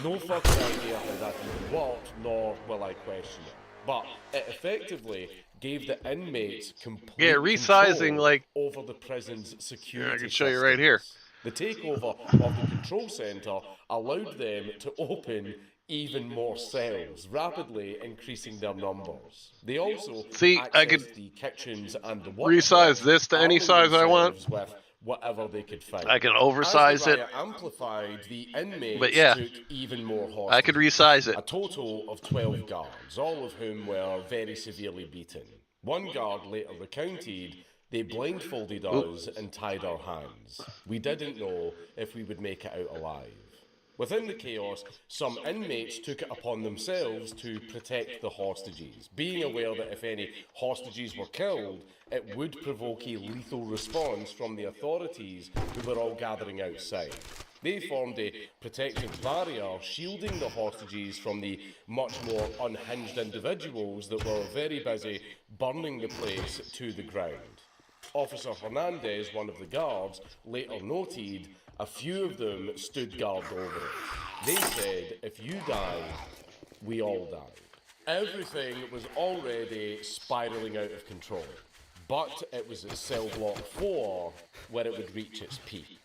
no fucking idea how that even worked, nor will I question it. But it effectively gave the inmates complete resizing, control like, over the prison's security I can show you right here. systems. The takeover of the control center allowed them to open even more cells, rapidly increasing their numbers. They also I could accessed the kitchens and the resize this to any size I want. with whatever they could find. I can oversize As the it. riot amplified, the inmates But yeah, took even more hostages. I could resize it. A total of 12 guards, all of whom were very severely beaten. One guard later recounted, "They blindfolded us and tied our hands. We didn't know if we would make it out alive." Within the chaos, some inmates took it upon themselves to protect the hostages, being aware that if any hostages were killed, it would provoke a lethal response from the authorities who were all gathering outside. They formed a protective barrier, shielding the hostages from the much more unhinged individuals that were very busy burning the place to the ground. Officer Hernandez, one of the guards, later noted, "A few of them stood guard over it. They said, if you die, we all die." Everything was already spiraling out of control, but it was at cell block 4 where it would reach its peak.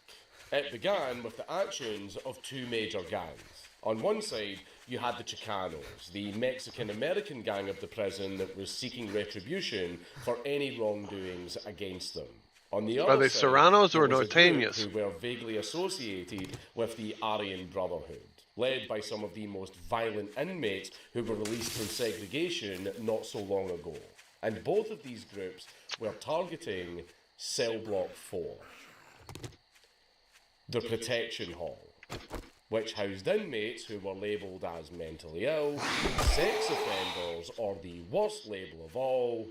It began with the actions of two major gangs. On one side, you had the Chicanos, the Mexican-American gang of the prison that was seeking retribution for any wrongdoings against them. On the other Are they side, Serranos or there was a group Norteños? who were vaguely associated with the Aryan Brotherhood, led by some of the most violent inmates who were released from segregation not so long ago. And both of these groups were targeting Cell Block 4, the Protection Hall, which housed inmates who were labelled as mentally ill, sex offenders, or the worst label of all,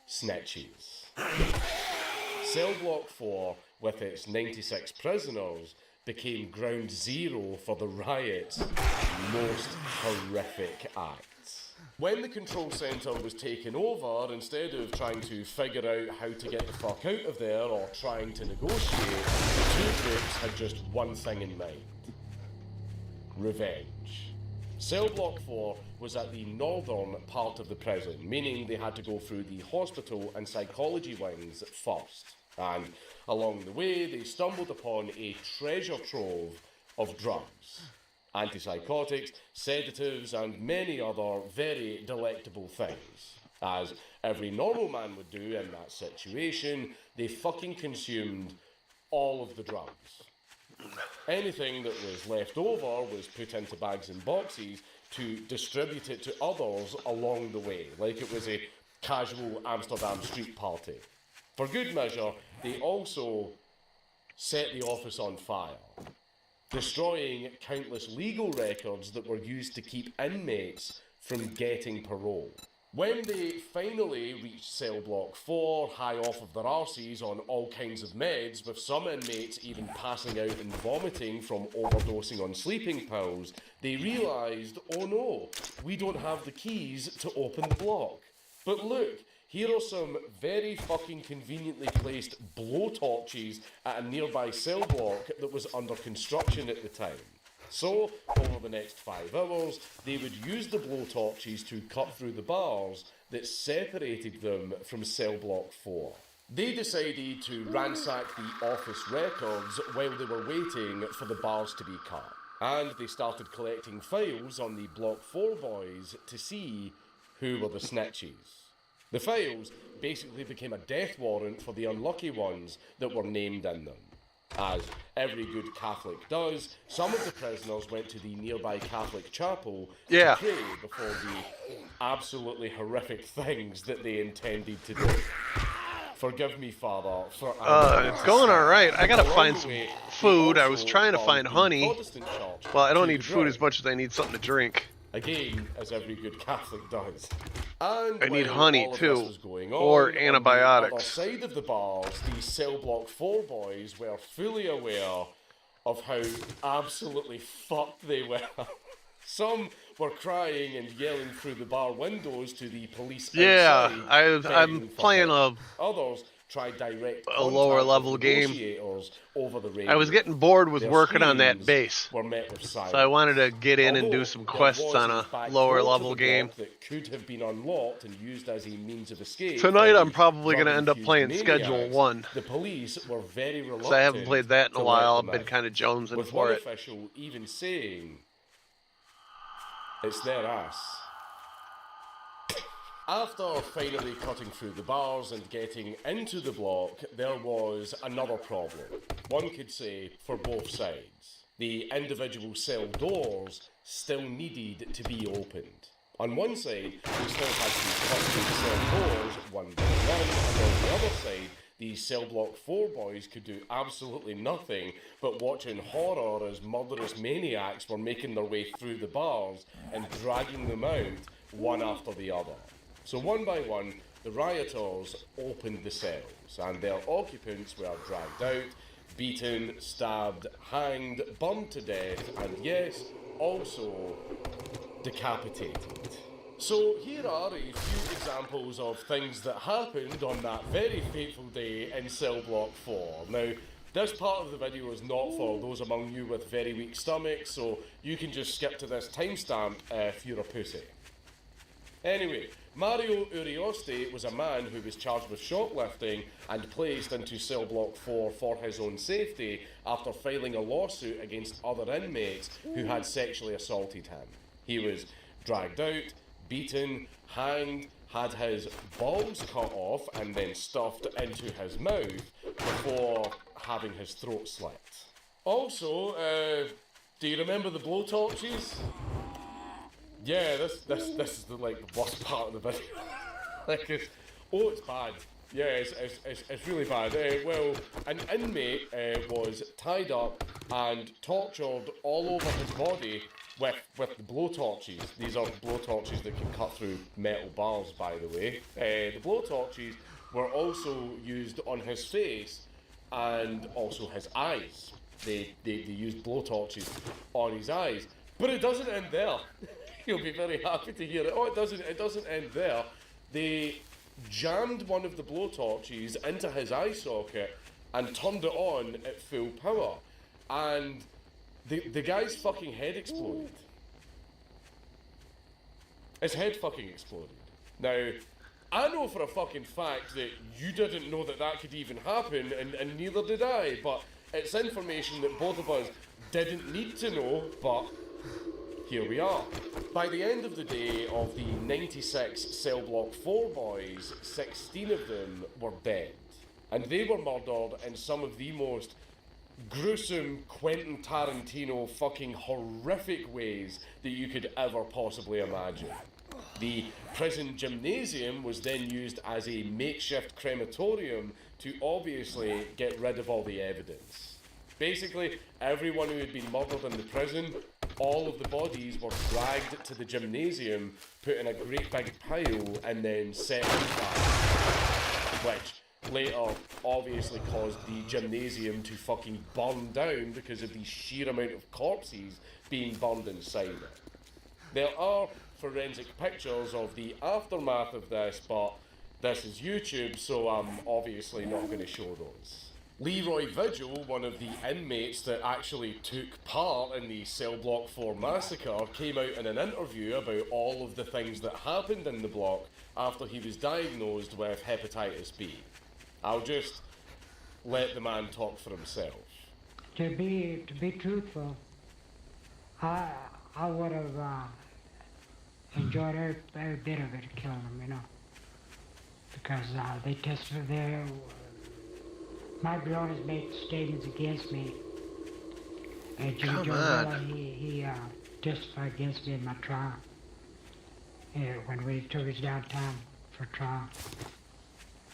snitches. Cell Block 4, with its 96 prisoners, became ground zero for the riot's most horrific acts. When the control centre was taken over, instead of trying to figure out how to get the fuck out of there or trying to negotiate, the two groups had just one thing in mind: revenge. Cell Block 4 was at the northern part of the prison, meaning they had to go through the hospital and psychology wings first. And along the way, they stumbled upon a treasure trove of drugs, antipsychotics, sedatives, and many other very delectable things. As every normal man would do in that situation, they fucking consumed all of the drugs. Anything that was left over was put into bags and boxes to distribute it to others along the way, like it was a casual Amsterdam street party. For good measure, they also set the office on fire, destroying countless legal records that were used to keep inmates from getting parole. When they finally reached Cell Block 4, high off of their arses on all kinds of meds, with some inmates even passing out and vomiting from overdosing on sleeping pills, they realised, oh no, we don't have the keys to open the block. But look, here are some very fucking conveniently placed blowtorches at a nearby cell block that was under construction at the time. So, over the next 5 hours, they would use the blowtorches to cut through the bars that separated them from Cell Block 4. They decided to ransack the office records while they were waiting for the bars to be cut. And they started collecting files on the Block 4 boys to see who were the snitches. The files basically became a death warrant for the unlucky ones that were named in them. As every good Catholic does, some of the prisoners went to the nearby Catholic chapel to pray before the absolutely horrific things that they intended to do. Forgive me, Father, for It's going all right. I gotta Along find the some way, food. he I was also trying to bombed find the honey. Protestant church Well, I don't to need the food as ground. much as I need something to drink. Again, as every good Catholic does. And I need while honey all of too, this was going or on the other antibiotics. side of the bars, the Cell Block 4 boys were fully aware of how absolutely fucked they were. Some were crying and yelling through the bar windows to the police Yeah, outside. I'm begging for playing help. Others tried direct a lower contact level with game. negotiators over the radio. I was getting bored with Their working on that screams base, were met with silence. so I wanted to get in and do Although some there quests was, on in a fact, lower door to level the game. block that could have been unlocked and used as a means of escape. Tonight from I'm the probably going to end up drug-infused playing maniacs. Schedule 1. The police were very reluctant. Because I haven't played that in a to while. let I've them been out, kind of jonesing with for one it. official even saying, "It's their ass." After finally cutting through the bars and getting into the block, there was another problem. One could say for both sides. The individual cell doors still needed to be opened. On one side, we still had to cut through the cell doors one by one, and on the other side, the Cell Block 4 boys could do absolutely nothing but watch in horror as murderous maniacs were making their way through the bars and dragging them out one after the other. So one by one, the rioters opened the cells, and their occupants were dragged out, beaten, stabbed, hanged, burned to death, and yes, also decapitated. So here are a few examples of things that happened on that very fateful day in Cell Block 4. Now, this part of the video is not for those among you with very weak stomachs, so you can just skip to this timestamp if you're a pussy. Anyway, Mario Urioste was a man who was charged with shoplifting and placed into Cell Block 4 for his own safety after filing a lawsuit against other inmates who had sexually assaulted him. He was dragged out, beaten, hanged, had his balls cut off and then stuffed into his mouth before having his throat slit. Also, do you remember the blowtorches? Yeah, this is the worst part of the video. It's bad. Yeah, it's really bad. Well, an inmate was tied up and tortured all over his body with the blowtorches. These are blowtorches that can cut through metal bars, by the way. The blowtorches were also used on his face and also his eyes. They used blowtorches on his eyes, but it doesn't end there. You'll be very happy to hear it. Oh, it doesn't end there. They jammed one of the blowtorches into his eye socket and turned it on at full power. And the guy's fucking head exploded. His head fucking exploded. Now, I know for a fucking fact that you didn't know that could even happen, and neither did I, but it's information that both of us didn't need to know, but here we are. By the end of the day of the 96 Cell Block 4 boys, 16 of them were dead. And they were murdered in some of the most gruesome Quentin Tarantino fucking horrific ways that you could ever possibly imagine. The prison gymnasium was then used as a makeshift crematorium to obviously get rid of all the evidence. Basically, everyone who had been murdered in the prison, all of the bodies were dragged to the gymnasium, put in a great big pile, and then set on fire. Which later obviously caused the gymnasium to fucking burn down because of the sheer amount of corpses being burned inside it. There are forensic pictures of the aftermath of this, but this is YouTube, so I'm obviously not going to show those. Leroy Vigil, one of the inmates that actually took part in the Cell Block 4 massacre, came out in an interview about all of the things that happened in the block after he was diagnosed with hepatitis B. I'll just let the man talk for himself. To be truthful, I would have enjoyed every bit of it, killing them, because they tested their. My brother has made statements against me. Jimmy Joe, he testified against me in my trial. When we took us downtown for trial.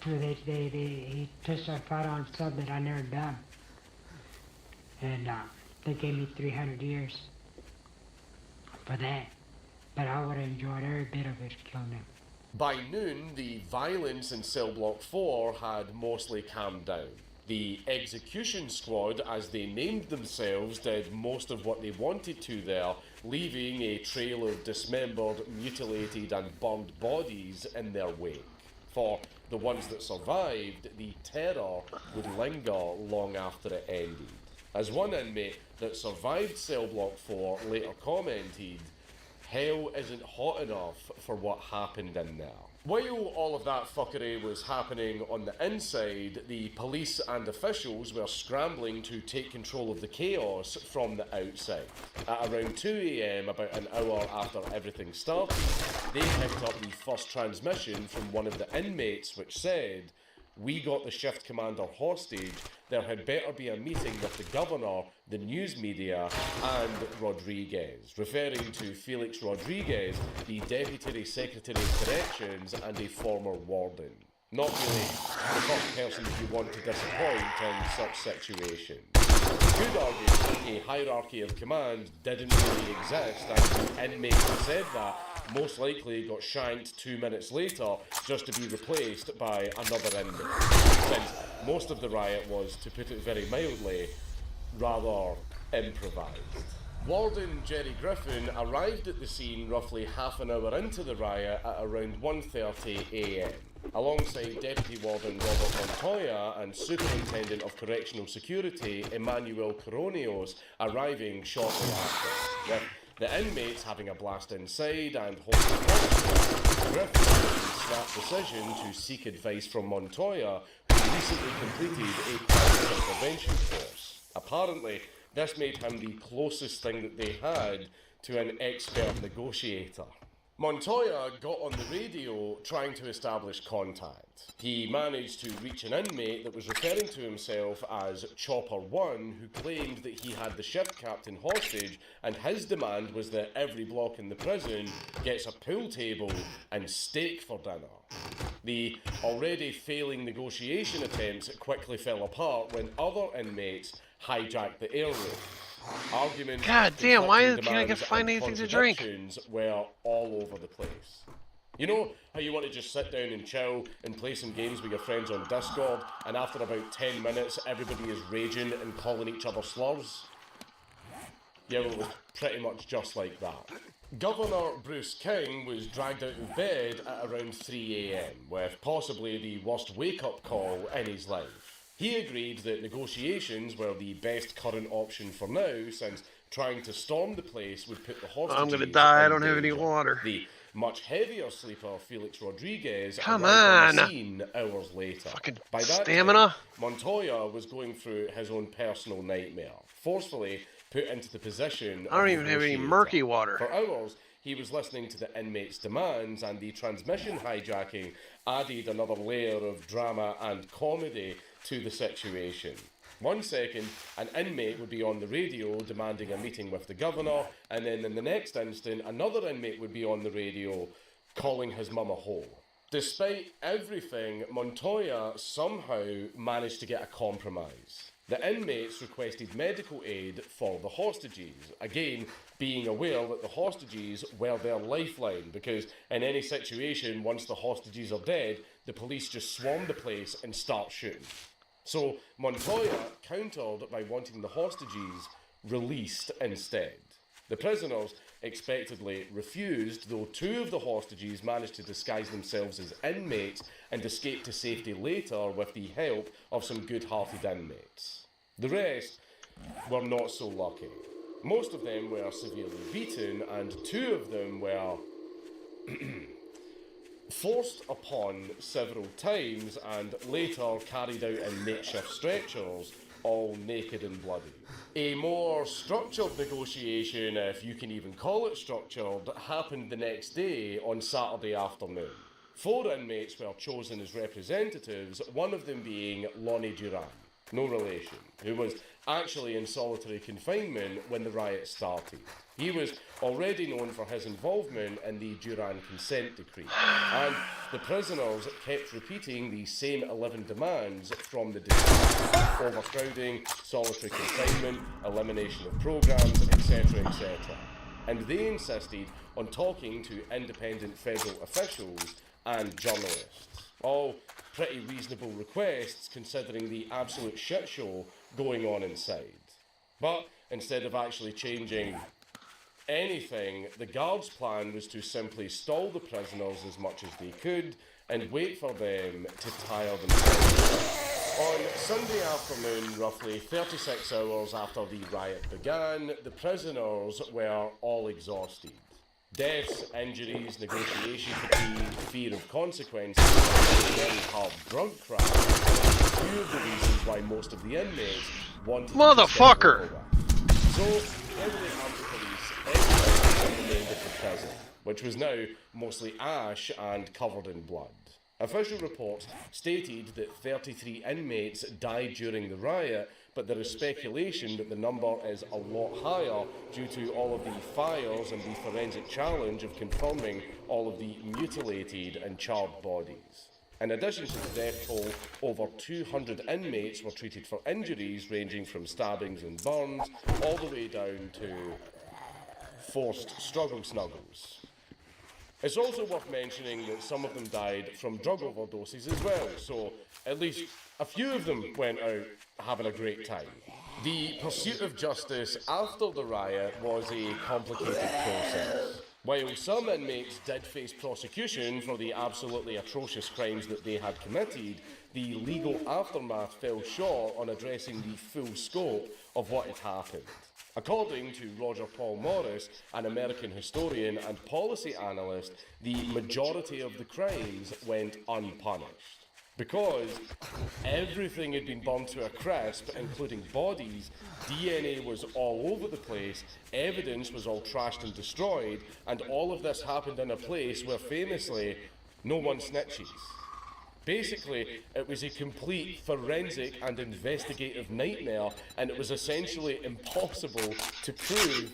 he testified on something that I never done. And they gave me 300 years for that. But I would have enjoyed every bit of it killing him. By noon, the violence in Cell Block 4 had mostly calmed down. The execution squad, as they named themselves, did most of what they wanted to there, leaving a trail of dismembered, mutilated and burned bodies in their wake. For the ones that survived, the terror would linger long after it ended. As one inmate that survived Cell Block 4 later commented, "Hell isn't hot enough for what happened in there." While all of that fuckery was happening on the inside, the police and officials were scrambling to take control of the chaos from the outside. At around 2 AM, about an hour after everything started, they picked up the first transmission from one of the inmates which said, "We got the shift commander hostage. There had better be a meeting with the governor, the news media, and Rodriguez," referring to Felix Rodriguez, the Deputy Secretary of Corrections and a former warden. Not really the first person you want to disappoint in such situations. You could argue a hierarchy of command didn't really exist, and the inmate who said that most likely got shanked 2 minutes later just to be replaced by another inmate, since most of the riot was, to put it very mildly, rather improvised. Warden Jerry Griffin arrived at the scene roughly half an hour into the riot at around 1:30 AM, alongside Deputy Warden Robert Montoya and Superintendent of Correctional Security Emmanuel Coronios arriving shortly after, with the inmates having a blast inside and holding hostages. Griffin made the snap decision to seek advice from Montoya, who recently completed a crisis intervention course. Apparently, this made him the closest thing that they had to an expert negotiator. Montoya got on the radio trying to establish contact. He managed to reach an inmate that was referring to himself as Chopper 1, who claimed that he had the shift captain hostage and his demand was that every block in the prison gets a pool table and steak for dinner. The already failing negotiation attempts quickly fell apart when other inmates hijacked the airwaves. Arguments, God damn, why can't I demands, find and anything to drink? contradictions were all over the place. You know how you want to just sit down and chill and play some games with your friends on Discord, and after about 10 minutes everybody is raging and calling each other slurs? Yeah, well, it was pretty much just like that. Governor Bruce King was dragged out of bed at around 3 AM, with possibly the worst wake-up call in his life. He agreed that negotiations were the best current option for now, since trying to storm the place would put the hostages I'm gonna die, I in don't have any danger. water. The much heavier sleeper Felix Rodriguez Come arrived on the on. scene hours later. Fucking By that stamina. time, Montoya was going through his own personal nightmare, forcefully put into the position I don't of even have any negotiator. murky water. For hours, he was listening to the inmates' demands, and the transmission hijacking added another layer of drama and comedy to the situation. 1 second, an inmate would be on the radio demanding a meeting with the governor, and then in the next instant, another inmate would be on the radio calling his mum a hoe. Despite everything, Montoya somehow managed to get a compromise. The inmates requested medical aid for the hostages, again being aware that the hostages were their lifeline, because in any situation, once the hostages are dead, the police just swarm the place and start shooting. So Montoya countered by wanting the hostages released instead. The prisoners expectedly refused, though 2 of the hostages managed to disguise themselves as inmates and escape to safety later with the help of some good-hearted inmates. The rest were not so lucky. Most of them were severely beaten, and 2 of them were forced upon several times and later carried out in makeshift stretchers, all naked and bloody. A more structured negotiation, if you can even call it structured, happened the next day on Saturday afternoon. 4 inmates were chosen as representatives, one of them being Lonnie Duran. no relation, who was actually in solitary confinement when the riot started. He was already known for his involvement in the Duran Consent Decree, and the prisoners kept repeating the same 11 demands from the decree: overcrowding, solitary confinement, elimination of programs, etc., etc. And they insisted on talking to independent federal officials and journalists. All pretty reasonable requests considering the absolute shit show going on inside. But instead of actually changing anything, the guards' plan was to simply stall the prisoners as much as they could and wait for them to tire themselves. On Sunday afternoon, roughly 36 hours after the riot began, the prisoners were all exhausted. Deaths, injuries, negotiation fatigue, fear of consequences, and very hard drug crash are few of the reasons why most of the inmates wanted Motherfucker! So, Beverly Hills Police exiled the name of the prison, which was now mostly ash and covered in blood. Official reports stated that 33 inmates died during the riot, but there is speculation that the number is a lot higher due to all of the fires and the forensic challenge of confirming all of the mutilated and charred bodies. In addition to the death toll, over 200 inmates were treated for injuries ranging from stabbings and burns all the way down to forced struggle snuggles. It's also worth mentioning that some of them died from drug overdoses as well, so at least a few of them went out having a great time. The pursuit of justice after the riot was a complicated process. While some inmates did face prosecution for the absolutely atrocious crimes that they had committed, the legal aftermath fell short on addressing the full scope of what had happened. According to Roger Paul Morris, an American historian and policy analyst, the majority of the crimes went unpunished. Because everything had been burned to a crisp, including bodies, DNA was all over the place, evidence was all trashed and destroyed, and all of this happened in a place where famously no one snitches. Basically, it was a complete forensic and investigative nightmare, and it was essentially impossible to prove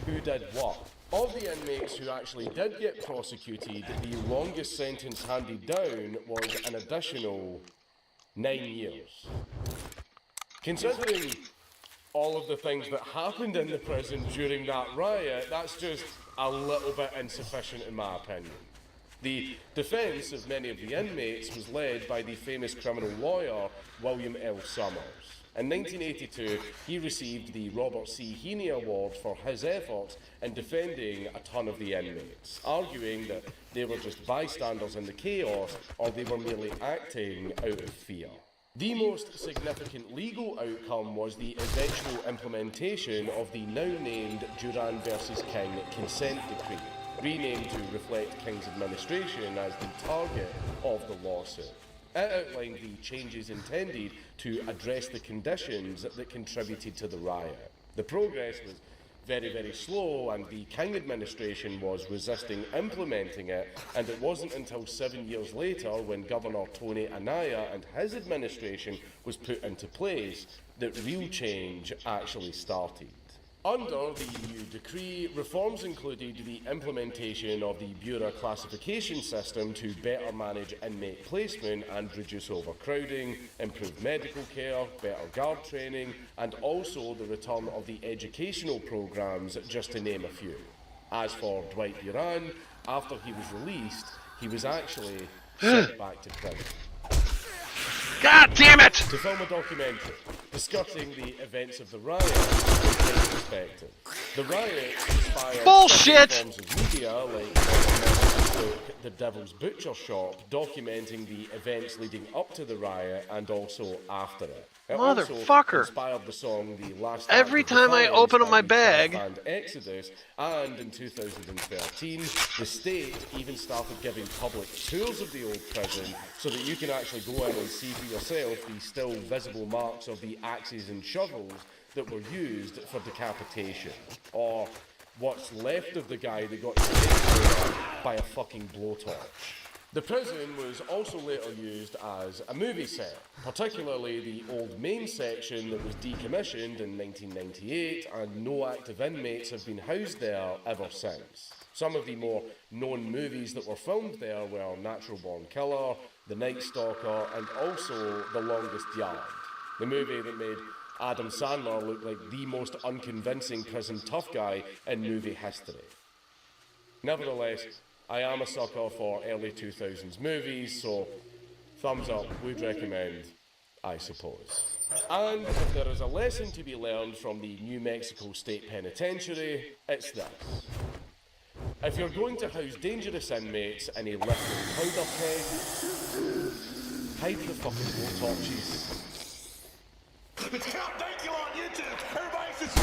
who did what. Of the inmates who actually did get prosecuted, the longest sentence handed down was an additional 9 years. Considering all of the things that happened in the prison during that riot, that's just a little bit insufficient in my opinion. The defence of many of the inmates was led by the famous criminal lawyer William L. Summers. In 1982, he received the Robert C. Heaney Award for his efforts in defending a ton of the inmates, arguing that they were just bystanders in the chaos or they were merely acting out of fear. The most significant legal outcome was the eventual implementation of the now-named Duran versus King Consent Decree, renamed to reflect King's administration as the target of the lawsuit. It outlined the changes intended to address the conditions that contributed to the riot. The progress was very, very slow, and the King administration was resisting implementing it, and it wasn't until 7 years later, when Governor Tony Anaya and his administration was put into place, that real change actually started. Under the new decree, reforms included the implementation of the Bureau classification system to better manage inmate placement and reduce overcrowding, improve medical care, better guard training, and also the return of the educational programs, just to name a few. As for Dwight Duran, after he was released, he was actually sent back to prison. God damn it! To film a documentary discussing the events of the riot from his perspective. The riot inspired bullshit forms of media like The Devil's Butcher Shop, documenting the events leading up to the riot and also after it. It Motherfucker! Also inspired the song The Last Every Act of time I Defiance open up by my the bag, band Exodus, and in 2013, the state even started giving public tours of the old prison so that you can actually go in and see for yourself the still visible marks of the axes and shovels that were used for decapitation, or what's left of the guy that got taken by a fucking blowtorch. The prison was also later used as a movie set, particularly the old main section that was decommissioned in 1998, and no active inmates have been housed there ever since. Some of the more known movies that were filmed there were Natural Born Killer, The Night Stalker, and also The Longest Yard, the movie that made Adam Sandler look like the most unconvincing prison tough guy in movie history. Nevertheless, I am a sucker for early 2000s movies, so thumbs up, would recommend, I suppose. And if there is a lesson to be learned from the New Mexico State Penitentiary, it's this. If you're going to house dangerous inmates in a liquid powder keg, hide the fucking blowtorches. It's Count Dankula on YouTube! Everybody just...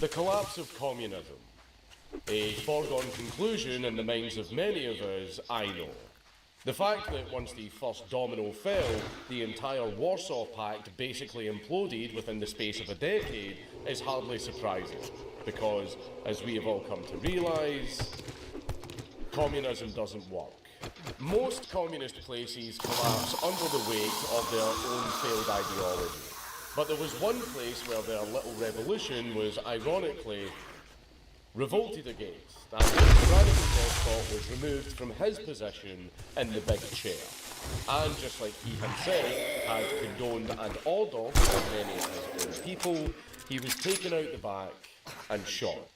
The collapse of communism. A foregone conclusion in the minds of many of us, I know. The fact that once the first domino fell, the entire Warsaw Pact basically imploded within the space of a decade is hardly surprising, because, as we have all come to realise, communism doesn't work. Most communist places collapse under the weight of their own failed ideology. But there was one place where their little revolution was ironically revolted against, and the radical despot was removed from his position in the big chair. And just like he himself had condoned and ordered for many of his own people, he was taken out the back and shot.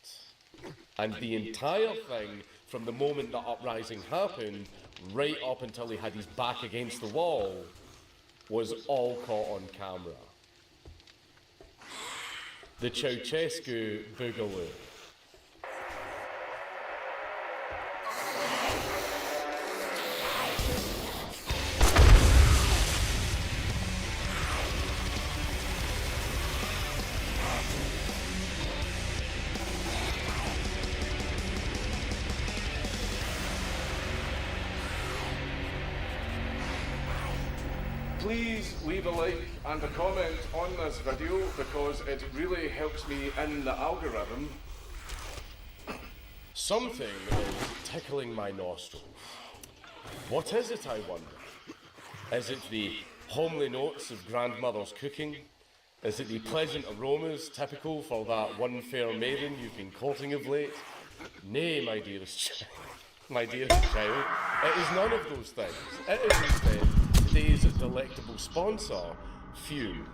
And the entire thing, from the moment the uprising happened, right up until he had his back against the wall, was all caught on camera. The Ceausescu Boogaloo. Please leave a like and a comment on this video because it really helps me in the algorithm. Something is tickling my nostrils. What is it, I wonder? Is it the homely notes of grandmother's cooking? Is it the pleasant aromas typical for that one fair maiden you've been courting of late? Nay, my dearest child. My dearest child, it is none of those things. It is instead today's delectable sponsor, Fume.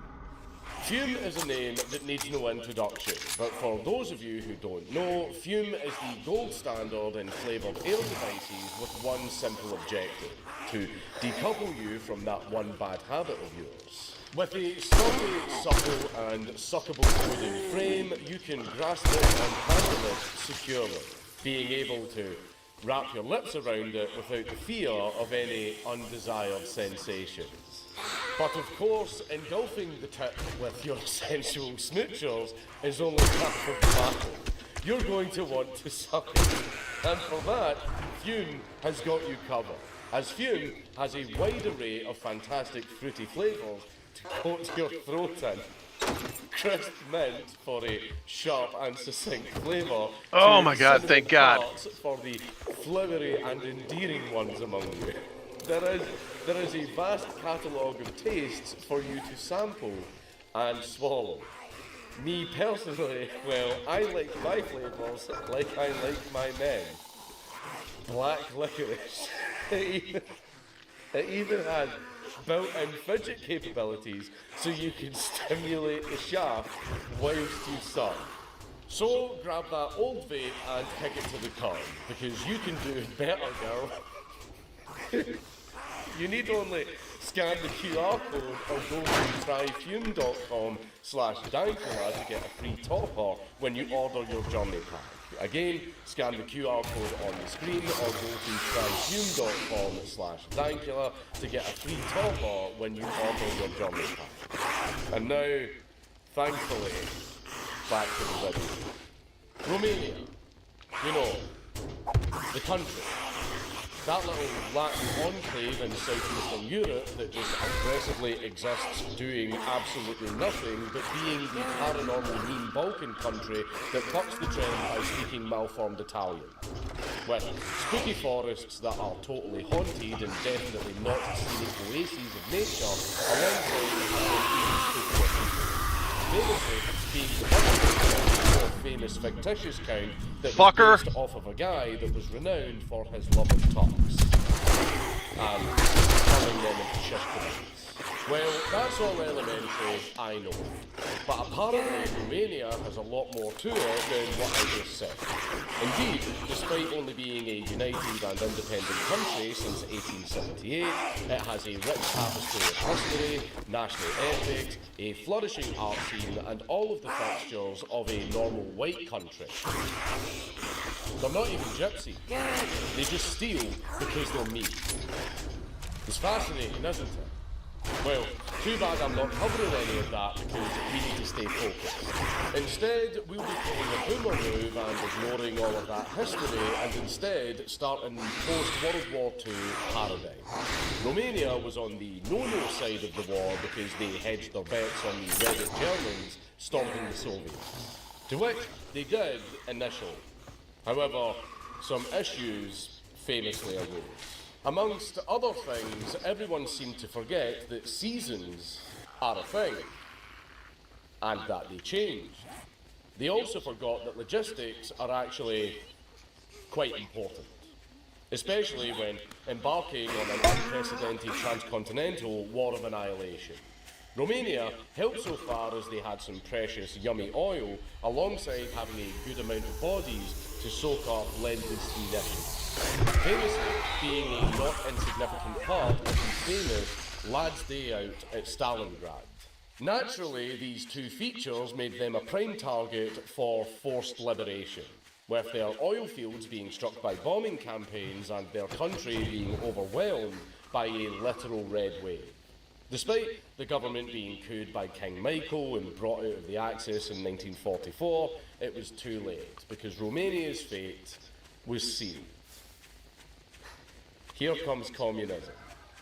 Fume is a name that needs no introduction, but for those of you who don't know, Fume is the gold standard in flavoured air devices with one simple objective: to decouple you from that one bad habit of yours. With a sturdy, supple and suckable wooden frame, you can grasp it and handle it securely, being able to wrap your lips around it without the fear of any undesired sensations. But of course, engulfing the tip with your sensual smoochers is only half of the battle. You're going to want to suck it. And for that, Fume has got you covered, as Fume has a wide array of fantastic fruity flavours to coat your throat in. Crisp mint for a sharp and succinct flavour. Oh my God, thank God. For the flowery and endearing ones among you. There is a vast catalogue of tastes for you to sample and swallow. Me personally, well, I like my flavours like I like my men. Black licorice. It even has built-in fidget capabilities so you can stimulate the shaft whilst you suck. So grab that old vape and kick it to the curb, because you can do better, girl. You need only Scan the QR code or go to tryfume.com/Dankula to get a free topper when you order your journey pack. Again, scan the QR code on the screen or go to tryfume.com/Dankula to get a free topper when you order your journey pack. And now, thankfully, back to the video. Romania. You know, the country. That little Latin enclave in southeastern Europe that just aggressively exists doing absolutely nothing but being the paranormal mean Balkan country that bucks the trend by speaking malformed Italian. With spooky forests that are totally haunted and definitely not scenic oases of nature, alongside famously being the more famous fictitious count that was based off of a guy that was renowned for his love of talks and turning them into shish kebabs. Well, that's all elementary, I know. But apparently Romania has a lot more to it than what I just said. Indeed, despite only being a united and independent country since 1878, it has a rich tapestry of history, national ethics, a flourishing art scene, and all of the fixtures of a normal white country. They're not even gypsy. They just steal because they're mean. It's fascinating, isn't it? Well, too bad I'm not covering any of that because we need to stay focused. Instead, we'll be putting a boomer move and ignoring all of that history and instead starting post-World War II paradigm. Romania was on the no-no side of the war because they hedged their bets on the Reddit Germans stomping the Soviets. To which they did initially. However, some issues famously arose. Amongst other things, everyone seemed to forget that seasons are a thing, and that they change. They also forgot that logistics are actually quite important, especially when embarking on an unprecedented transcontinental war of annihilation. Romania helped so far as they had some precious, yummy oil, alongside having a good amount of bodies to soak up lendless munitions. Famously being a not insignificant part of the famous Lads' Day Out at Stalingrad. Naturally, these two features made them a prime target for forced liberation, with their oil fields being struck by bombing campaigns and their country being overwhelmed by a literal red wave. Despite the government being couped by King Michael and brought out of the Axis in 1944, it was too late, because Romania's fate was sealed. Here comes communism.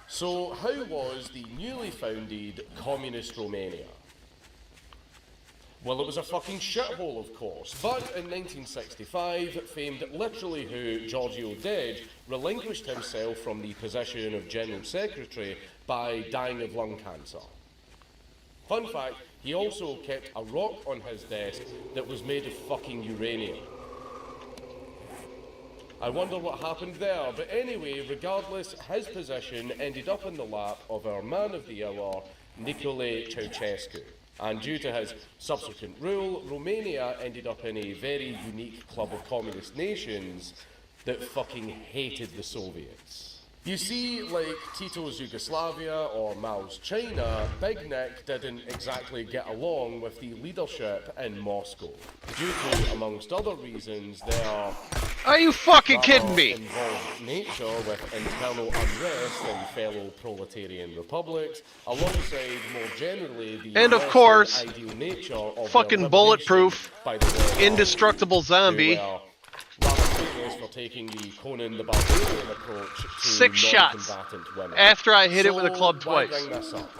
So how was the newly founded communist Romania? Well, it was a fucking shithole, of course. But in 1965, famed literally who Giorgio Dej relinquished himself from the position of General Secretary by dying of lung cancer. Fun fact, he also kept a rock on his desk that was made of fucking uranium. I wonder what happened there, but anyway, regardless, his position ended up in the lap of our man of the hour, Nicolae Ceausescu. And due to his subsequent rule, Romania ended up in a very unique club of communist nations that fucking hated the Soviets. You see, like Tito's Yugoslavia or Mao's China, Big Nick didn't exactly get along with the leadership in Moscow. Due to, amongst other reasons, their Are you fucking kidding me? Involved nature with internal unrest in fellow proletarian republics, alongside more generally the and of course, ideal nature of fucking bulletproof, indestructible zombie. For taking the Conan the Barbarian approach to 6 shots women. after I hit it with a club why twice. Bring this up?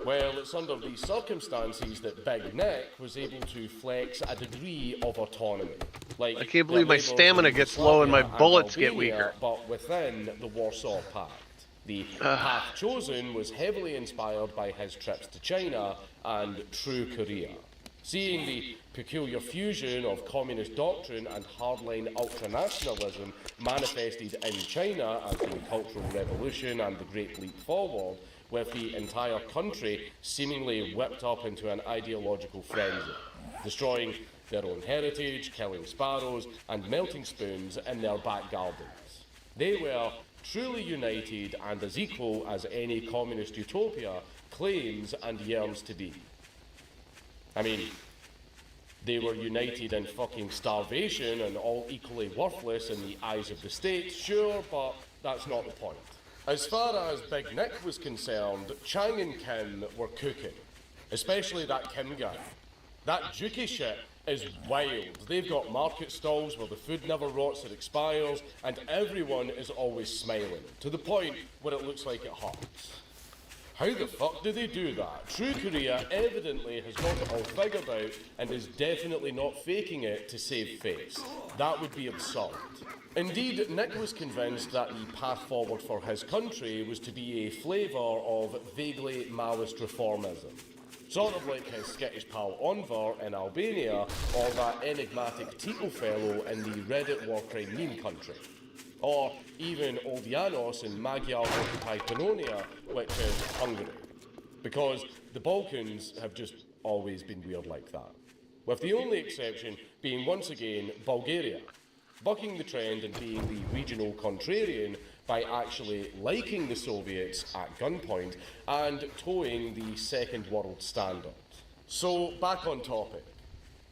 Well, it's under these circumstances that Big Nick was able to flex a degree of autonomy. Like I can't believe my stamina gets low and my bullets get weaker. But within the Warsaw Pact. The path chosen was heavily inspired by his trips to China and true Korea. Seeing the peculiar fusion of communist doctrine and hardline ultranationalism manifested in China as the Cultural Revolution and the Great Leap Forward, with the entire country seemingly whipped up into an ideological frenzy, destroying their own heritage, killing sparrows, and melting spoons in their back gardens. They were truly united and as equal as any communist utopia claims and yearns to be. I mean, they were united in fucking starvation and all equally worthless in the eyes of the state, sure, but that's not the point. As far as Big Nick was concerned, Chang and Kim were cooking, especially that Kim guy. That Juki shit is wild. They've got market stalls where the food never rots or expires, and everyone is always smiling, to the point where it looks like it hurts. How the fuck do they do that? True Korea evidently has got it all figured out and is definitely not faking it to save face. That would be absurd. Indeed, Nick was convinced that the path forward for his country was to be a flavour of vaguely Maoist reformism. Sort of like his Scottish pal Onvar in Albania, or that enigmatic Tito fellow in the Reddit war crime meme country. Or even Old Janos in Magyar-occupied Pannonia, which is Hungary. Because the Balkans have just always been weird like that. With the only exception being once again Bulgaria, bucking the trend and being the regional contrarian by actually liking the Soviets at gunpoint and towing the Second World Standard. So, back on topic.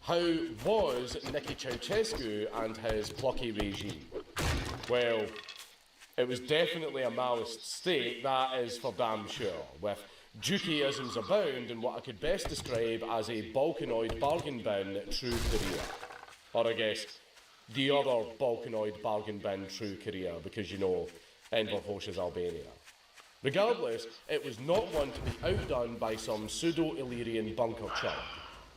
How was Nicki Ceausescu and his plucky regime? Well, it was definitely a Maoist state, that is for damn sure, with Jukiisms abound in what I could best describe as a Balkanoid bargain bin true Korea. Or I guess, the other Balkanoid bargain bin true Korea, because you know, Enver Hoxha's Albania. Regardless, it was not one to be outdone by some pseudo-Illyrian bunker chump,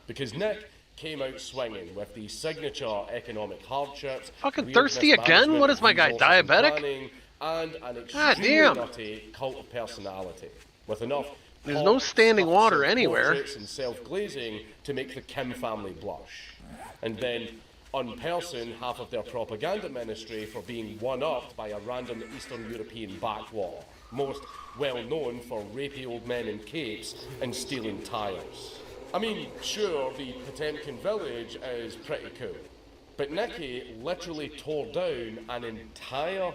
because Nick came out swinging with the signature economic hardships. Fucking thirsty again? What is my guy, diabetic? And an extremely nutty cult of personality, with enough There's no standing water anywhere. And self-glazing to make the Kim family blush. And then unperson half of their propaganda ministry for being one-upped by a random Eastern European backwater, most well known for rapey old men in capes and stealing tyres. I mean, sure, the Potemkin village is pretty cool, but Nicki literally tore down an entire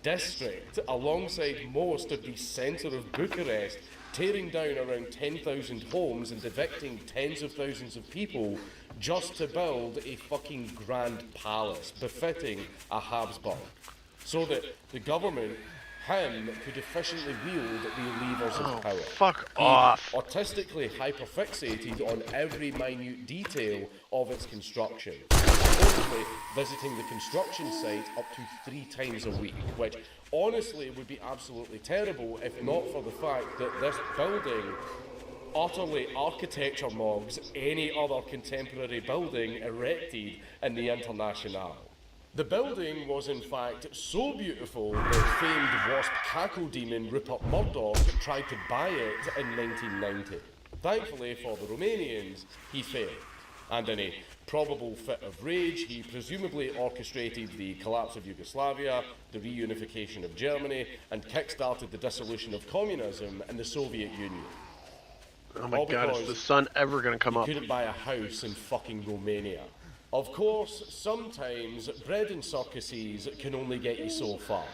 district alongside most of the centre of Bucharest, tearing down around 10,000 homes and evicting tens of thousands of people just to build a fucking grand palace befitting a Habsburg, so that the government, him, could efficiently wield the levers of power. Fuck off. Autistically hyperfixated on every minute detail of its construction, supposedly visiting the construction site up to 3 times a week, which honestly would be absolutely terrible if not for the fact that this building utterly architecture mogs any other contemporary building erected in the Internationale. The building was in fact so beautiful that famed wasp cackle demon Rupert Murdoch tried to buy it in 1990. Thankfully for the Romanians, he failed, and in a probable fit of rage, he presumably orchestrated the collapse of Yugoslavia, the reunification of Germany, and kick-started the dissolution of communism in the Soviet Union. Oh my god, is the sun ever gonna come up? He couldn't buy a house in fucking Romania. Of course, sometimes bread and circuses can only get you so far,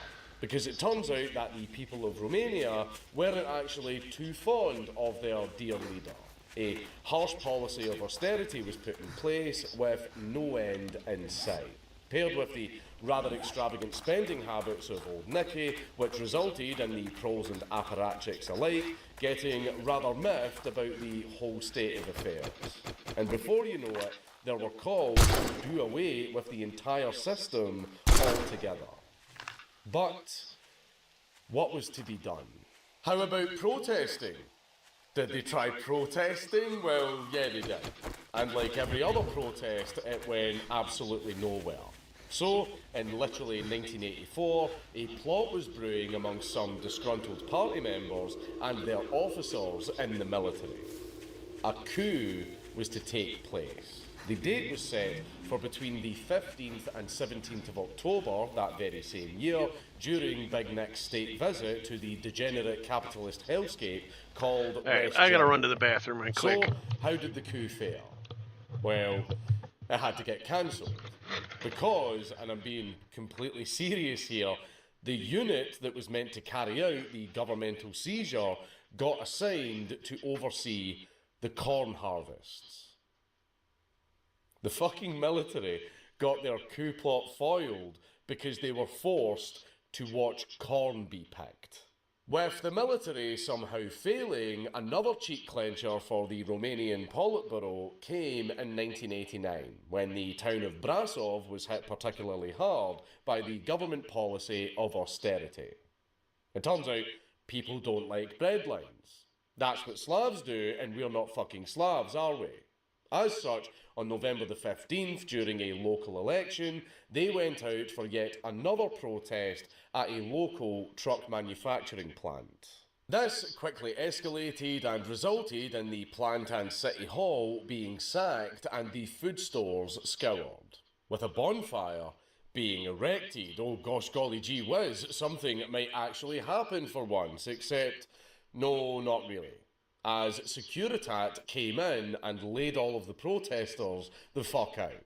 because it turns out that the people of Romania weren't actually too fond of their dear leader. A harsh policy of austerity was put in place with no end in sight, paired with the rather extravagant spending habits of old Nicki, which resulted in the pros and apparatchiks alike getting rather miffed about the whole state of affairs. And before you know it, there were calls to do away with the entire system altogether. But what was to be done? How about protesting? Did they try protesting? Well, yeah, they did. And like every other protest, it went absolutely nowhere. So, in literally 1984, a plot was brewing among some disgruntled party members and their officers in the military. A coup was to take place. The date was set for between the 15th and 17th of October that very same year, during Big Nick's state visit to the degenerate capitalist hellscape called West I gotta Germany. run to the bathroom right quick. So, how did the coup fare? Well, it had to get cancelled. Because, and I'm being completely serious here, The unit that was meant to carry out the governmental seizure got assigned to oversee the corn harvests. The fucking military got their coup plot foiled because they were forced to watch corn be picked. With the military somehow failing, another cheek clencher for the Romanian Politburo came in 1989, when the town of Brasov was hit particularly hard by the government policy of austerity. It turns out people don't like breadlines. That's what Slavs do, and we're not fucking Slavs, are we? As such, on November the 15th, during a local election, they went out for yet another protest at a local truck manufacturing plant. This quickly escalated and resulted in the plant and city hall being sacked and the food stores scoured, with a bonfire being erected. Oh gosh golly gee whiz, something might actually happen for once, except no, not really, as Securitat came in and laid all of the protesters the fuck out.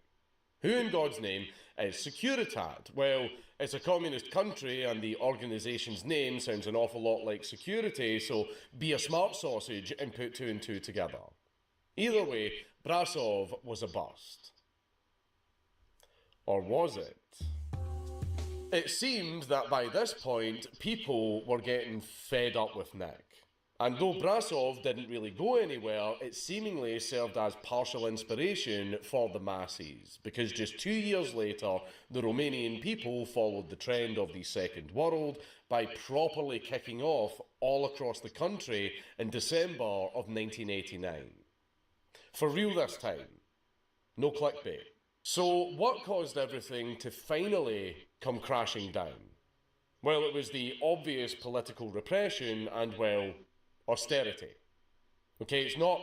Who in God's name is Securitat? Well, it's a communist country and the organisation's name sounds an awful lot like security, so be a smart sausage and put two and two together. Either way, Brasov was a bust. Or was it? It seemed that by this point, people were getting fed up with Nick. And though Brasov didn't really go anywhere, it seemingly served as partial inspiration for the masses, because just 2 years later, the Romanian people followed the trend of the Second World by properly kicking off all across the country in December of 1989. For real this time. No clickbait. So what caused everything to finally come crashing down? Well, it was the obvious political repression and, well, austerity. Okay, it's not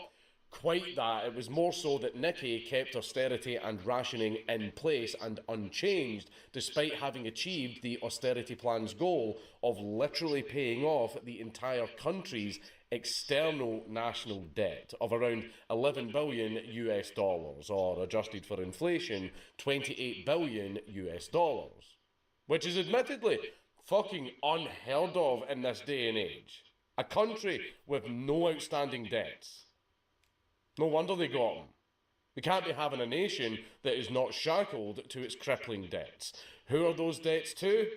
quite that. It was more so that Nicky kept austerity and rationing in place and unchanged, despite having achieved the austerity plan's goal of literally paying off the entire country's external national debt of around 11 billion US dollars, or adjusted for inflation, 28 billion US dollars. Which is admittedly fucking unheard of in this day and age. A country with no outstanding debts. No wonder they got them. We can't be having a nation that is not shackled to its crippling debts. Who are those debts to?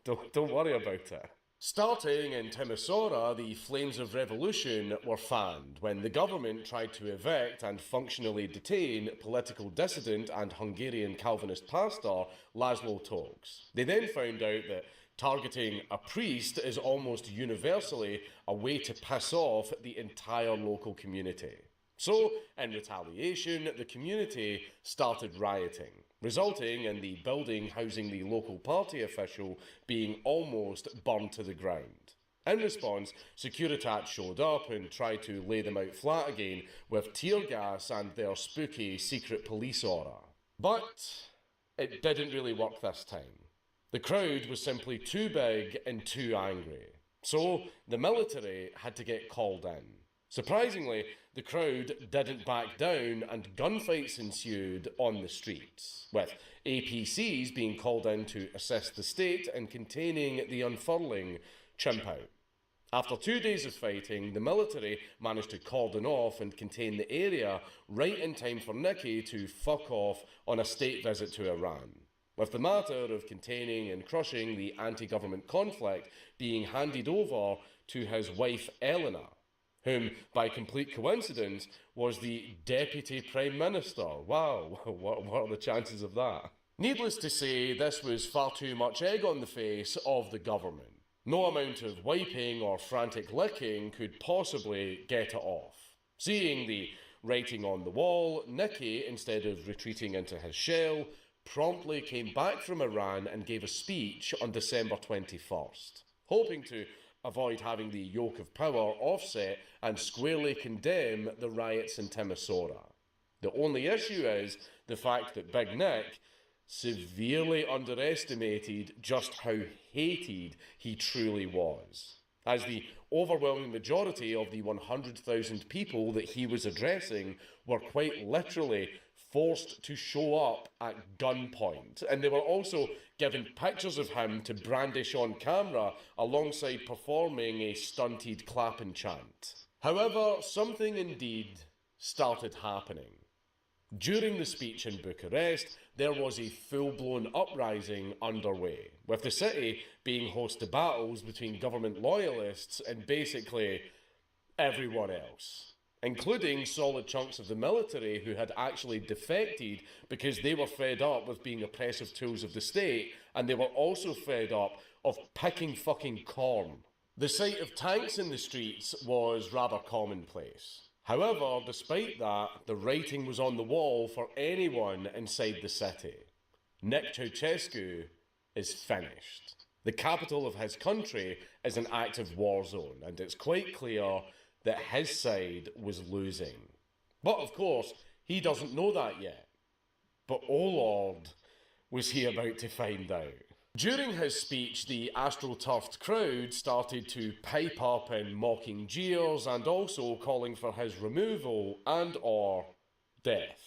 Don't worry about it. Starting in Timisoara, the flames of revolution were fanned when the government tried to evict and functionally detain political dissident and Hungarian Calvinist pastor Laszlo Toks. They then found out that targeting a priest is almost universally a way to piss off the entire local community. So, in retaliation, the community started rioting, resulting in the building housing the local party official being almost burned to the ground. In response, Securitat showed up and tried to lay them out flat again with tear gas and their spooky secret police aura. But it didn't really work this time. The crowd was simply too big and too angry. So the military had to get called in. Surprisingly, the crowd didn't back down and gunfights ensued on the streets, with APCs being called in to assist the state in containing the unfurling chimp out. After 2 days of fighting, the military managed to cordon off and contain the area right in time for Nicky to fuck off on a state visit to Iran, with the matter of containing and crushing the anti-government conflict being handed over to his wife Elena, whom, by complete coincidence, was the Deputy Prime Minister. Wow, what are the chances of that? Needless to say, this was far too much egg on the face of the government. No amount of wiping or frantic licking could possibly get it off. Seeing the writing on the wall, Nicky, instead of retreating into his shell, promptly came back from Iran and gave a speech on December 21st, hoping to avoid having the yoke of power offset and squarely condemn the riots in Timisoara. The only issue is the fact that Big Nick severely underestimated just how hated he truly was, as the overwhelming majority of the 100,000 people that he was addressing were quite literally forced to show up at gunpoint, and they were also given pictures of him to brandish on camera alongside performing a stunted clapping chant. However, something indeed started happening. During the speech in Bucharest, there was a full-blown uprising underway, with the city being host to battles between government loyalists and basically everyone else, including solid chunks of the military who had actually defected because they were fed up with being oppressive tools of the state, and they were also fed up of picking fucking corn. The sight of tanks in the streets was rather commonplace. However, despite that, the writing was on the wall for anyone inside the city. Nick Ceausescu is finished. The capital of his country is an active war zone, and it's quite clear that his side was losing. But of course, he doesn't know that yet. But oh Lord, was he about to find out. During his speech, the astroturfed crowd started to pipe up in mocking jeers and also calling for his removal and or death.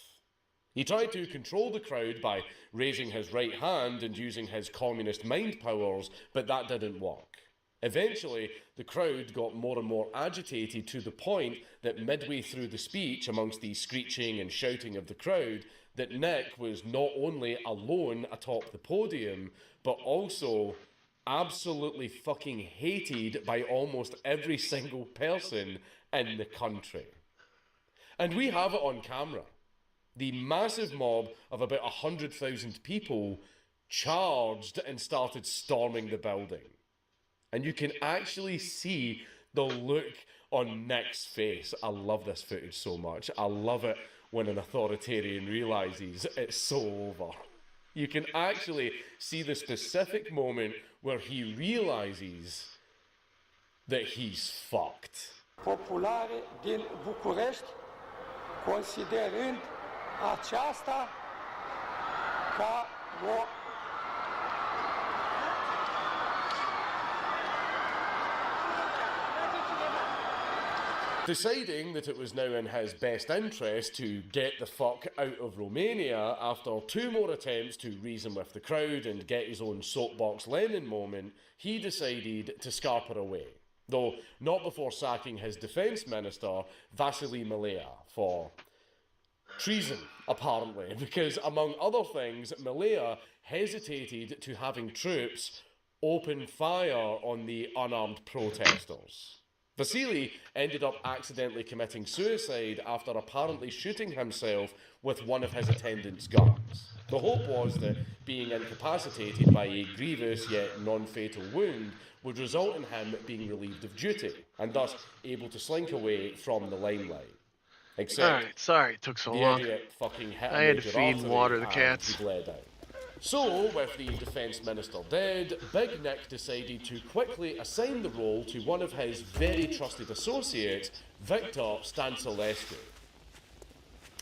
He tried to control the crowd by raising his right hand and using his communist mind powers, but that didn't work. Eventually, the crowd got more and more agitated to the point that midway through the speech, amongst the screeching and shouting of the crowd, that Nick was not only alone atop the podium, but also absolutely fucking hated by almost every single person in the country. And we have it on camera. The massive mob of about 100,000 people charged and started storming the building. And you can actually see the look on Nick's face. I love this footage so much. I love it when an authoritarian realizes it's so over. You can actually see the specific moment where he realizes that he's fucked. Populare din București, considerând aceasta ca o Deciding that it was now in his best interest to get the fuck out of Romania after 2 more attempts to reason with the crowd and get his own soapbox Lenin moment, he decided to scarper away. Though not before sacking his defence minister, Vasily Milea, for treason, apparently, because among other things, Milea hesitated to having troops open fire on the unarmed protesters. Vasily ended up accidentally committing suicide after apparently shooting himself with one of his attendants' guns. The hope was that being incapacitated by a grievous yet non-fatal wound would result in him being relieved of duty, and thus able to slink away from the limelight. Except, alright, sorry it took so the long. idiot fucking hit I had to major feed and artery water the and cats. he bled out. So, with the defence minister dead, Big Nick decided to quickly assign the role to one of his very trusted associates, Victor Stansilescu.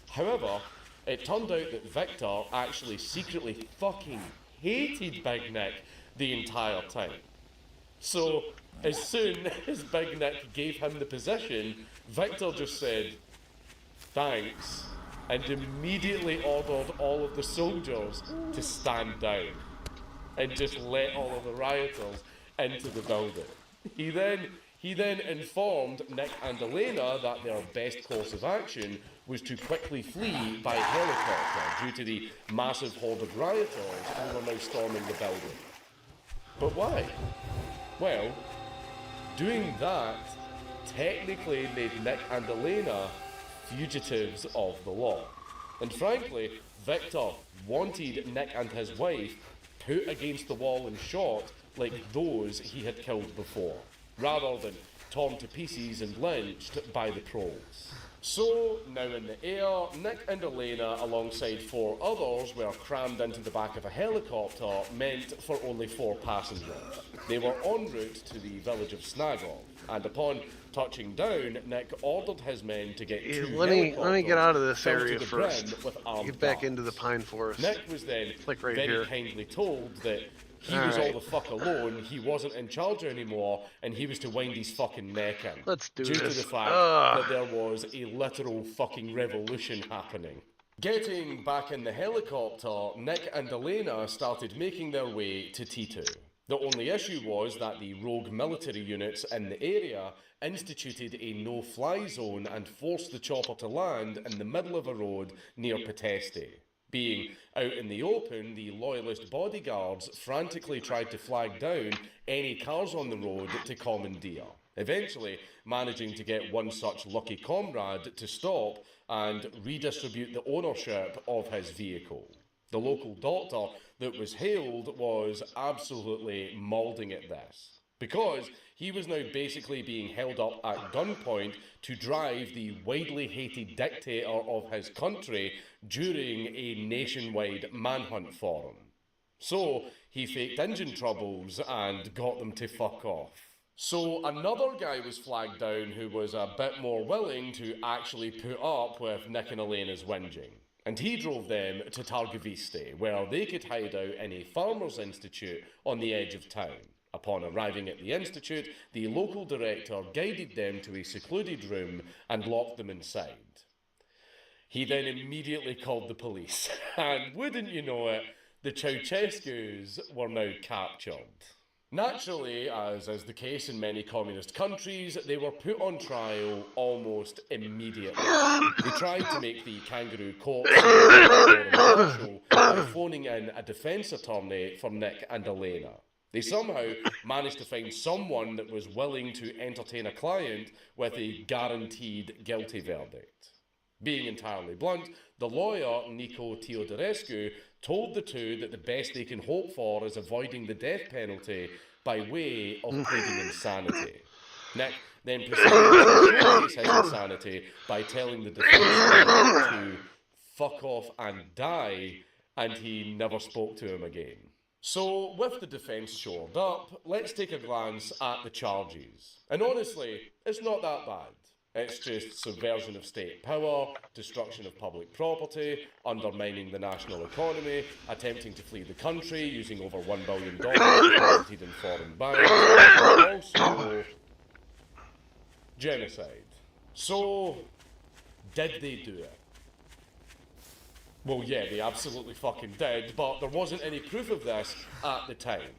However, it turned out that Victor actually secretly fucking hated Big Nick the entire time. So, as soon as Big Nick gave him the position, Victor just said, "Thanks," and immediately ordered all of the soldiers to stand down and just let all of the rioters into the building. He then informed Nick and Elena that their best course of action was to quickly flee by helicopter due to the massive horde of rioters who were now storming the building. But why? Well, doing that technically made Nick and Elena fugitives of the law. And frankly, Victor wanted Nick and his wife put against the wall and shot like those he had killed before, rather than torn to pieces and lynched by the proles. So, now in the air, Nick and Elena, alongside 4 others, were crammed into the back of a helicopter meant for only 4 passengers. They were en route to the village of Snagov, and upon touching down, Nick ordered his men to get 2 let me get out of this filled to area the first. brim with armed Get back guards. into the pine forest. Nick was then like right very here. kindly told that he All was right. all the fuck alone, he wasn't in charge anymore, and he was to wind his fucking neck in. Let's do due this. to the fact Ugh. that there was a literal fucking revolution happening. Getting back in the helicopter, Nick and Elena started making their way to T2. The only issue was that the rogue military units in the area instituted a no-fly zone and forced the chopper to land in the middle of a road near Peteste. Being out in the open, the loyalist bodyguards frantically tried to flag down any cars on the road to commandeer, eventually managing to get one such lucky comrade to stop and redistribute the ownership of his vehicle. The local doctor that was hailed was absolutely moulding at this, because he was now basically being held up at gunpoint to drive the widely hated dictator of his country during a nationwide manhunt for him. So he faked engine troubles and got them to fuck off. So another guy was flagged down who was a bit more willing to actually put up with Nick and Elena's whinging. And he drove them to Targoviste, where they could hide out in a farmer's institute on the edge of town. Upon arriving at the institute, the local director guided them to a secluded room and locked them inside. He then immediately called the police, and wouldn't you know it, the Ceausescus were now captured. Naturally, as is the case in many communist countries, they were put on trial almost immediately. They tried to make the kangaroo court more impartial by phoning in a defence attorney for Nick and Elena. They somehow managed to find someone that was willing to entertain a client with a guaranteed guilty verdict. Being entirely blunt, the lawyer, Nico Teodorescu, told the two that the best they can hope for is avoiding the death penalty by way of pleading insanity. Nick then proceeded to showcase his insanity by telling the defence lawyer to fuck off and die, and he never spoke to him again. So, with the defence shored up, let's take a glance at the charges. And honestly, it's not that bad. It's just subversion of state power, destruction of public property, undermining the national economy, attempting to flee the country using over $1 billion deposited in foreign banks, and also genocide. So, did they do it? Well, yeah, they absolutely fucking did, but there wasn't any proof of this at the time.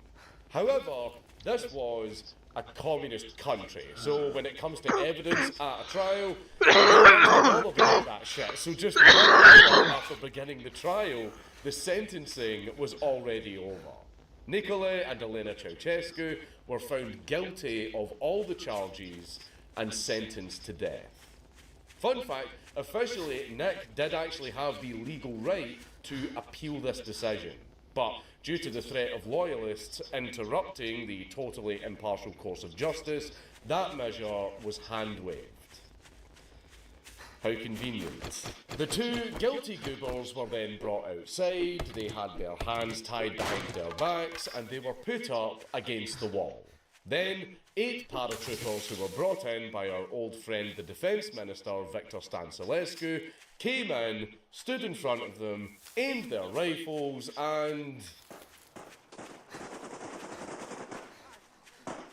However, this was a communist country, so when it comes to evidence at a trial, all about that shit. So just 1 hour after beginning the trial, the sentencing was already over. Nicolae and Elena Ceausescu were found guilty of all the charges and sentenced to death. Fun fact, officially, Nick did actually have the legal right to appeal this decision, but due to the threat of loyalists interrupting the totally impartial course of justice, that measure was hand-waved. How convenient. The two guilty goobers were then brought outside, they had their hands tied behind their backs, and they were put up against the wall. Then, 8 paratroopers who were brought in by our old friend the Defence Minister, Victor Stansilescu, came in, stood in front of them, aimed their rifles, and...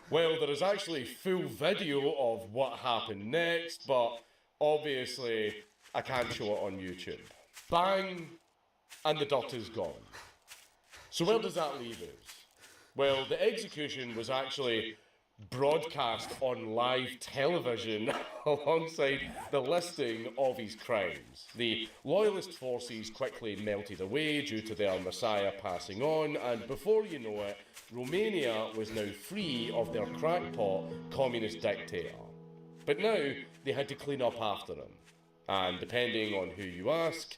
well, there is actually full video of what happened next, but obviously I can't show it on YouTube. Bang! And the dirt is gone. So where does that leave us? Well, the execution was actually broadcast on live television alongside the listing of his crimes. The loyalist forces quickly melted away due to their messiah passing on, and before you know it, Romania was now free of their crackpot communist dictator. But now they had to clean up after him, and depending on who you ask,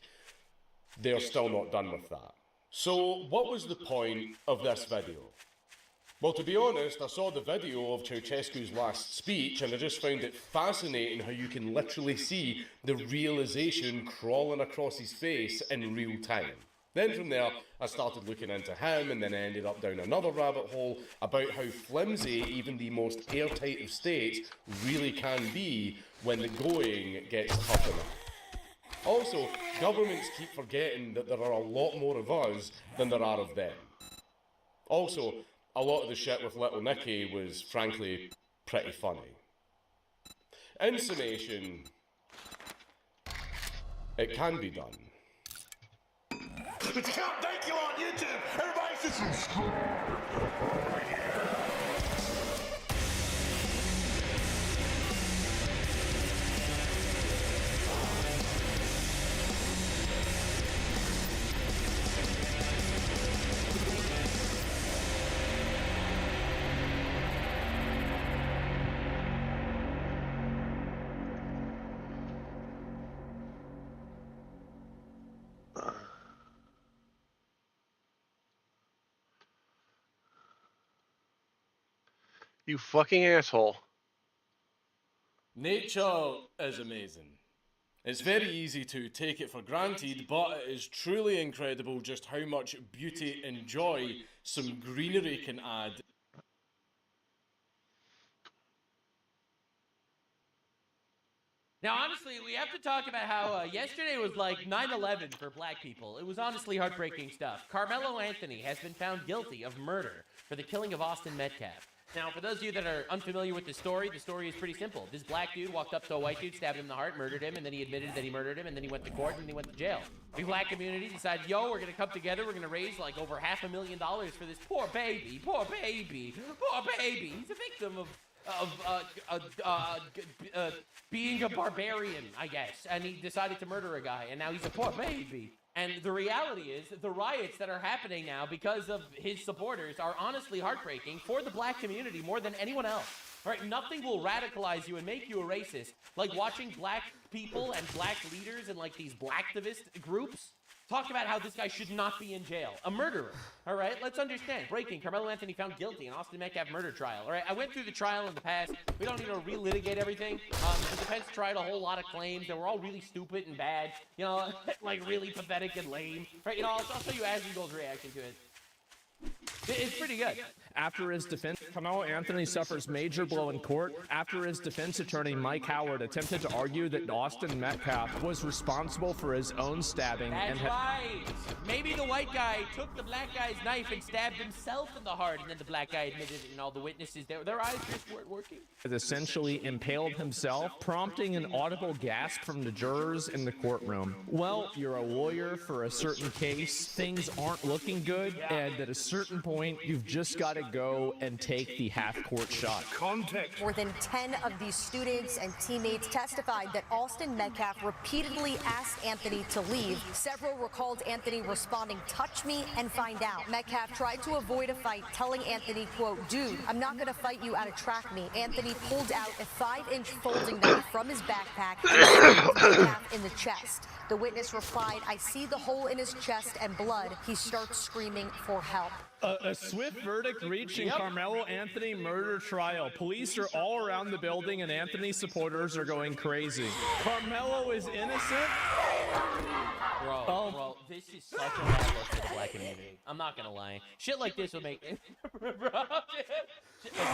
they're still not done with that. So what was the point of this video? Well, to be honest, I saw the video of Ceausescu's last speech and I just found it fascinating how you can literally see the realization crawling across his face in real time. Then from there, I started looking into him and then I ended up down another rabbit hole about how flimsy even the most airtight of states really can be when the going gets tough enough. Also, governments keep forgetting that there are a lot more of us than there are of them. Also, a lot of the shit with Little Nicky was, frankly, pretty funny. In summation, it can be done. It's Count Dankula on YouTube. Everybody should subscribe. You fucking asshole. Nature is amazing. It's very easy to take it for granted, but it is truly incredible just how much beauty and joy some greenery can add. Now, honestly, we have to talk about how yesterday was like 9/11 for black people. It was honestly heartbreaking stuff. Carmelo Anthony has been found guilty of murder for the killing of Austin Metcalf. Now, for those of you that are unfamiliar with the story is pretty simple. This black dude walked up to a white dude, stabbed him in the heart, murdered him, and then he admitted that he murdered him, and then he went to court, and then he went to jail. The black community decided, yo, we're going to come together, we're going to raise like over $500,000 for this poor baby, poor baby, poor baby. He's a victim of being a barbarian, I guess, and he decided to murder a guy, and now he's a poor baby. And the reality is, the riots that are happening now because of his supporters are honestly heartbreaking for the black community more than anyone else. All right, nothing will radicalize you and make you a racist like watching black people and black leaders and like these blacktivist groups talk about how this guy should not be in jail. A murderer. All right, let's understand. Breaking. Carmelo Anthony found guilty in Austin Metcalf murder trial. All right, I went through the trial in the past. We don't need to relitigate everything. The defense tried a whole lot of claims that were all really stupid and bad. You know, like really pathetic and lame. Right, you know, I'll show you Azriel's reaction to it. It's pretty good. After his defense, Carmelo Anthony suffers major blow in court after his defense attorney Mike Howard attempted to argue that Austin Metcalf was responsible for his own stabbing. That's right. Maybe the white guy took the black guy's knife and stabbed himself in the heart, and then the black guy admitted it, and all the witnesses, their eyes just weren't working. Has essentially impaled himself, prompting an audible gasp from the jurors in the courtroom. Well, you're a lawyer for a certain case, things aren't looking good, and at a certain point, you've just got to go and take the half-court shot. Context. More than 10 of these students and teammates testified that Austin Metcalf repeatedly asked Anthony to leave. Several recalled Anthony responding, "Touch me and find out." Metcalf tried to avoid a fight, telling Anthony, quote, "Dude, I'm not going to fight you out of track me." Anthony pulled out a 5-inch folding knife from his backpack and stabbed Metcalf in the chest. The witness replied, "I see the hole in his chest and blood." He starts screaming for help. A swift verdict reached in Carmelo Anthony murder trial. Police are all around the building and Anthony's supporters are going crazy. Carmelo is innocent? Bro, this is such a bad look for the black community. I'm not gonna lie. Shit like this will make shit like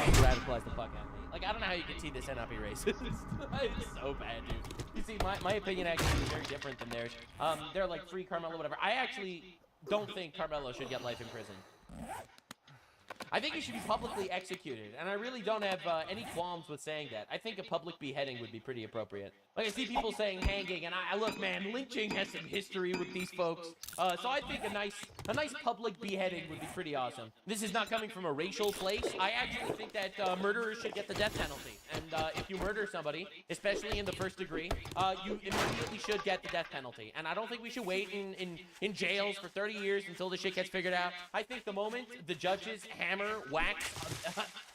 this radicalize the fuck out of me. Like, I don't know how you can see this and not be racist. It's so bad, dude. You see, my opinion actually is very different than theirs. They're like free Carmelo, whatever. I actually don't think Carmelo should get life in prison. I think he should be publicly executed, and I really don't have any qualms with saying that. I think a public beheading would be pretty appropriate. Like, I see people saying hanging, and I look, man, lynching has some history with these folks. So I think a nice public beheading would be pretty awesome. This is not coming from a racial place. I actually think that murderers should get the death penalty. And if you murder somebody, especially in the first degree, you immediately should get the death penalty. And I don't think we should wait in jails for 30 years until the shit gets figured out. I think the moment the judges hammer, wax,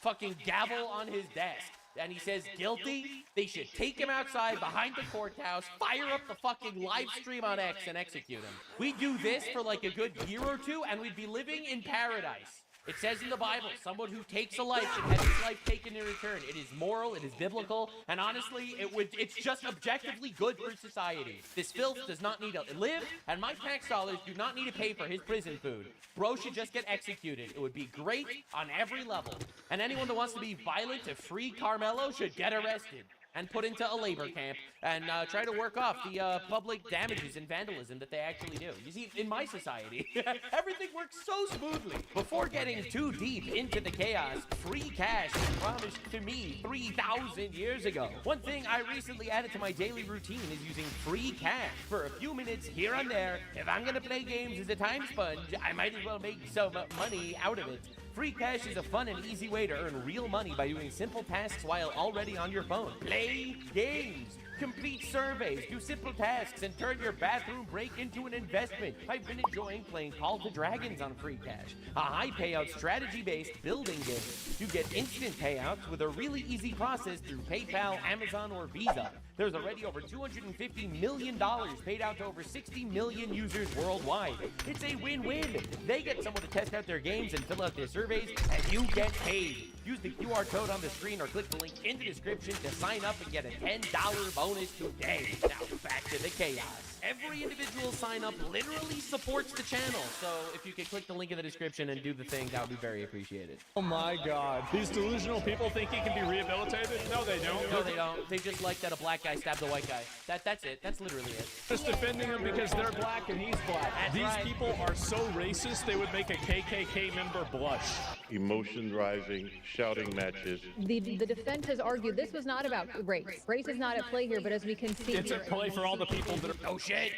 fucking gavel on his desk, and he says guilty, they should take him outside behind the courthouse, fire up the fucking live stream on X, and execute him. We do this for like a good year or two, and we'd be living in paradise. It says in the Bible, someone who takes a life should have his life taken in return. It is moral, it is biblical, and honestly, it's just objectively good for society. This filth does not need to live, and my tax dollars do not need to pay for his prison food. Bro should just get executed. It would be great on every level. And anyone that wants to be violent to free Carmelo should get arrested. and put into a labor camp and try to work off the public damages and vandalism that they actually do. You see, in my society, everything works so smoothly. Before getting too deep into the chaos, free cash was promised to me 3,000 years ago. One thing I recently added to my daily routine is using free cash for a few minutes here and there. If I'm gonna play games as a time sponge, I might as well make some money out of it. Free cash is a fun and easy way to earn real money by doing simple tasks while already on your phone. Play games, complete surveys, do simple tasks, and turn your bathroom break into an investment. I've been enjoying playing Call of the Dragons on free cash, a high payout strategy-based building game. You get instant payouts with a really easy process through PayPal, Amazon, or Visa. There's already over $250 million paid out to over 60 million users worldwide. It's a win-win. They get someone to test out their games and fill out their surveys, and you get paid. Use the QR code on the screen or click the link in the description to sign up and get a $10 bonus today. Now, back to the chaos. Every individual sign up literally supports the channel, so if you could click the link in the description and do the thing, that would be very appreciated. Oh my God. These delusional people think he can be rehabilitated? No, they don't. No, they don't. They just like that a black guy stabbed a white guy. That's it. That's literally it. Just defending him because they're black and he's black. That's These right. people are so racist, they would make a KKK member blush. Emotion rising, shouting matches. The defense has argued this was not about race. Race is not at play here, but as we can see, It's a play for all the people that are No shit.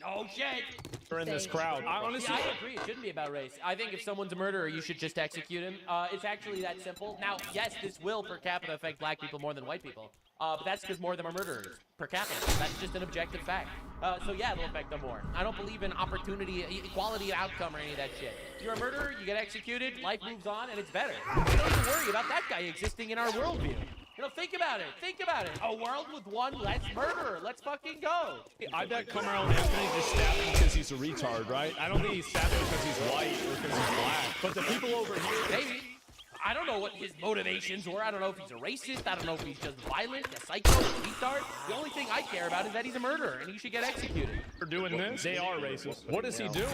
No shit. in this crowd. I honestly, I agree. It shouldn't be about race. I think if someone's a murderer, you should just execute him. It's actually that simple. Now, yes, this will per capita affect black people more than white people. But that's because more of them are murderers per capita. That's just an objective fact. So yeah, it'll affect them more. I don't believe in opportunity, equality of outcome, or any of that shit. You're a murderer, you get executed, life moves on, and it's better. You don't even worry about that guy existing in our worldview. You know, think about it. Think about it. A world with one less murderer. Let's fucking go. I bet Carmelo Anthony just stabbed him because he's a retard, right? I don't think he stabbed him because he's white or because he's black. But the people over here... Maybe. I don't know what his motivations were. I don't know if he's a racist. I don't know if he's just violent, a psycho, a retard. The only thing I care about is that he's a murderer and he should get executed. For doing this, they are racist. What is he doing?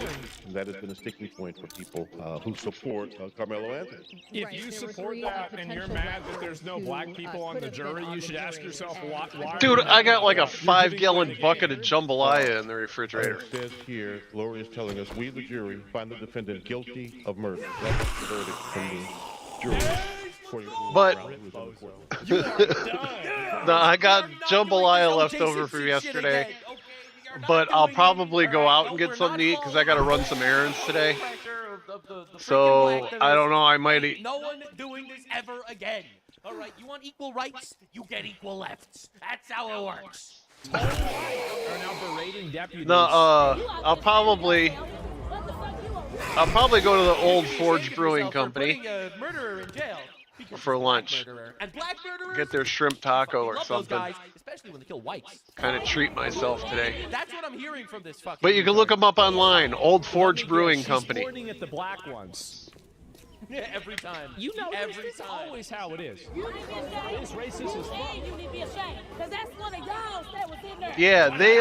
That has been a sticking point for people who support Carmelo Anthony. If you support that and you're mad that there's no black people on the jury, you should ask yourself why. Dude, I got like a 5-gallon bucket of jambalaya in the refrigerator. It says here, Gloria is telling us, we, the jury, find the defendant guilty of murder. That's the verdict from the jury. But no, I got jambalaya left over from yesterday. But I'll probably go out and get something to eat because I got to run some errands today. So I don't know. I might eat. No one doing this ever again. All right, you want equal rights? You get equal lefts. That's how it works. No, I'll probably go to the Old Forge Brewing Company for lunch. Get their shrimp taco or something. Especially when they kill whites. Kind of treat myself today. That's what I'm hearing from this fucking. But you can look them up online. Old Forge Brewing Company. Pointing at the black ones. Yeah, every time. You know, every this is always how it is. It's racist as fuck. You need to be ashamed, because that's one of y'all that was in there. Yeah, they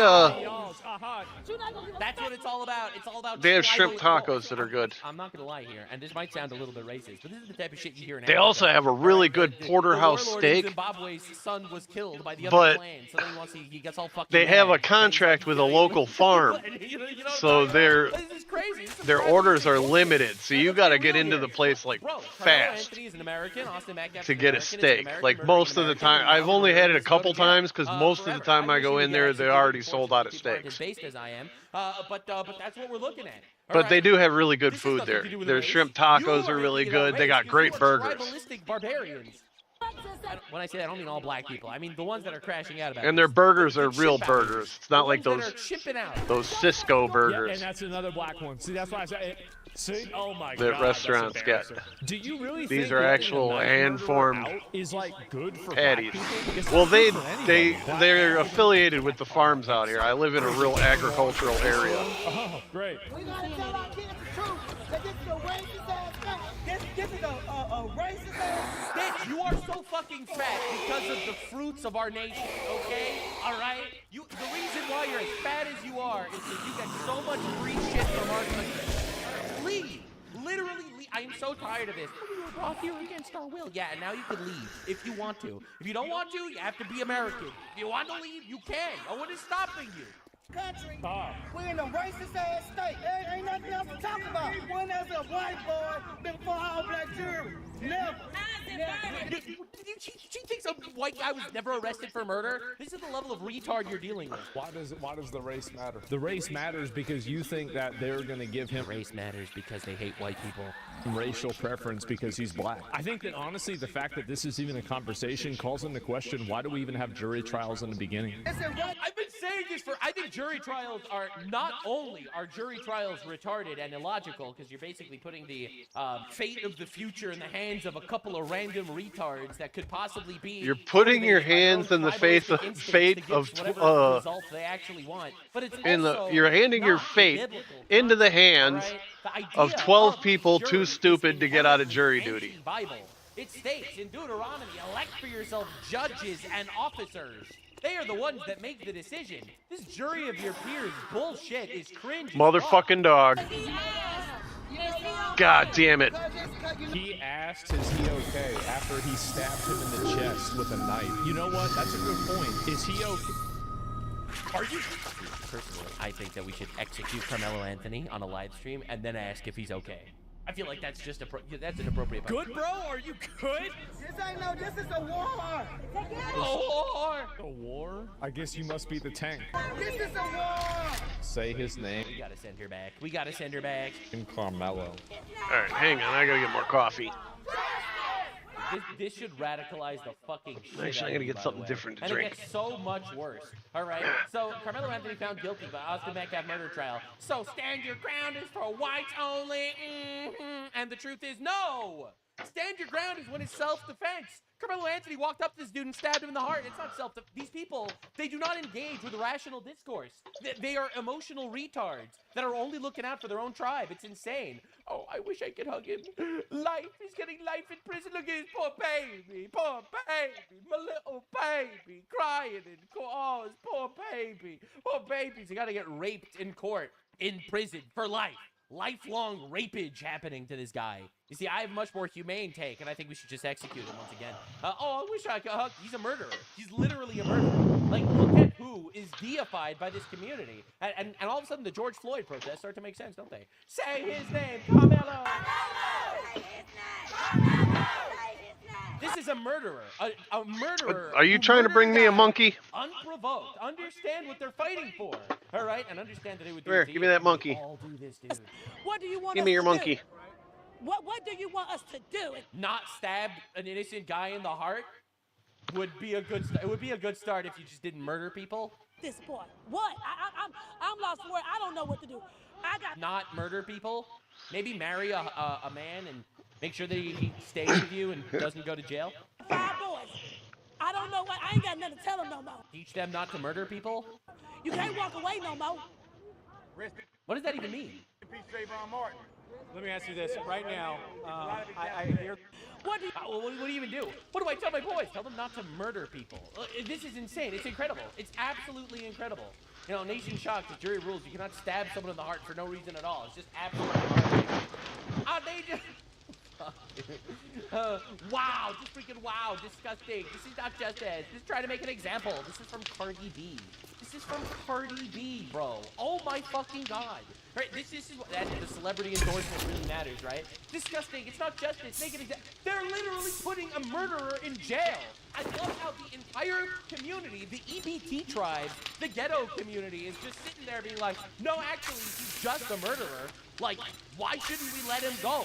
That's what it's all about. It's all about. They have shrimp tacos that are good. I'm not gonna lie here, and this might sound a little bit racist, but this is the type of shit you hear in They Africa. also have a really good porterhouse steak. Zimbabwe's son was killed by the But other clan, so then he gets all fucking they have a contract with a local farm, so their orders are limited. So you got to get into the place like fast to get a steak. Like most of the time, I've only had it a couple times because most of the time I go in there, they already sold out of steaks. As I am, but that's what we're looking at. But they do have really good food there. Their shrimp tacos are really good. They got great burgers. Barbarians. When I say that, I don't mean all black people. I mean the ones that are crashing out about it. And their burgers are real burgers. It's not like those Cisco Yeah, burgers and that's another black one. See, that's why I say. See, oh my that God, restaurants get. Do you really These think are that actual hand-formed is like good for patties. black people? It's Well, not good for anyone. they're affiliated with the farms out here. I live in a real agricultural area. Oh, great. We gotta tell our kids the truth. That this is a racist ass thing. This is a racist ass. Bitch, you are so fucking fat because of the fruits of our nation, okay? All right? The reason why you're as fat as you are is because you get so much free shit from our country. Leave. Literally leave. I am so tired of this. We were brought here against our will. Yeah, and now you can leave if you want to. If you don't want to, you have to be American. If you want to leave, you can. No one is stopping you. Country, we in a racist ass state. There ain't nothing else to talk about. When there's a white boy before all black jury, never. She thinks a white guy was never arrested for murder. This is the level of retard you're dealing with. Why does the race matter? The race matters because you think that they're going to give him race matters because they hate white people. Racial preference because he's black. I think that honestly, the fact that this is even a conversation calls into question why do we even have jury trials in the beginning? I've been saying this for. I think jury trials are not only are jury trials retarded and illogical because you're basically putting the fate of the future in the hands of a couple of random retards that could possibly be. You're putting your hands in the fate of results they actually want, but it's you're handing your fate into the hands of 12 people too stupid to get out of jury duty. Bible. It states in Deuteronomy, elect for yourself judges and officers. They are the ones that make the decision. This jury of your peers bullshit is cringe. Motherfucking dog. God damn it. He asked, is he okay, after he stabbed him in the chest with a knife. You know what? That's a good point. Is he okay? Are you? Personally, I think that we should execute Carmelo Anthony on a live stream and then ask if he's okay. I feel like that's just that's an appropriate. Good, bro? Are you good? This is a war. A war. A war? I guess you must be the tank. This is a war. Say his name. We gotta send her back. We gotta send her back. And Carmelo. All right, hang on. I gotta get more coffee. This should radicalize the fucking shit. Actually, I'm gonna get something different to drink. drink. And it gets so much worse. All right. So Carmelo Anthony found guilty by Austin Metcalf murder trial. So stand your ground is for whites only. And the truth is no. Stand your ground is when it's self-defense. Carmelo Anthony walked up to this dude and stabbed him in the heart. It's not self-defense. These people, they do not engage with rational discourse. They are emotional retards that are only looking out for their own tribe. It's insane. Oh, I wish I could hug him. Life, he's getting life in prison. Look at his poor baby, my little baby, crying and oh, his poor babies. He got to get raped in court, in prison for life. Lifelong rapage happening to this guy. You see, I have a much more humane take, and I think we should just execute him once again. Oh, I wish I could hug. He's a murderer. He's literally a murderer. Like, look at who is deified by this community. And all of a sudden, the George Floyd protests start to make sense, don't they? Say his name, Carmelo! This is a murderer. A murderer. Are you trying to bring me a monkey? Unprovoked. Understand what they're fighting for. All right? And understand that they would do Here, give me that monkey. all do this, dude. What do you want Give me your monkey. What do you want us to do? Not stab an innocent guy in the heart would be a good start. It would be a good start if you just didn't murder people. This boy. What? I'm lost for word. I don't know what to do. Not murder people. Maybe marry a man and make sure that he stays with you and doesn't go to jail. 5 boys. I don't know what. I ain't got nothing to tell them no more. Teach them not to murder people. You can't walk away no more. What does that even mean? Let me ask you this right now. I hear. What do you even do? What do I tell my boys? Tell them not to murder people. This is insane. It's incredible. It's absolutely incredible. You know, nation shocked. The jury rules you cannot stab someone in the heart for no reason at all. It's just absolutely heartbreaking. They just. Wow, just freaking wow, disgusting. This is not justice. Just try to make an example. This is from Cardi B. This is from Cardi B, bro. Oh my fucking god. Right, this is what the celebrity endorsement really matters, right? Disgusting. It's not justice. Make an example. They're literally putting a murderer in jail. I love how the entire community, the EBT tribe, the ghetto community is just sitting there being like, no, actually, he's just a murderer. Like, why shouldn't we let him go?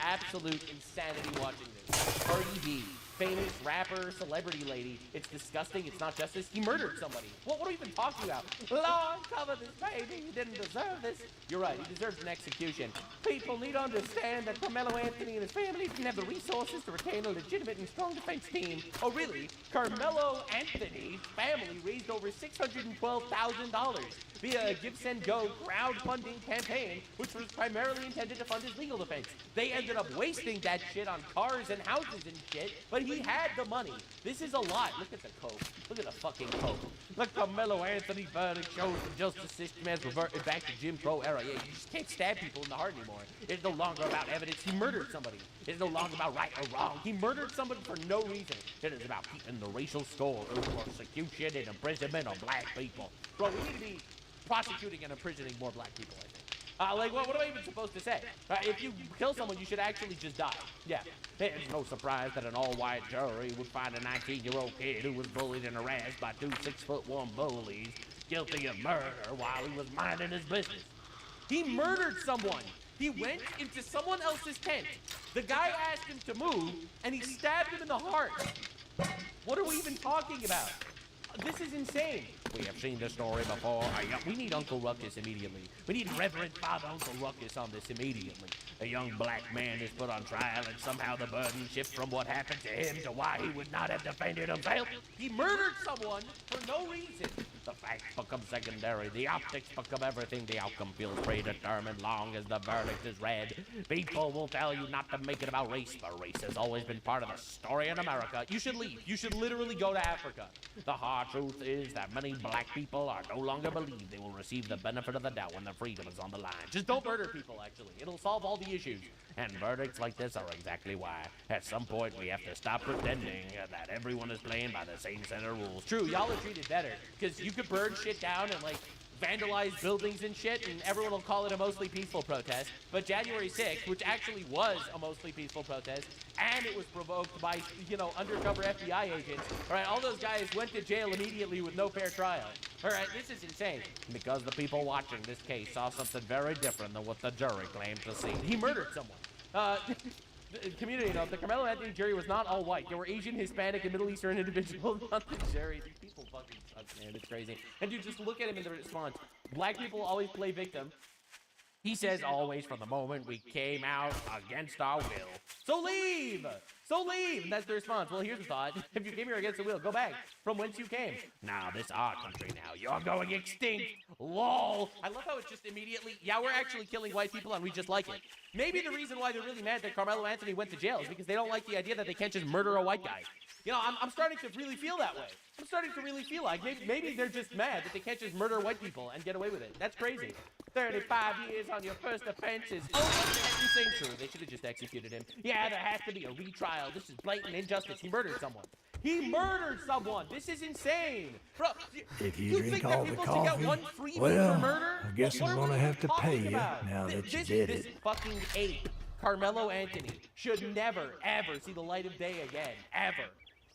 Absolute insanity watching this. Cardi B, famous rapper, celebrity lady. It's disgusting. It's not justice. He murdered somebody. What are we even talking about? Lord, cover this baby. He didn't deserve this. You're right. He deserves an execution. People need to understand that Carmelo Anthony and his family didn't have the resources to retain a legitimate and strong defense team. Oh, really? Carmelo Anthony's family raised over $612,000 via a Give, Send, Go crowdfunding campaign, which was primarily intended to fund his legal defense. They ended up wasting that shit on cars and houses and shit, but he had the money. This is a lot. Look at the coke. Look at the fucking coke. Look, Carmelo Anthony verdict shows the justice system has reverted back to Jim Crow era. Yeah, you just can't stab people in the heart anymore. It's no longer about evidence. He murdered somebody. It's no longer about right or wrong. He murdered somebody for no reason. It is about keeping the racial score over persecution and imprisonment of black people. Bro, we need to be prosecuting and imprisoning more black people, I think. Like, what am I even supposed to say? If you kill someone, you should actually just die. Yeah. It's no surprise that an all-white jury would find a 19-year-old kid who was bullied and harassed by 2 6'1" bullies guilty of murder while he was minding his business. He murdered someone. He went into someone else's tent. The guy asked him to move, and he stabbed him in the heart. What are we even talking about? This is insane. We have seen this story before. We need Uncle Ruckus immediately. We need Reverend Father Uncle Ruckus on this immediately. A young black man is put on trial, and somehow the burden shifts from what happened to him to why he would not have defended himself. He murdered someone for no reason. The facts become secondary. The optics become everything. The outcome feels predetermined long as the verdict is read. People will tell you not to make it about race, but race has always been part of the story in America. You should leave. You should literally go to Africa. The hard truth is that many black people are no longer believed they will receive the benefit of the doubt when their freedom is on the line. Just don't murder people, actually. It'll solve all the issues. And verdicts like this are exactly why. At some point, we have to stop pretending that everyone is playing by the same set of rules. True, y'all are treated better, because you could burn shit down and, like, vandalize buildings and shit, and everyone will call it a mostly peaceful protest. But January 6th, which actually was a mostly peaceful protest, and it was provoked by, undercover FBI agents, all right, all those guys went to jail immediately with no fair trial. All right, this is insane. Because the people watching this case saw something very different than what the jury claimed to see. He murdered someone. Community note, the Carmelo Anthony jury was not all white. There were Asian, Hispanic, and Middle Eastern individuals on the jury. These people fucking suck, man. It's crazy. And dude, just look at him in the response. Black people always play victim. He says, always from the moment we came out against our will. So leave! So leave! And that's the response. Well, here's the thought. If you came here against the will, go back from whence you came. Now, this is our country now. You're going extinct. LOL. I love how it's just immediately, yeah, we're actually killing white people and we just like it. Maybe the reason why they're really mad that Carmelo Anthony went to jail is because they don't like the idea that they can't just murder a white guy. I'm starting to really feel that way. I'm starting to really feel like maybe they're just mad that they can't just murder white people and get away with it. That's crazy. 35 years on your first offense is insane. True, they should have just executed him. Yeah, there has to be a retrial. This is blatant injustice. He murdered someone. He murdered someone. This is insane. Bro, if you drink think all that the people should get coffee, one free for well, murder? I guess What I'm are gonna we have to pay talking you about? now that you This did it. fucking ape, Carmelo Anthony, should never, ever see the light of day again. Ever.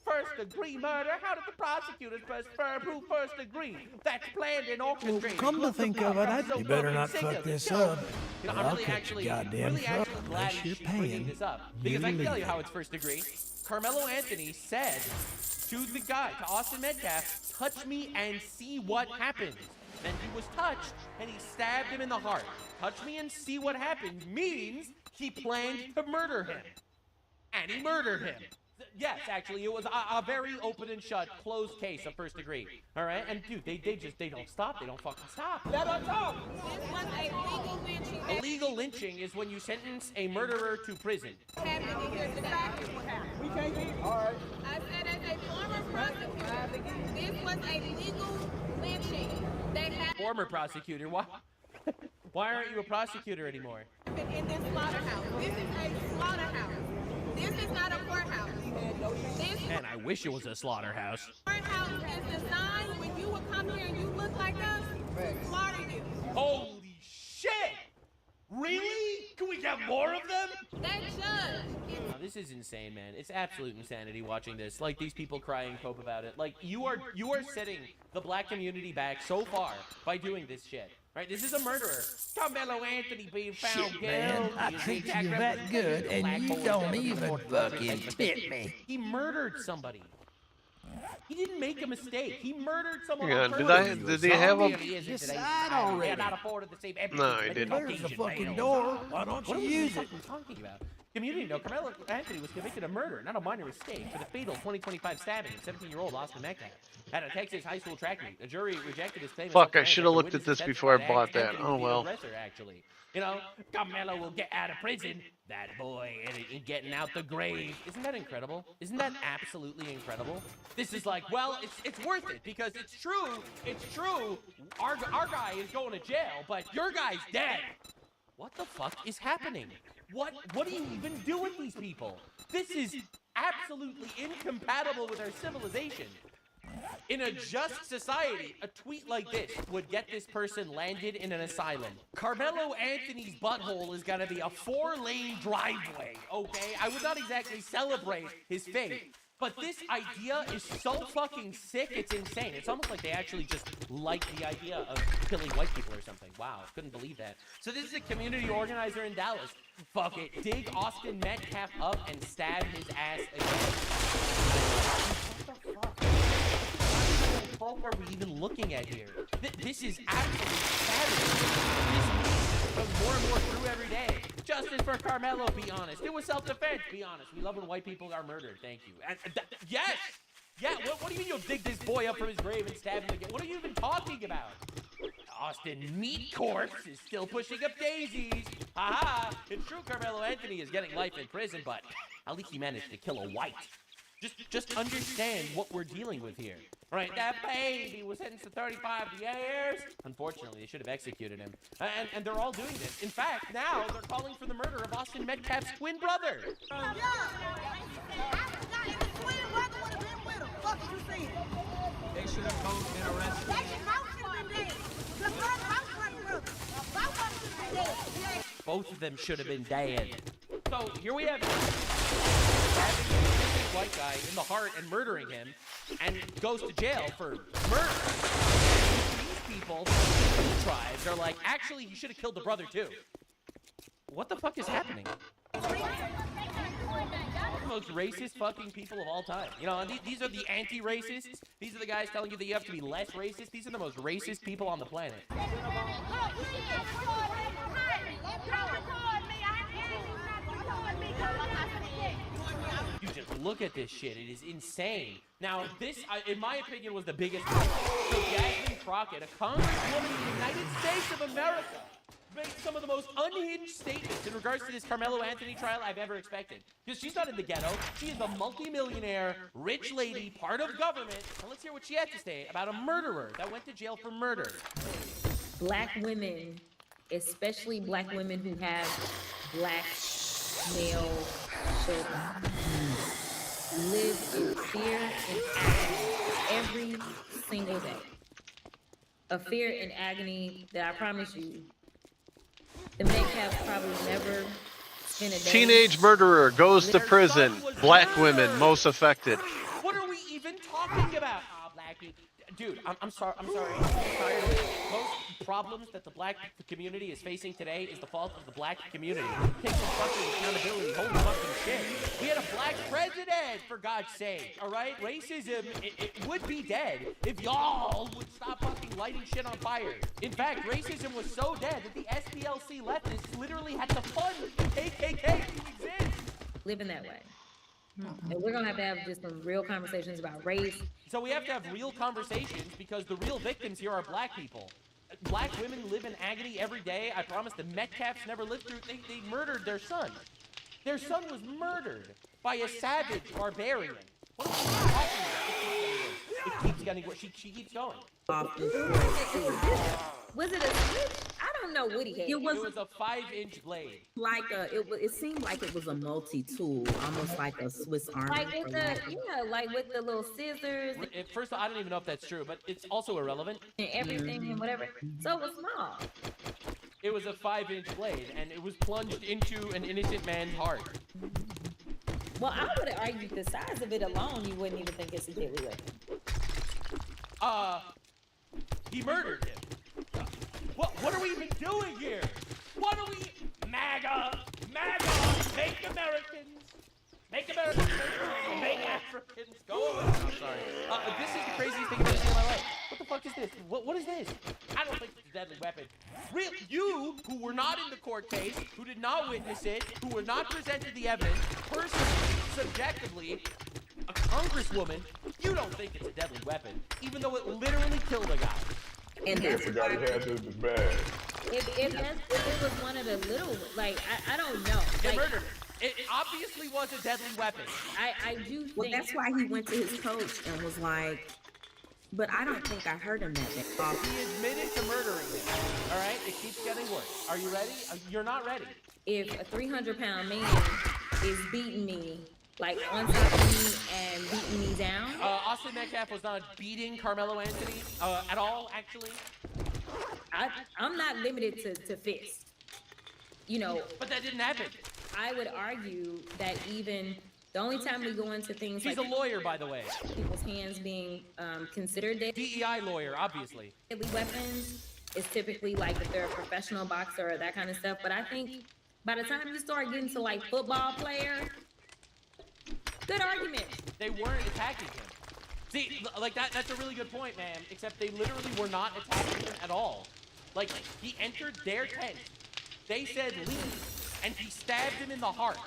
First-degree murder? How did the prosecutors prove first degree? That's planned and orchestrated. Come to think of it, you better not fuck this up. I'm I'll really cut actually, your goddamn glad unless you're she's bringing paying. this up. Because I can tell you how it's first degree. Carmelo Anthony said to the guy, to Austin Metcalf, touch me and see what happens. Then he was touched, and he stabbed him in the heart. Touch me and see what happens means he planned to murder him. And he murdered him. Yes, actually, it was a very open and shut, closed case of first degree. All right? And dude, they don't stop. They don't fucking stop. Let her talk. This was a legal lynching. Illegal lynching is when you sentence a murderer to prison. Happening here today. We can't get all right. I said as a former prosecutor, this was a legal lynching. They had Former prosecutor, why aren't you a prosecutor anymore? in this slaughterhouse. This is a slaughterhouse. This is not a courthouse. This Man, I wish it was a slaughterhouse. courthouse is designed when you would come here and you look like us to slaughter you. Holy shit! Really? Can we get more of them? That judge. Oh, this is insane, man. It's absolute insanity watching this. Like, these people crying cope about it. Like, you are setting the black community back so far by doing this shit. Right? This is a murderer. Carmelo Anthony being found Shit, guilty. man, I treat you that good, and you don't even fucking tip me. He murdered somebody. He didn't make a mistake. He murdered someone. Yeah, on did they have a? Decide already. Cannot afford the same No, he didn't. There's a fucking door. Why don't you use it? What are you talking about? Community note, Carmelo Anthony was convicted of murder, not a minor mistake, for the fatal 2025 stabbing of 17-year-old Austin Metcalf at a Texas high school track meet. A jury rejected his claim. Fuck, I should have looked at this before I bought that. Oh, well. Aggressor, actually. You know, Carmelo will get out of prison. That boy ain't getting out the grave. Isn't that incredible? Isn't that absolutely incredible? This is like, well, it's worth it because it's true. It's true. Our guy is going to jail, but your guy's dead. What the fuck is happening? What do you even do with these people? This is absolutely incompatible with our civilization. In a just society, a tweet like this would get this person landed in an asylum. Carmelo Anthony's butthole is gonna be a 4-lane driveway, okay? I would not exactly celebrate his fate. But this idea is so fucking sick, it's insane. It's almost like they actually just like the idea of killing white people or something. Wow, couldn't believe that. So this is a community organizer in Dallas. Fuck it, dig Austin Metcalf up and stab his ass again. What the fuck? What are we even looking at here? This is absolutely savage. This goes more and more true every day. Justice for Carmelo, be honest. It was self-defense, be honest. We love when white people are murdered, thank you. Yes! Yeah, what do you mean you'll dig this boy up from his grave and stab him again? What are you even talking about? Austin Meat Corpse is still pushing up daisies. Haha! It's true Carmelo Anthony is getting life in prison, but at least he managed to kill a white. Just understand what we're dealing with here. Right, that baby was sentenced to 35 years. Unfortunately, they should have executed him. And they're all doing this. In fact, now they're calling for the murder of Austin Metcalf's twin brother. They should have both been arrested. Both of them should have been dead. So here we have stabbing a white guy in the heart and murdering him, and goes to jail for murder. These people, these tribes, are like, actually, he should have killed the brother too. What the fuck is happening? The most racist fucking people of all time. You know, and these are the anti-racists. These are the guys telling you that you have to be less racist. These are the most racist people on the planet. You just look at this shit. It is insane. Now, this, in my opinion, was the biggest one. So Jasmine Crockett, a congresswoman in the United States of America, made some of the most unhinged statements in regards to this Carmelo Anthony trial I've ever expected. Because she's not in the ghetto. She is a multi-millionaire, rich lady, part of government. And let's hear what she had to say about a murderer that went to jail for murder. Black women, especially black women who have black male children, live in fear and agony every single day. A fear and agony that I promise you, the Metcalf probably never spent a day. Teenage murderer goes to prison. Black women most affected. What are we even talking about? Oh, black people. Dude, I'm sorry. I'm tired of it. Most problems that the black community is facing today is the fault of the black community. Take some fucking accountability. Holy fucking shit. We had a black president, for God's sake. All right? Racism, it would be dead if y'all would stop fucking lighting shit on fire. In fact, racism was so dead that the SPLC leftists literally had to fund the KKK to exist. Living that way. And we're gonna have just some real conversations about race. So we have to have real conversations because the real victims here are black people. Black women live in agony every day. I promise the Metcalfs never lived through. They murdered their son. Their son was murdered by a savage barbarian. What are you talking about? It keeps getting worse. She keeps going. Was it a switch? I don't know what he had. It was a 5-inch blade. Like it seemed like it was a multi-tool, almost like a Swiss Army. Like with the, like with the little scissors. At first, I don't even know if that's true, but it's also irrelevant. And everything and whatever. So it was small. It was a 5-inch blade, and it was plunged into an innocent man's heart. Well, I would have argued the size of it alone, you wouldn't even think it's a deadly weapon. He murdered him. What are we even doing here? What are we? MAGA! Make Americans! Make Americans! Make Africans! Go away! I'm sorry. This is the craziest thing I've ever seen in my life. What the fuck is this? What is this? I don't think it's a deadly weapon. You, who were not in the court case, who did not witness it, who were not presented the evidence, personally, subjectively, a congresswoman, you don't think it's a deadly weapon, even though it literally killed a guy. And Yeah, that's forgot he had this in his bag. if it was one of the little, like, I don't know. They Like, murdered him. It obviously was a deadly weapon. I do think. Well, that's why he went to his coach and was like, but I don't think I heard him that day. He admitted to murdering him. All right, it keeps getting worse. Are you ready? You're not ready. If a 300-pound man is beating me, like on top of me and beating me down. Austin Metcalf was not beating Carmelo Anthony at all, actually. I'm not limited to fist. You know. But that didn't happen. I would argue that even the only time we go into things She's like a lawyer, by the way. People's hands being considered DEI lawyer, obviously. Deadly weapons is typically like if they're a professional boxer or that kind of stuff. But I think by the time you start getting to like football player, good argument. They weren't attacking him. See, like that's a really good point, man. Except they literally were not attacking him at all. Like, he entered their tent. They said leave. And he stabbed him in the heart.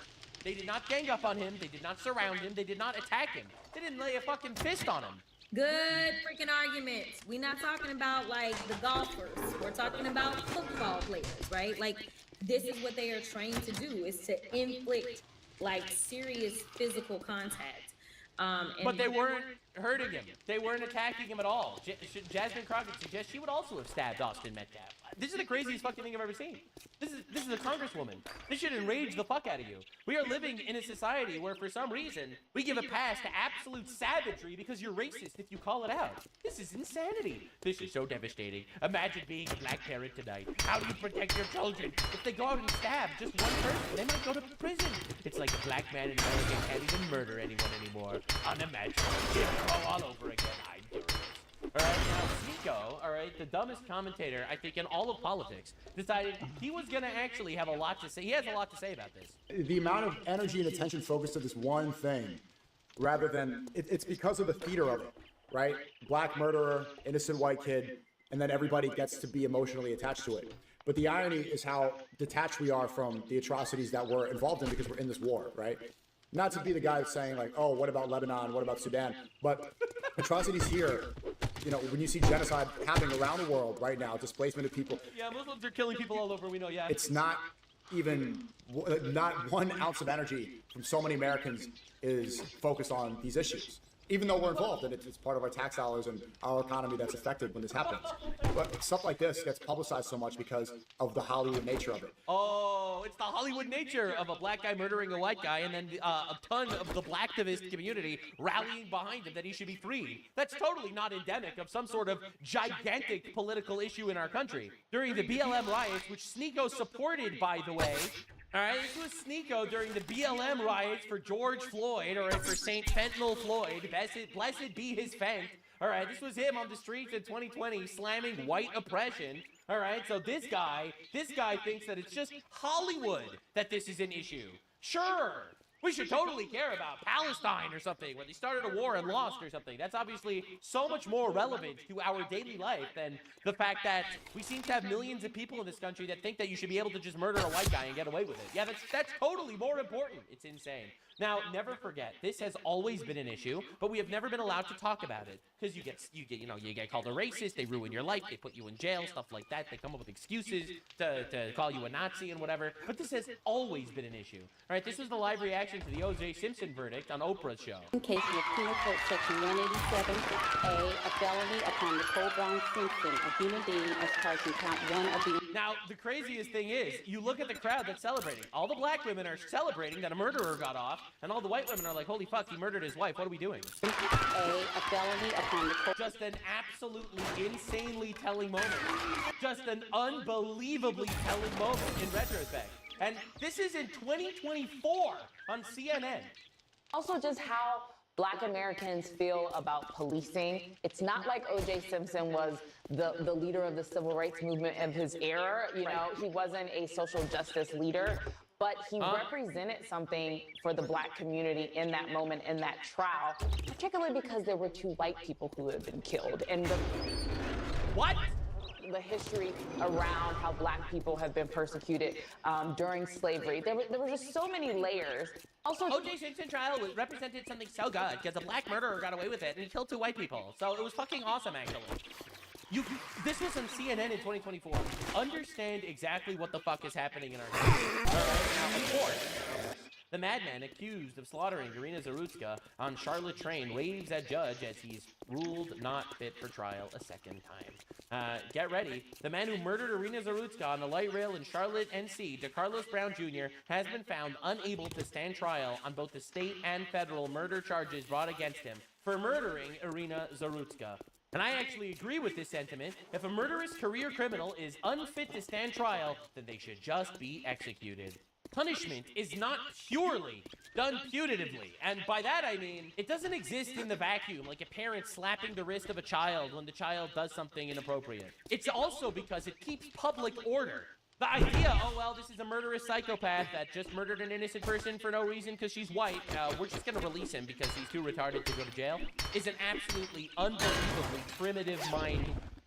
They did not gang up on him. They did not surround him. They did not attack him. They didn't lay a fucking fist on him. Good freaking argument. We're not talking about like the golfers. We're talking about football players, right? Like, this is what they are trained to do, is to inflict like serious physical contact. But they weren't hurting him. They weren't attacking him at all. Jasmine Crockett suggests she would also have stabbed Austin Metcalf. This is the craziest fucking thing I've ever seen. This is a congresswoman. This should enrage the fuck out of you. We are living in a society where, for some reason, we give a pass to absolute savagery because you're racist if you call it out. This is insanity. This is so devastating. Imagine being a black parent tonight. How do you protect your children? If they go out and stab just one person, they might go to prison. It's like a black man in America can't even murder anyone anymore. Unimaginable. Jim Crow all over again. I'm doing it. Alright, now Sneeko, alright, the dumbest commentator, I think, in all of politics, decided he was gonna actually have a lot to say. He has a lot to say about this. The amount of energy and attention focused to this one thing, rather than, it's because of the theater of it, right? Black murderer, innocent white kid, and then everybody gets to be emotionally attached to it. But the irony is how detached we are from the atrocities that we're involved in because we're in this war, right? Not to be the guy that's saying like, oh, what about Lebanon? What about Sudan? But atrocities here, you know, when you see genocide happening around the world right now, displacement of people. Yeah, Muslims are killing people all over, we know, yeah. It's not even, not 1 ounce of energy from so many Americans is focused on these issues. Even though we're involved and it's part of our tax dollars and our economy that's affected when this happens. But stuff like this gets publicized so much because of the Hollywood nature of it. Oh, it's the Hollywood nature of a black guy murdering a white guy and then a ton of the blacktivist community rallying behind him that he should be freed. That's totally not endemic of some sort of gigantic political issue in our country. During the BLM riots, which Sneeko supported, by the way, all right, this was Sneeko during the BLM riots for George Floyd, or for St. Fentanyl Floyd, blessed be his fent. All right, this was him on the streets in 2020 slamming white oppression. All right, so this guy thinks that it's just Hollywood that this is an issue. Sure, we should totally care about Palestine or something, where they started a war and lost or something. That's obviously so much more relevant to our daily life than the fact that we seem to have millions of people in this country that think that you should be able to just murder a white guy and get away with it. Yeah, that's totally more important. It's insane. Now, never forget, this has always been an issue, but we have never been allowed to talk about it because you get called a racist. They ruin your life. They put you in jail, stuff like that. They come up with excuses to call you a Nazi and whatever. But this has always been an issue. All right, this was the live reaction to the O.J. Simpson verdict on Oprah's show. In case of Penal Code Section 187A, a felony upon Nicole Brown Simpson, a human being, as charged in count 1 of the... Now, the craziest thing is, you look at the crowd that's celebrating. All the black women are celebrating that a murderer got off, and all the white women are like, holy fuck, he murdered his wife. What are we doing? A felony upon Nicole... Just an absolutely insanely telling moment. Just an unbelievably telling moment in retrospect. And this is in 2024 on CNN. Also just how Black Americans feel about policing. It's not like O.J. Simpson was the leader of the civil rights movement of his era. You know, he wasn't a social justice leader, but he represented something for the Black community in that moment, in that trial, particularly because there were 2 white people who had been killed. And What? the history around how black people have been persecuted during slavery. There were just so many layers. Also, O.J. Simpson trial represented something so good because a black murderer got away with it and he killed 2 white people. So it was fucking awesome, actually. This was on CNN in 2024. Understand exactly what the fuck is happening in our country. All right, now, of course, the madman accused of slaughtering Irina Zarutska on Charlotte train waves at judge as he's ruled not fit for trial a second time. Get ready. The man who murdered Irina Zarutska on the light rail in Charlotte, NC, DeCarlos Brown Jr., has been found unable to stand trial on both the state and federal murder charges brought against him for murdering Irina Zarutska. And I actually agree with this sentiment. If a murderous career criminal is unfit to stand trial, then they should just be executed. Punishment is not purely done punitively, and by that I mean it doesn't exist in the vacuum like a parent slapping the wrist of a child when the child does something inappropriate. It's also because it keeps public order. The idea, oh well, this is a murderous psychopath that just murdered an innocent person for no reason because she's white, we're just gonna release him because he's too retarded to go to jail, is an absolutely unbelievably primitive mind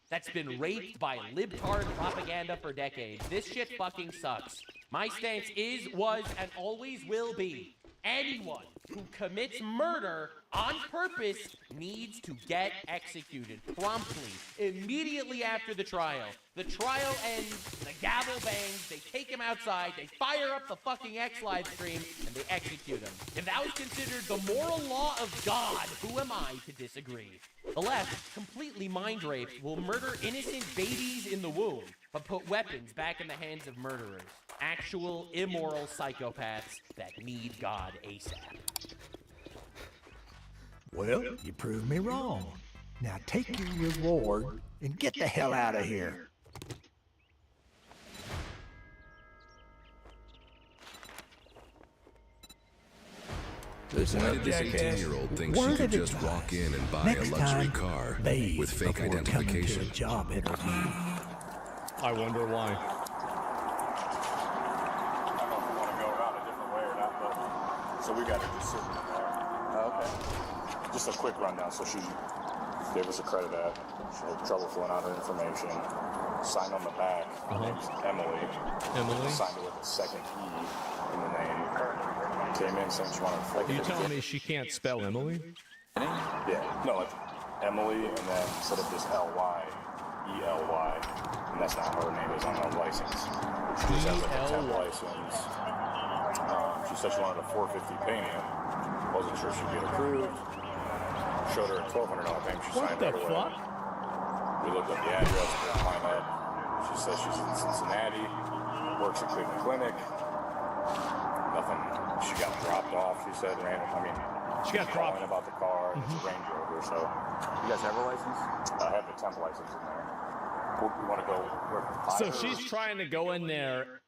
that's been raped by libtard propaganda for decades. This shit fucking sucks. My stance is, was, and always will be, anyone who commits murder on purpose needs to get executed promptly, immediately after the trial. The trial ends, the gavel bangs, they take him outside, they fire up the fucking X live stream, and they execute him. If that was considered the moral law of God, who am I to disagree? The left, completely mind raped, will murder innocent babies in the womb, but put weapons back in the hands of murderers. Actual immoral psychopaths that need God ASAP. Well, you proved me wrong. Now take your reward and get the hell out of here. Listen Why up, did this jackass. 18-year-old think Word she could of just advice. walk in and buy Next a luxury time, car bathe with fake before coming to identification? a job interview. I wonder why. So we got it just sitting in there. Okay. Just a quick rundown. So she gave us a credit app. She had trouble filling out her information. Signed on the back. Her name's Emily. Emily? Signed it with a second E in the name. Came in saying she wanted to Are you telling me she can't spell Emily? Yeah. No, it's Emily, and then instead of just L-Y, E-L-Y. And that's not her name. It's on her license. She just has like a temp license. She said she wanted a $450 payment. Wasn't sure she'd get approved. Showed her a $1,200 payment. She signed right away. Fuck? We looked up the address. We couldn't find that. She says she's in Cincinnati. Works at Cleveland Clinic. Nothing. She got dropped off. She said random. I mean, she got dropped about the car. It's a Range Rover. So, you guys have a license? I have the temp license in there. We want to go. So she's trying to go in there.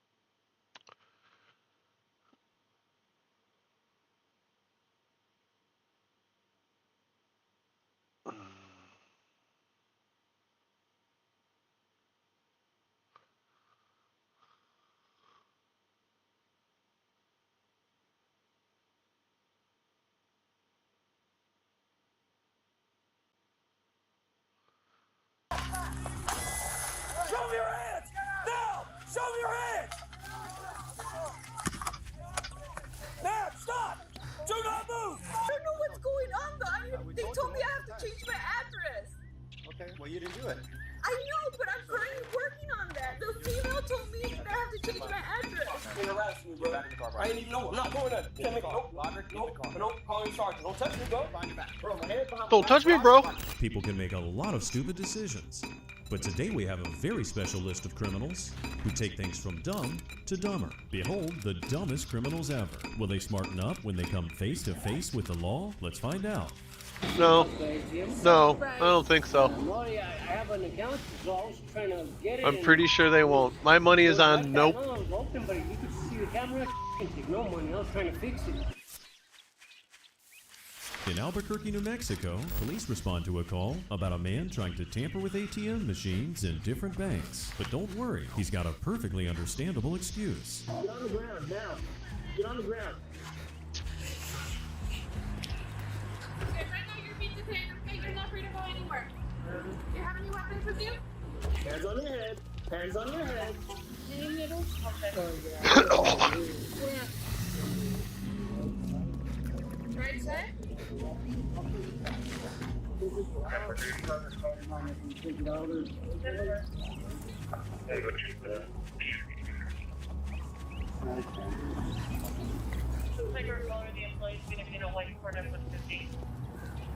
Show me your hands! Now! Show me your hands! Now, stop! Do not move! I don't know what's going on though. They told me I have to change my address. Okay, well, you didn't do it. I know, but I'm currently working on that. The female told me that I have to change my address. You're harassing me, bro. I ain't even know. I'm not doing that. Can't make nope. Nope. Call your sergeant. Don't touch me, bro. Bro, my head behind Don't touch me, bro. People can make a lot of stupid decisions. But today we have a very special list of criminals who take things from dumb to dumber. Behold, the dumbest criminals ever. Will they smarten up when they come face to face with the law? Let's find out. No. No, I don't think so. I'm pretty sure they won't. My money is on nope. In Albuquerque, New Mexico, police respond to a call about a man trying to tamper with ATM machines in different banks. But don't worry, he's got a perfectly understandable excuse. Get on the ground now. Get on the ground. Okay, right now you're being detained. Okay, you're not free to go anywhere. Do you have any weapons with you? Hands on your head. Hands on your head. In the middle? Right side?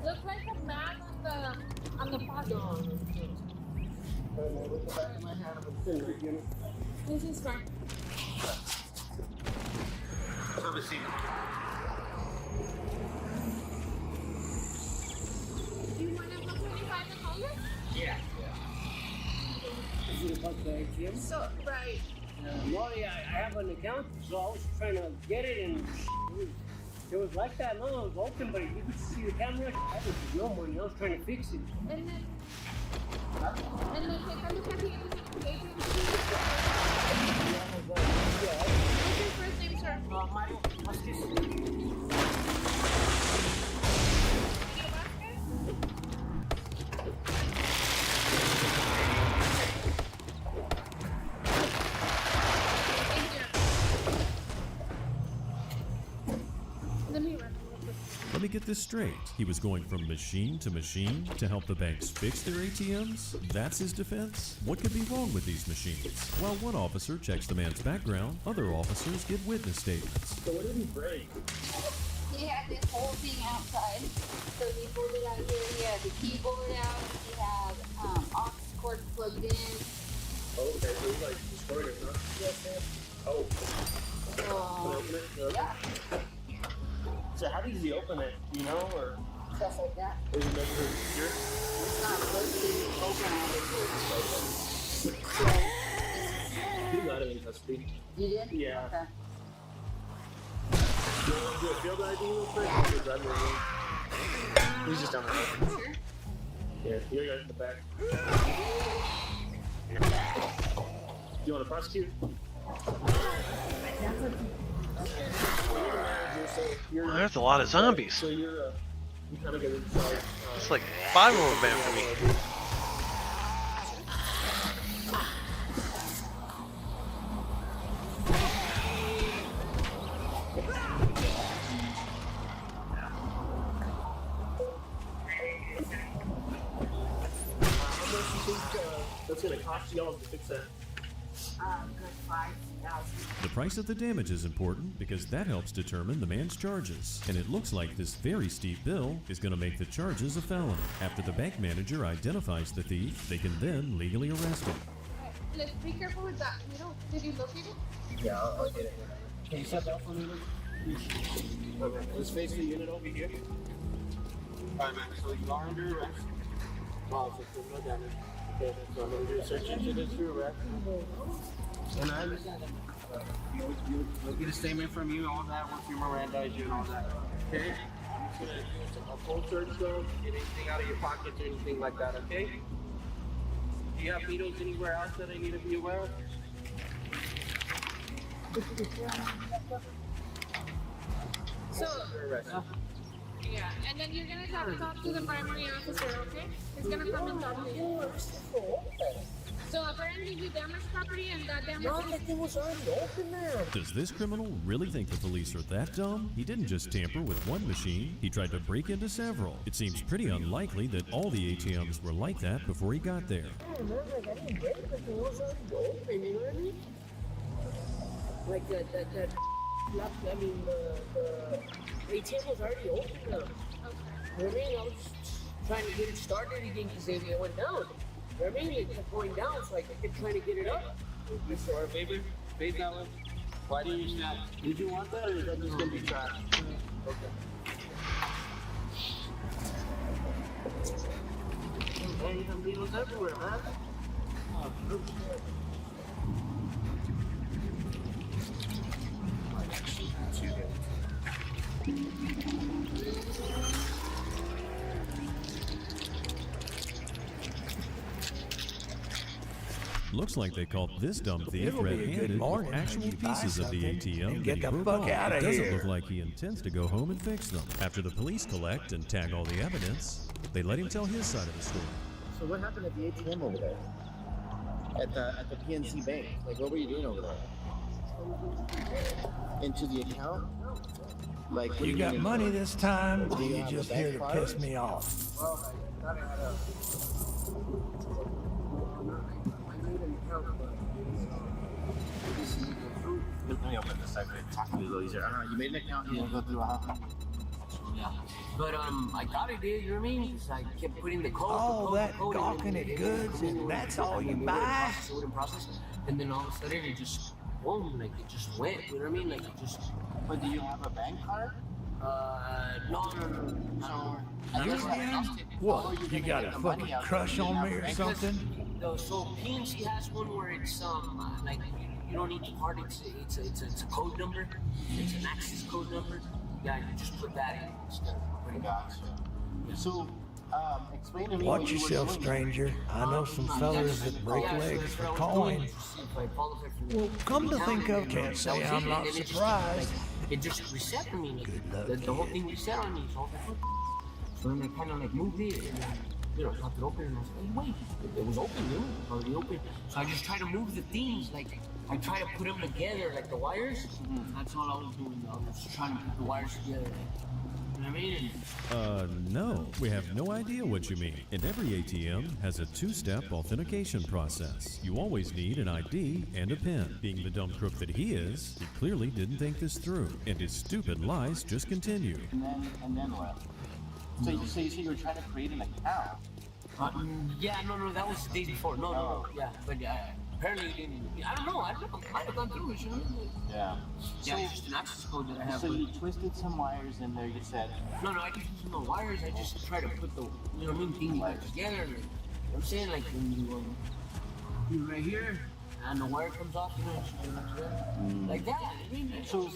Looks like a man on the bottom. This is fine. Have a seat. Do you want to look 25 and older? Yeah. Is it about the ATM? So, right. No, yeah, I have an account, so I was trying to get it, and it was like that. No, it was open, but you could see the camera. I was no money. I was trying to fix it. And then take a look at the ATM. What's your first name, sir? Mario. Let me get this straight. He was going from machine to machine to help the banks fix their ATMs? That's his defense? What could be wrong with these machines? While one officer checks the man's background, other officers give witness statements. So what did he break? He had this whole thing outside. So he pulled it out here. He had the keyboard out. He had aux cord plugged in. Oh, okay, so he like destroyed it, huh? Yes, sir. Oh. Can I open it? Yeah. So how does he open it? You know, or Stuff like that. is it meant for secure? It's not supposed to open all the He got him in custody. You did? Yeah. Okay. You want to do a field ID real quick? Or drive me around? He's just down the road. Sure. Yeah, you guys in the back. You want to prosecute? Well, there's a lot of zombies. So you're you kind of get inside. It's like 5 of them after me. How much do you think that's going to cost y'all to fix that? Good 5,000. The price of the damage is important because that helps determine the man's charges. And it looks like this very steep bill is going to make the charges a felony. After the bank manager identifies the thief, they can then legally arrest him. Let's be careful with that. Did you locate it? Yeah, I'll get it. Can you set that for me? Okay, let's face the unit over here. Alright, man, so you are under arrest. Oh, so criminal damage. Okay, so I'm going to do a search engine into arrest. And I understand that. You'll get a statement from you, all that, once you Mirandize you and all that. Okay? I'm just going to do a full search though. Get anything out of your pockets or anything like that, okay? Do you have needles anywhere else that I need to be aware of? So, You're arrested. yeah, and then you're gonna have to talk to the primary officer, okay? He's gonna come and talk to you. So apparently you damaged property and that damage was already open there. Does this criminal really think the police are that dumb? He didn't just tamper with one machine, he tried to break into several. It seems pretty unlikely that all the ATMs were like that before he got there. I didn't break it, it was already open, you know what I mean? Like the ATM was already open now. Okay. You know what I mean? I was just trying to get it started again because it went down. You know what I mean? It kept going down, so I kept trying to get it up. You sure, baby? Face that way. Why did you snap? Did you want that, or is that just gonna be trash? Okay. Hey, you have needles everywhere, man. Oh, Looks like they caught this dumb thief It'll be a good red-handed morning with actual when you buy pieces of the something ATM and that get he the broke fuck off. outta It doesn't here. look like he intends to go home and fix them. After the police collect and tag all the evidence, they let him tell his side of the story. So what happened at the ATM over there? at the PNC Bank. Like, what were you doing over there? Into the account? Like, what You do got mean? money this time, or Do you you have just a here bank to card? piss me off? Well, I thought I had a... I made an account, but... Let me open this. I could talk to you a little easier. You made an account, you didn't go through a... Yeah. But I thought I did, you know what I mean? Because I kept putting the code. All the that code, gawking at goods, and that's all you buy? It wouldn't process. And then all of a sudden it just, boom, like it just went, you know what I mean? Like it just. But do you have a bank card? No. What, you got a fucking crush on me or something? So PNC has one where it's like you don't need the card. It's a code number. It's an access code number. Yeah, you just put that in instead of putting Gotcha. So, explain to me. Watch yourself, stranger. I know some fellas that break legs for coin. Well, come to think of, can't say I'm not surprised. It just reset for me. The whole thing reset on me. So then I kind of like moved it and popped it open and I was like, wait, it was open, already open. So I just try to move the things, like I try to put them together, like the wires. That's all I was doing. I was just trying to put the wires together. You know what I mean? No, we have no idea what you mean. And every ATM has a two-step authentication process. You always need an ID and a PIN. Being the dumb crook that he is, he clearly didn't think this through, and his stupid lies just continue. And then what? So you say you were trying to create an account? Yeah, no, that was the day before. No, yeah, but apparently you didn't. I don't know. I might have gone through it, you know? Yeah. Yeah, it's just an access code that I have. So you twisted some wires in there, you said? No, I didn't use no wires. I just try to put the, you know what I mean, things like together. Like, I'm saying, like, when you right here, and the wire comes off, you know, like that. I mean, so,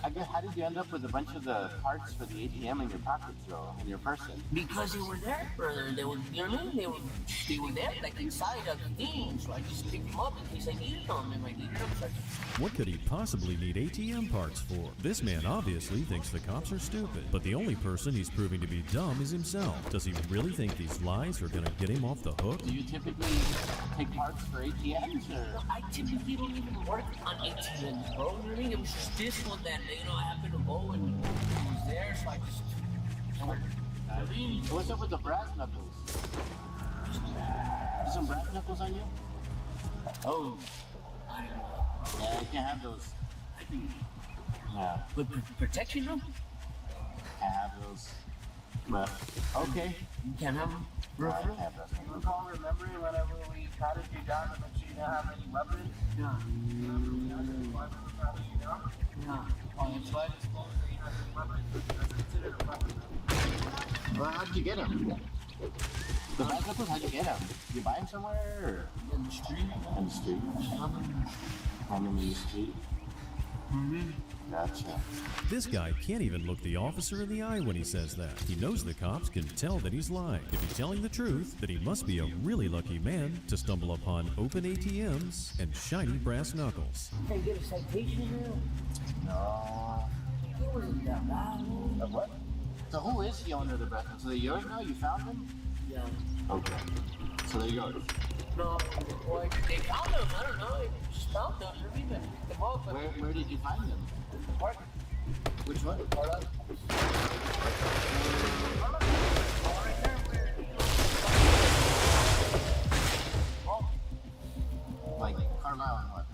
I guess, how did you end up with a bunch of the parts for the ATM in your pockets, though, in your person? Because they were there, brother. They were, you know what I mean? They were there, like inside of the thing. So I just picked them up in case I needed them. And I needed them, so I just... What could he possibly need ATM parts for? This man obviously thinks the cops are stupid, but the only person he's proving to be dumb is himself. Does he really think these lies are gonna get him off the hook? Do you typically take parts for ATMs, or? No, I typically don't even work on ATMs, bro. You know what I mean? It was just this one that, I happened to go and it was there, so I just... So what's up with the brass knuckles? Is some brass knuckles on you? Oh. Yeah, you can't have those. Yeah. But protection, though? Can't have those. But, okay. You can't have them? No, I can't have those. You recall remembering whenever we patted you down and that you didn't have any weapons? Yeah. Yeah. On the slide, it's called that you have any weapons. That's considered a weapon. Well, how'd you get them? The brass knuckles, how'd you get them? You buy them somewhere, or? In the street. In the street? Find them in the street? Gotcha. This guy can't even look the officer in the eye when he says that. He knows the cops can tell that he's lying. If he's telling the truth, then he must be a really lucky man to stumble upon open ATMs and shiny brass knuckles. Can I get a citation here? No. It wasn't that bad. What? So who is the owner of the brass knuckles? So they're yours now? You found them? Yeah. Okay. So they're yours? No, well, they found them. I don't know. They just found them. They picked them up. Where did you find them? Park. Which one? Like Carlisle and what?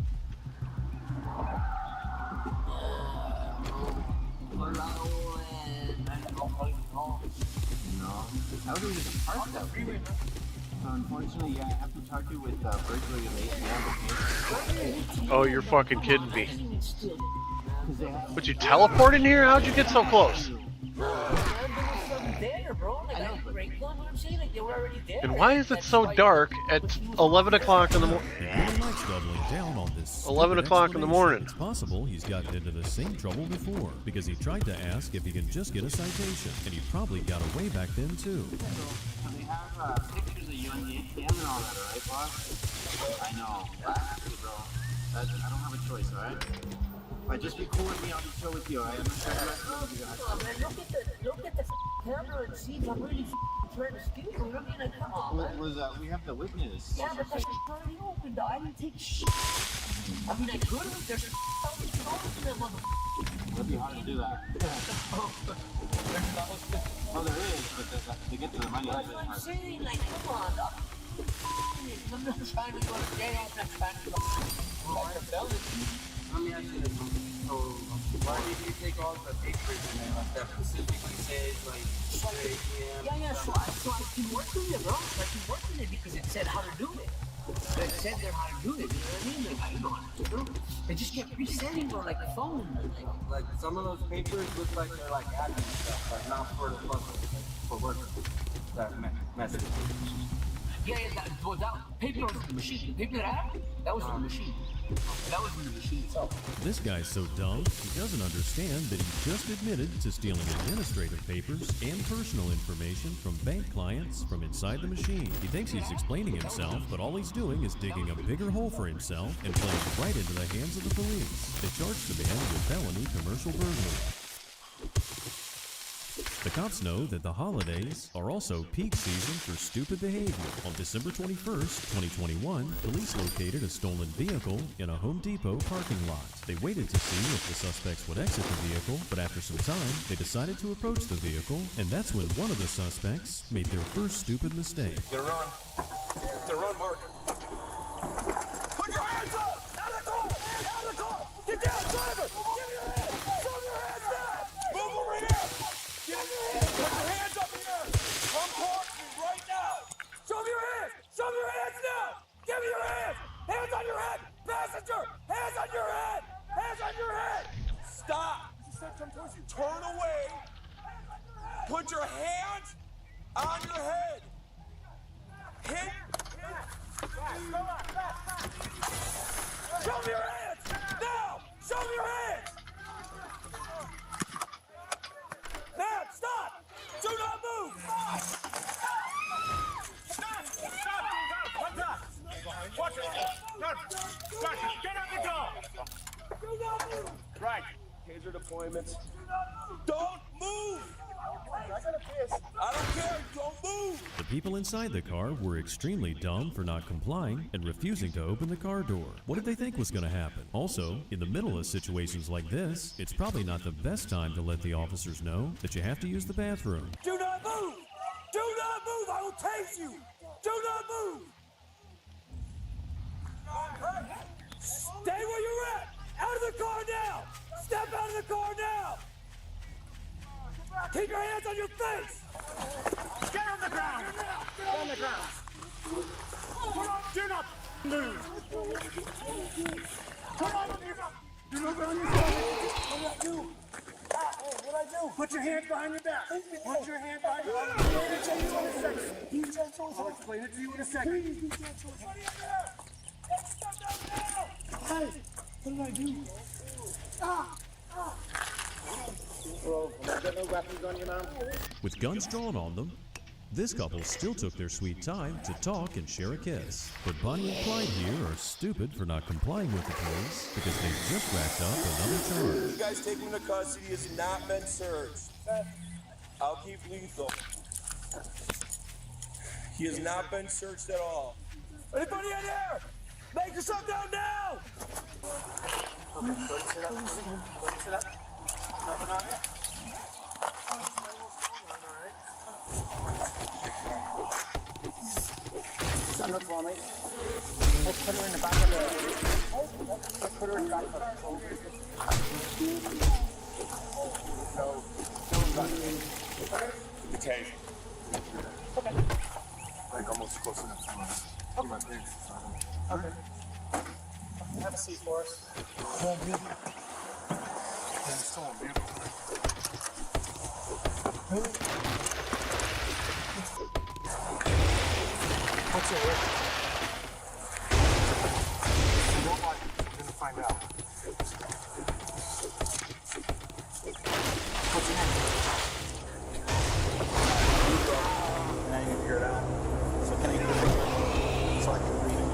Carlisle and I don't know. No. I was just parked that way. So unfortunately, yeah, I have to charge you with burglary of ATM, okay? Oh, you're fucking kidding me. But you teleport in here? How'd you get so close? And why is it so dark at 11 o'clock in the morning? 11 o'clock in the morning. It's possible he's gotten into the same trouble before, because he tried to ask if he can just get a citation, and he probably got away back then too. So they have pictures of you on the ATM and all that, alright, boss? I know. I have to, bro. I don't have a choice, alright? Alright, just be cool with me. I'll be chill with you. Alright, I'm not trying to mess with you guys. Oh, man, look at the camera and see. I'm really trying to steal you. I mean, like, come on, man. What was that? We have the witness. Yeah, but that already opened. I didn't take shit. I mean, I could have. There's that motherfucker. It'd be hard to do that. Oh, there is, but to get to the money, that's what I'm saying. Like, come on, dog. I'm not trying to go to jail. I'm not trying to go like a felon. Let me ask you this one. So, why did you take all the papers and then like that specifically says like Yeah, so I can work with it, bro. I can work with it because it said how to do it. It said there how to do it, you know what I mean? Like, I know how to do it. They just kept resending bro, like the phone. Like some of those papers look like they're like admin stuff, like not for the public, for work. That message. Yeah, that paper was in the machine. The paper that I had, that was in the machine. That was in the machine itself. This guy's so dumb, he doesn't understand that he just admitted to stealing administrative papers and personal information from bank clients from inside the machine. He thinks he's explaining himself, but all he's doing is digging a bigger hole for himself and playing right into the hands of the police. They charged the man with felony commercial burglary. The cops know that the holidays are also peak season for stupid behavior. On December 21st, 2021, police located a stolen vehicle in a Home Depot parking lot. They waited to see if the suspects would exit the vehicle, but after some time, they decided to approach the vehicle, and that's when one of the suspects made their first stupid mistake. They're on, Mark. Put your hands up! Out of the car! Out of the car! Get down, driver! Give me your hands! Show me your hands now! Move over here! Give me your hands! Put your hands up here! Come towards me right now! Show me your hands! Show me your hands now! Give me your hands! Hands on your head! Passenger! Hands on your head! Hands on your head! Stop! Turn away! Put your hands on your head! Hit! Show me your hands! Now! Show me your hands! Man, stop! Do not move! Stop! What's up? Watch it! Get out the door! Do not move! Right. Taser deployments. Don't move! I gotta piss. I don't care. Don't move! The people inside the car were extremely dumb for not complying and refusing to open the car door. What did they think was going to happen? Also, in the middle of situations like this, it's probably not the best time to let the officers know that you have to use the bathroom. Do not move! Do not move! I will tase you! Do not move! Stay where you're at! Out of the car now! Step out of the car now! Keep your hands on your face! Get on the ground! Get on the ground! Do not move! Come on, do not go on your stomach! What did I do? What I do? Put your hands behind your back. Put your hand behind your back. I'll explain it to you in a second. Please be gentle. Hey, what did I do? Bro, you got no weapons on you now? With guns drawn on them, this couple still took their sweet time to talk and share a kiss. But Bonnie and Clyde here are stupid for not complying with the police because they've just racked up another charge. You guys take him to custody. He has not been searched. I'll keep lethal. He has not been searched at all. Anybody in here? Make yourself down now! Nothing on it? Send her for me. Let's put her in the back of the... Let's put her in the back of the... Okay. Okay. Like almost close enough. Okay. Okay. Have a seat for us. Really? What's your weight? You don't like it. You're gonna find out. What's your name? Now you can figure it out. So can I get a picture so I can read it?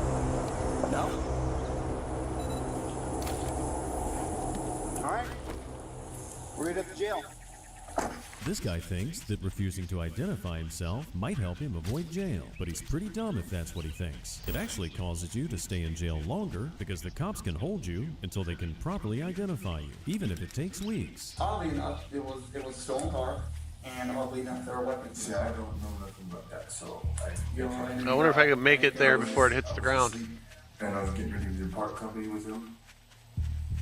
No? We're at the jail. This guy thinks that refusing to identify himself might help him avoid jail, but he's pretty dumb if that's what he thinks. It actually causes you to stay in jail longer because the cops can hold you until they can properly identify you, even if it takes weeks. Oddly enough, it was a stolen car, and oddly enough, there are weapons. See, I don't know nothing about that, so I wonder if I can make it there before it hits the ground. And I was getting ready to part company with him.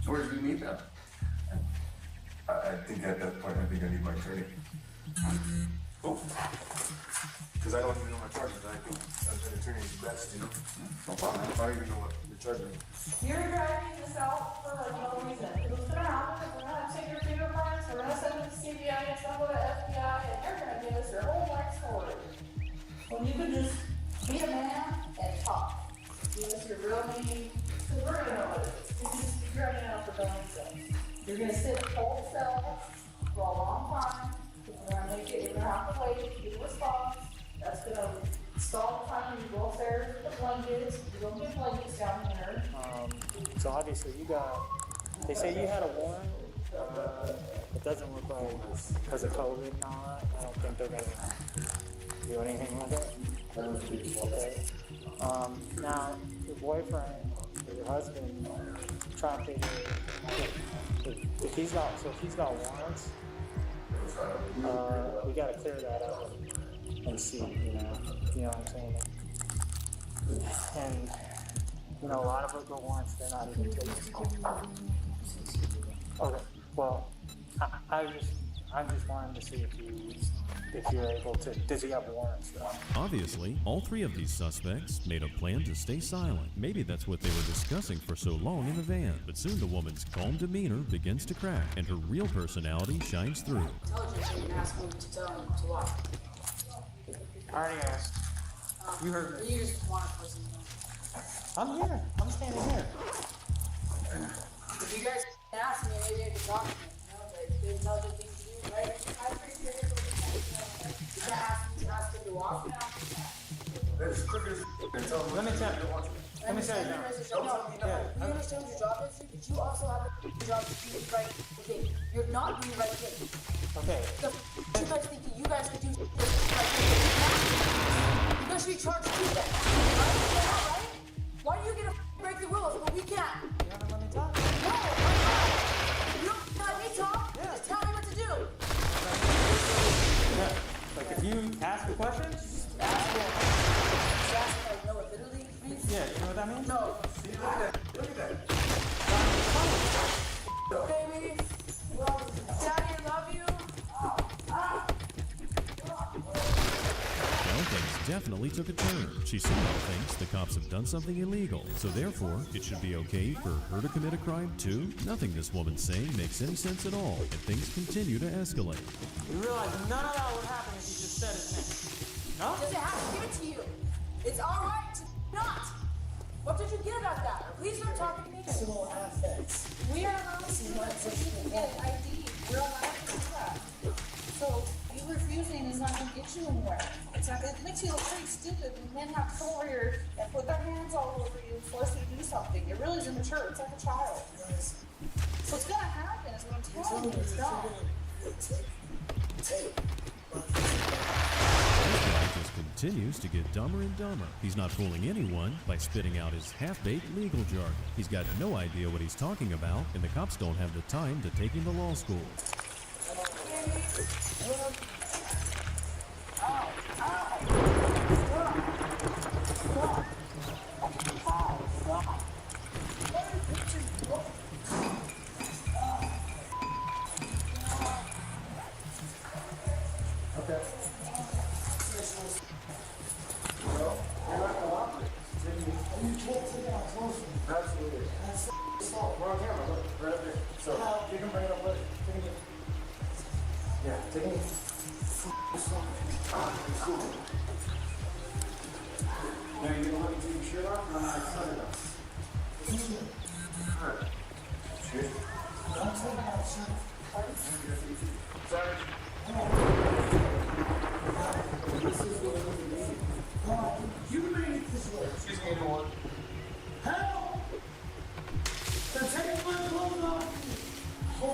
Where did you meet them? I think at that point, I need my attorney. Oh. Because I don't even know my charges. I think an attorney is the best, you know? No problem. I don't even know what the charges are. You're driving this out for like no reason. What's gonna happen is we're gonna have to take your fingerprints, we're gonna send it to CBI, it's gonna go to FBI, and they're gonna give us your whole life story. When you can just be a man and talk. Give us your real name, because we're gonna know what it is. You can just be driving out for going things. You're gonna sit cold cell for a long time. We're gonna make it, you're gonna have to wait to get a response. That's gonna stall the time when you go upstairs with the blankets. You don't get blankets down here. So obviously they say you had a warrant. It doesn't look like because of COVID and all that. I don't think they're gonna do anything with it. Okay. Now, your boyfriend or your husband, trying to figure if he's got warrants, we gotta clear that up and see, you know what I'm saying? And, a lot of the warrants, they're not even taken. Okay, well, I'm just wanting to see if you're able to, does he have warrants though? Obviously, all three of these suspects made a plan to stay silent. Maybe that's what they were discussing for so long in the van. But soon the woman's calm demeanor begins to crack, and her real personality shines through. Intelligence, you asked me to tell him to what? I already asked. You heard me. You just want a person. I'm here. I'm standing here. If you guys ask me, maybe I could talk to him. Like, there's no other thing to do, right? I appreciate it. You can't ask him to walk now. That's quick as Let me tell you. Let me say it now. You understand what your job is, but you also have a job to do the right thing. You're not doing the right thing. Okay. You guys think that you guys can do the right thing? You guys should be charged to do that. Right? Why do you get to break the rules, but we can't? You haven't let me talk? No, I'm not. You don't let me talk? Yeah. Just tell me what to do. Yeah. Like if you ask a question, just ask it. Just ask if I know what literally means? Yeah, you know what that means? No. See, look at that. Baby, Daddy, I love you. Well, things definitely took a turn. She somehow thinks the cops have done something illegal, so therefore it should be okay for her to commit a crime too? Nothing this woman's saying makes any sense at all, and things continue to escalate. You realize none of that would happen if you just said his name. No? Does it have to give it to you? It's alright to not. What did you get about that? Please start talking to me. Personal affects. We are allowed to do that, so you can get an ID. We're allowed to do that. So you refusing is not gonna get you anywhere. It's not, it makes you look pretty stupid when men have to come over here and put their hands all over you and force you to do something. It really is immature. It's like a child. So it's gonna happen is what I'm telling you. It's not. This guy just continues to get dumber and dumber. He's not fooling anyone by spitting out his half-baked legal jargon. He's got no idea what he's talking about, and the cops don't have the time to take him to law school.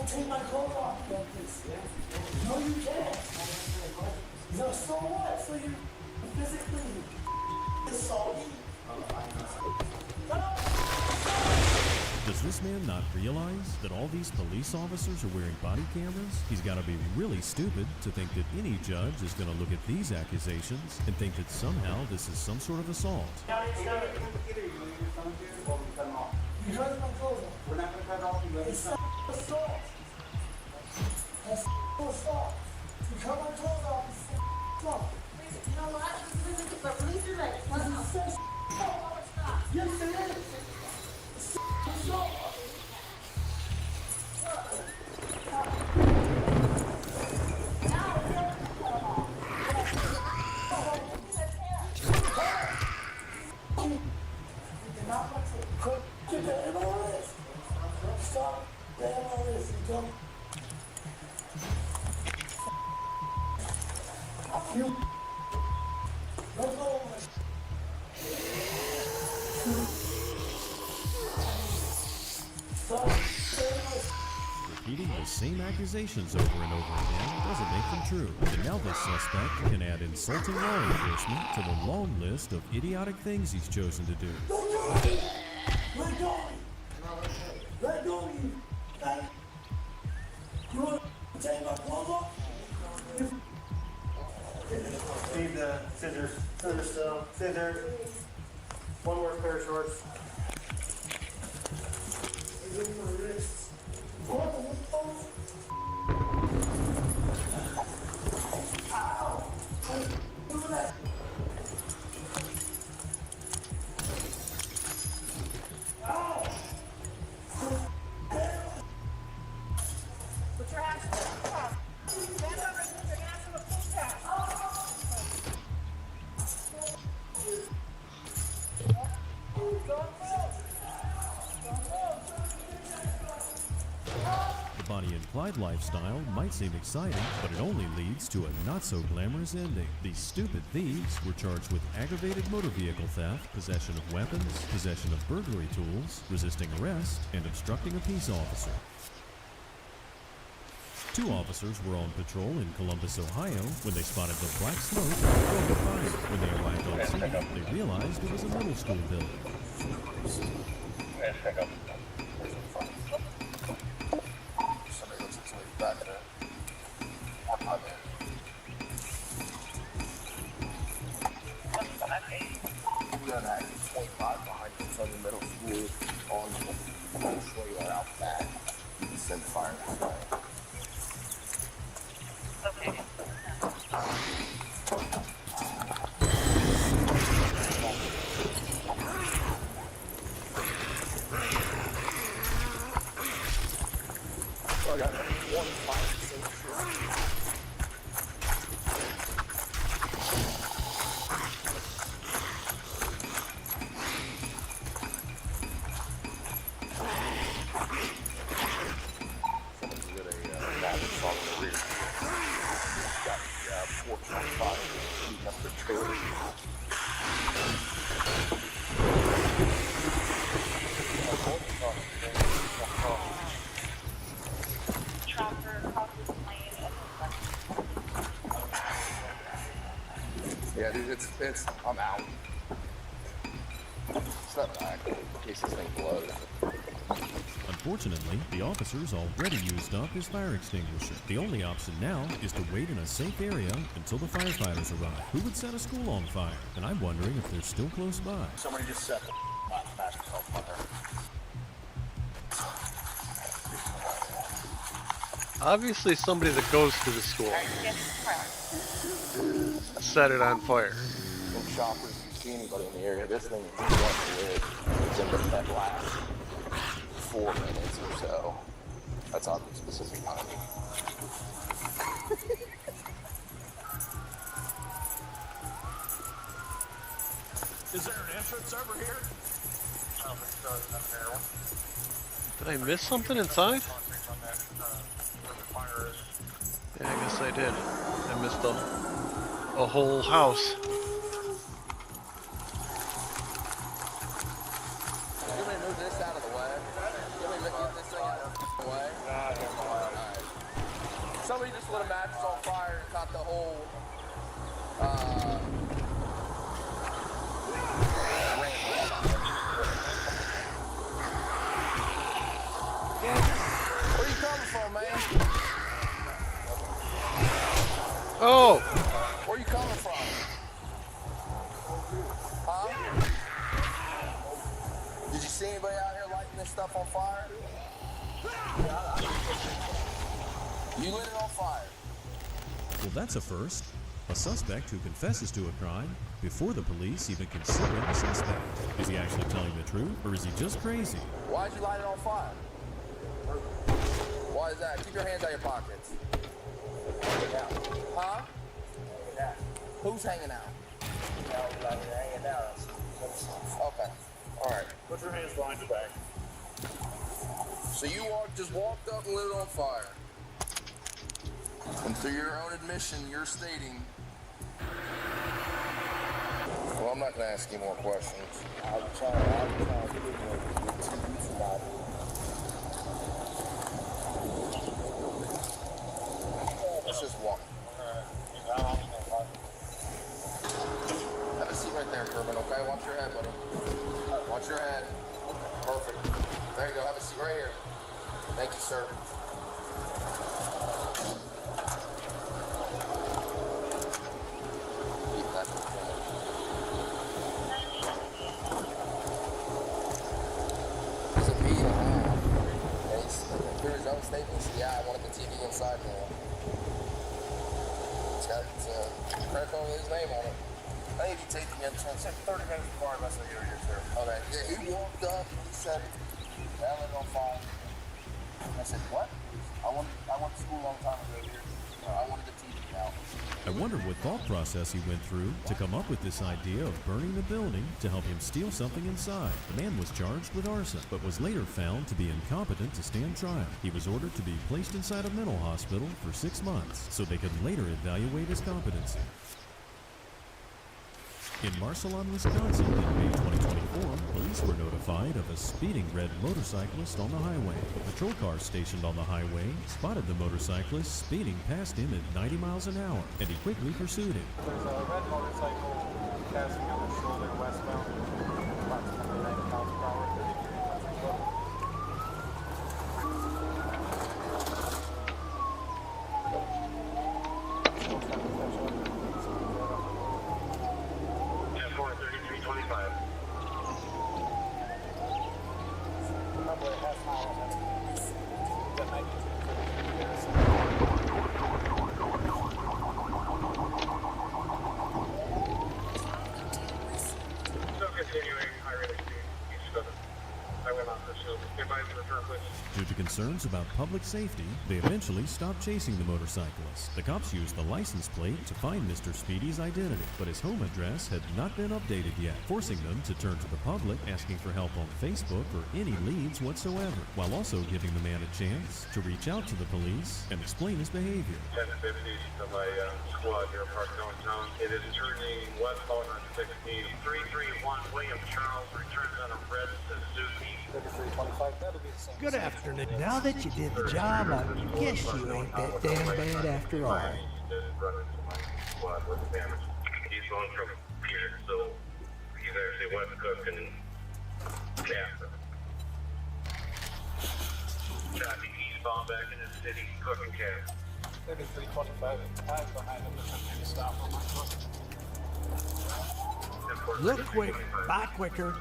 Take my clothes off. No, you can't. No, so what? So you physically assault me? Does this man not realize that all these police officers are wearing body cameras? He's got to be really stupid to think that any judge is going to look at these accusations and think that somehow this is some sort of assault. You heard my clothes on. We're not going to cut off you. It's assault. That's assault. You cut my clothes off. It's assault. You know what? The police are ready. Let's go. Yes, it is. It's assault. Get the MLS. Stop the MLS. You don't. You. Don't go. Stop. Repeating the same accusations over and over again doesn't make them true. And now this suspect can add insulting law enforcement to the long list of idiotic things he's chosen to do. Let go! Let go! You want to take my clothes off? Need the scissors. Scissors still. Scissors. One more pair of shorts. My wrists. Ow! Do that. Put your hands up. Stand up and put your hands in a full tap. The Bonnie and Clyde lifestyle might seem exciting, but it only leads to a not-so-glamorous ending. These stupid thieves were charged with aggravated motor vehicle theft, possession of weapons, possession of burglary tools, resisting arrest, and obstructing a peace officer. 2 officers were on patrol in Columbus, Ohio, when they spotted the black smoke and the broken fire. When they arrived on scene, they realized it was a middle school building. We got an 25 behind us on the middle school on the trailer out back. You can send fire that way. Okay. So I got one fire extinguisher. Yeah, dude, it's, I'm out. It's not back in case this thing blows. Unfortunately, the officers already used up his fire extinguisher. The only option now is to wait in a safe area until the firefighters arrive. Who would set a school on fire? And I'm wondering if they're still close by. Somebody just set the smash himself on her. Obviously somebody that goes to the school set it on fire. Some shoppers, if you see anybody in the area, this thing is going to live. It's in the bed last 4 minutes or so. That's oddly specific on me. Is there an entrance over here? I don't think so. Did I miss something inside? Yeah, I guess I did. I missed a whole house. Can we move this out of the way? Can we move this thing out of the way? somebody just lit a mattress on fire and caught the whole, where you coming from, man? Oh! Where you coming from? Huh? Did you see anybody out here lighting this stuff on fire? You lit it on fire. Well, that's a first. A suspect who confesses to a crime before the police even consider him a suspect. Is he actually telling the truth, or is he just crazy? Why'd you light it on fire? Why is that? Keep your hands out of your pockets. Huh? Who's hanging out? Hanging out. Okay. All right. Put your hands behind your back. So you just walked up and lit it on fire. And through your own admission, you're stating... Well, I'm not going to ask you more questions. I'll try to get like 2 weeks about it. Let's just walk. Have a seat right there, Kermit, okay? Watch your head, buddy. Watch your head. Perfect. There you go. Have a seat right here. Thank you, sir. Keep that. He's a beat and a half. And he's through his own statements. Yeah, I wanted the TV inside there. It's got credit card with his name on it. I think you take the entrance. 30 minutes before I must have you here, sir. Okay. Yeah, he walked up and he said, "That lit on fire." I said, "What?" I went to school a long time ago here. I wanted the TV out. I wonder what thought process he went through to come up with this idea of burning the building to help him steal something inside. The man was charged with arson, but was later found to be incompetent to stand trial. He was ordered to be placed inside a mental hospital for 6 months so they could later evaluate his competency. In Marcelon, Wisconsin, in May 2024, police were notified of a speeding red motorcyclist on the highway. A patrol car stationed on the highway spotted the motorcyclist speeding past him at 90 miles an hour, and he quickly pursued him. There's a red motorcycle passing on the shoulder westbound, approximately 90 miles per hour, 33 country club. Due to concerns about public safety, they eventually stopped chasing the motorcyclist. The cops used the license plate to find Mr. Speedy's identity, but his home address had not been updated yet, forcing them to turn to the public, asking for help on Facebook or any leads whatsoever, while also giving the man a chance to reach out to the police and explain his behavior. 1050 to my squad here, Park Downtown. It is turning westbound on 16. 331 William Charles returns on a red Suzuki. 3325, that'll be the same. Good afternoon. Now that you did the job, I guess you ain't that damn bad after all. He's going from here, so he's actually West Cook and Casper. Traffic eastbound back in the city, Cook and Casper. 3325, I'm behind him, there's something to stop on my foot. Look quick, buy quicker,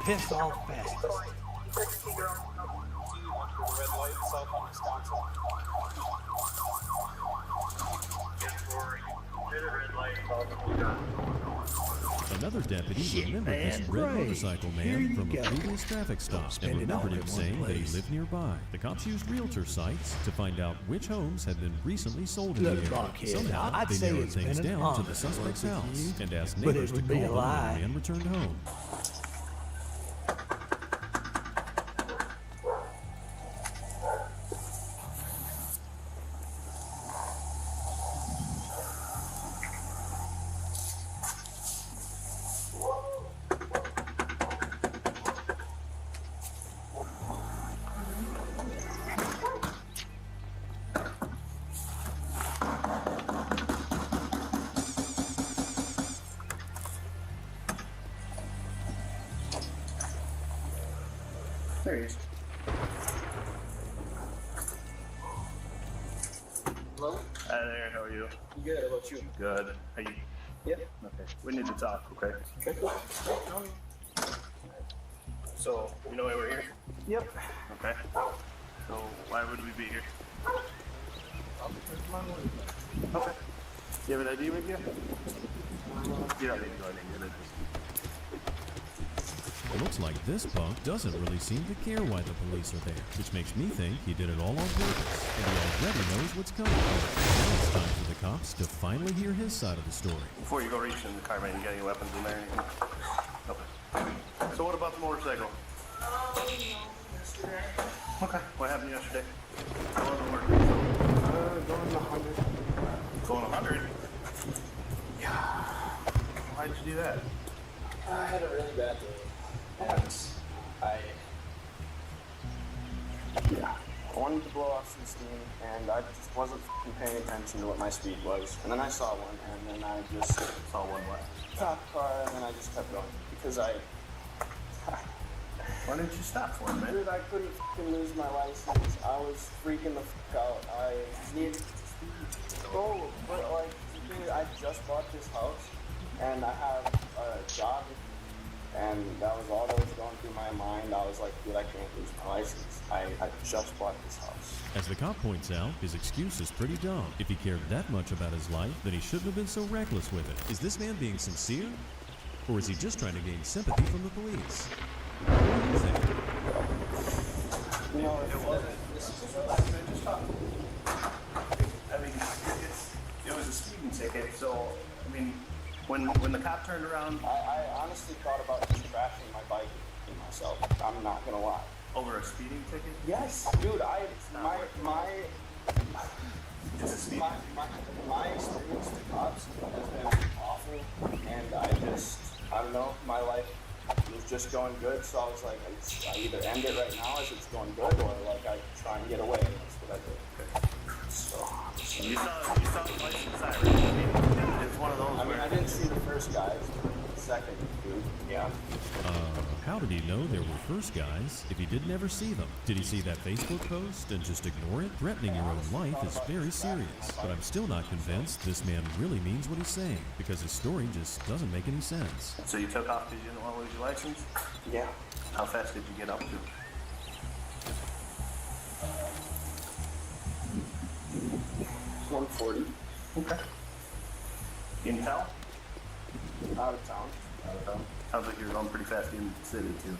piss off fastest. 60 girl, red light, south on Wisconsin. Another deputy remembered this red motorcycle man from a previous traffic stop and remembered him saying that he lived nearby. The cops used realtor sites to find out which homes had been recently sold in the area. Somehow, they narrowed things down to the suspect's house and asked neighbors to call them when the man returned home. There he is. Hello? Hi there, how are you? Good, how about you? Good. How you? Yep. Okay. We need to talk, okay? Okay. So, you know why we're here? Yep. Okay. So, why would we be here? Okay. You have an ID with you? You don't need to go in and get it. It looks like this punk doesn't really seem to care why the police are there, which makes me think he did it all on purpose, and he already knows what's coming for him. Now it's time for the cops to finally hear his side of the story. Before you go reach in the car, man, you got any weapons in there? Okay. So what about the motorcycle? Okay. What happened yesterday? How was it working? Going 100. Going 100? Yeah. Why'd you do that? I had a really bad day. And I wanted to blow off some steam, and I just wasn't paying attention to what my speed was. And then I saw one, and then I just saw one what? Cop car, and then I just kept going because I. Why didn't you stop for him, man? Dude, I couldn't lose my license. I was freaking the out. I needed. Oh, but like, dude, I just bought this house, and I have a job. And that was all that was going through my mind. I was like, dude, I can't lose my license. I just bought this house. As the cop points out, his excuse is pretty dumb. If he cared that much about his life, then he shouldn't have been so reckless with it. Is this man being sincere? Or is he just trying to gain sympathy from the police? What do you think? You know, This is just relax, man. Just talk. I mean, it was a speeding ticket, so, I mean, when the cop turned around... I honestly thought about just crashing my bike into myself. I'm not gonna lie. Over a speeding ticket? Yes, dude. My experience with cops has been awful, and I don't know. My life was just going good, so I was like, I either end it right now as it's going good, or like I try and get away. And that's what I did. So You saw the license siren. I mean, it's one of those. I mean, I didn't see the first guys, but the second dude, yeah. How did he know there were first guys if he didn't ever see them? Did he see that Facebook post and just ignore it? Threatening your own life is very serious, but I'm still not convinced this man really means what he's saying, because his story just doesn't make any sense. So you took off because you didn't want to lose your license? Yeah. How fast did you get up to? 140. Okay. In town? Out of town. Out of town. Sounds like you're going pretty fast in the city, too.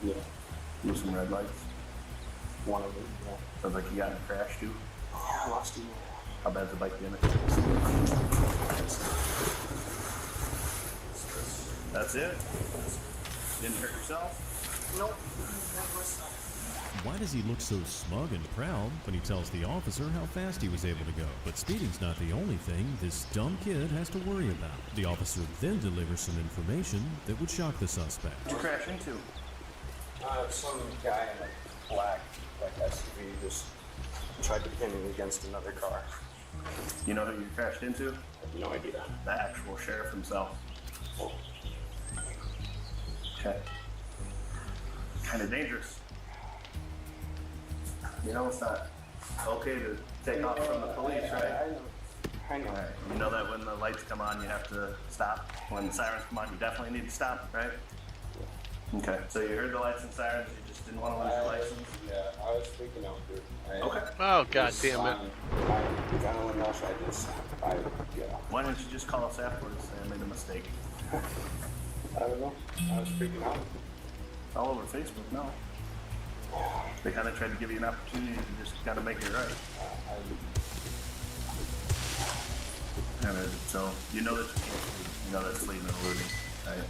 Yeah. Use some red lights. One of them, yeah. Sounds like you got in a crash, too. Yeah, I lost you. How bad's the bike damage? That's it? Didn't hurt yourself? Nope. Why does he look so smug and proud when he tells the officer how fast he was able to go? But speeding's not the only thing this dumb kid has to worry about. The officer then delivers some information that would shock the suspect. What'd you crash into? Some guy in a black SUV just tried to pin me against another car. You know who you crashed into? I have no idea. The actual sheriff himself. Okay. Kind of dangerous. You know, it's not okay to take off from the police, right? I know. Right. You know that when the lights come on, you have to stop. When the sirens come on, you definitely need to stop, right? Okay. So you heard the lights and sirens, you just didn't want to lose your license? Yeah, I was freaking out, dude. Okay. Oh, god damn it. My adrenaline rush, yeah. Why didn't you just call us afterwards and say I made a mistake? I don't know. I was freaking out. It's all over Facebook now. They kind of tried to give you an opportunity to just got to make it right. So you know that you can't sleep. You know that's sleeping and eluding, right?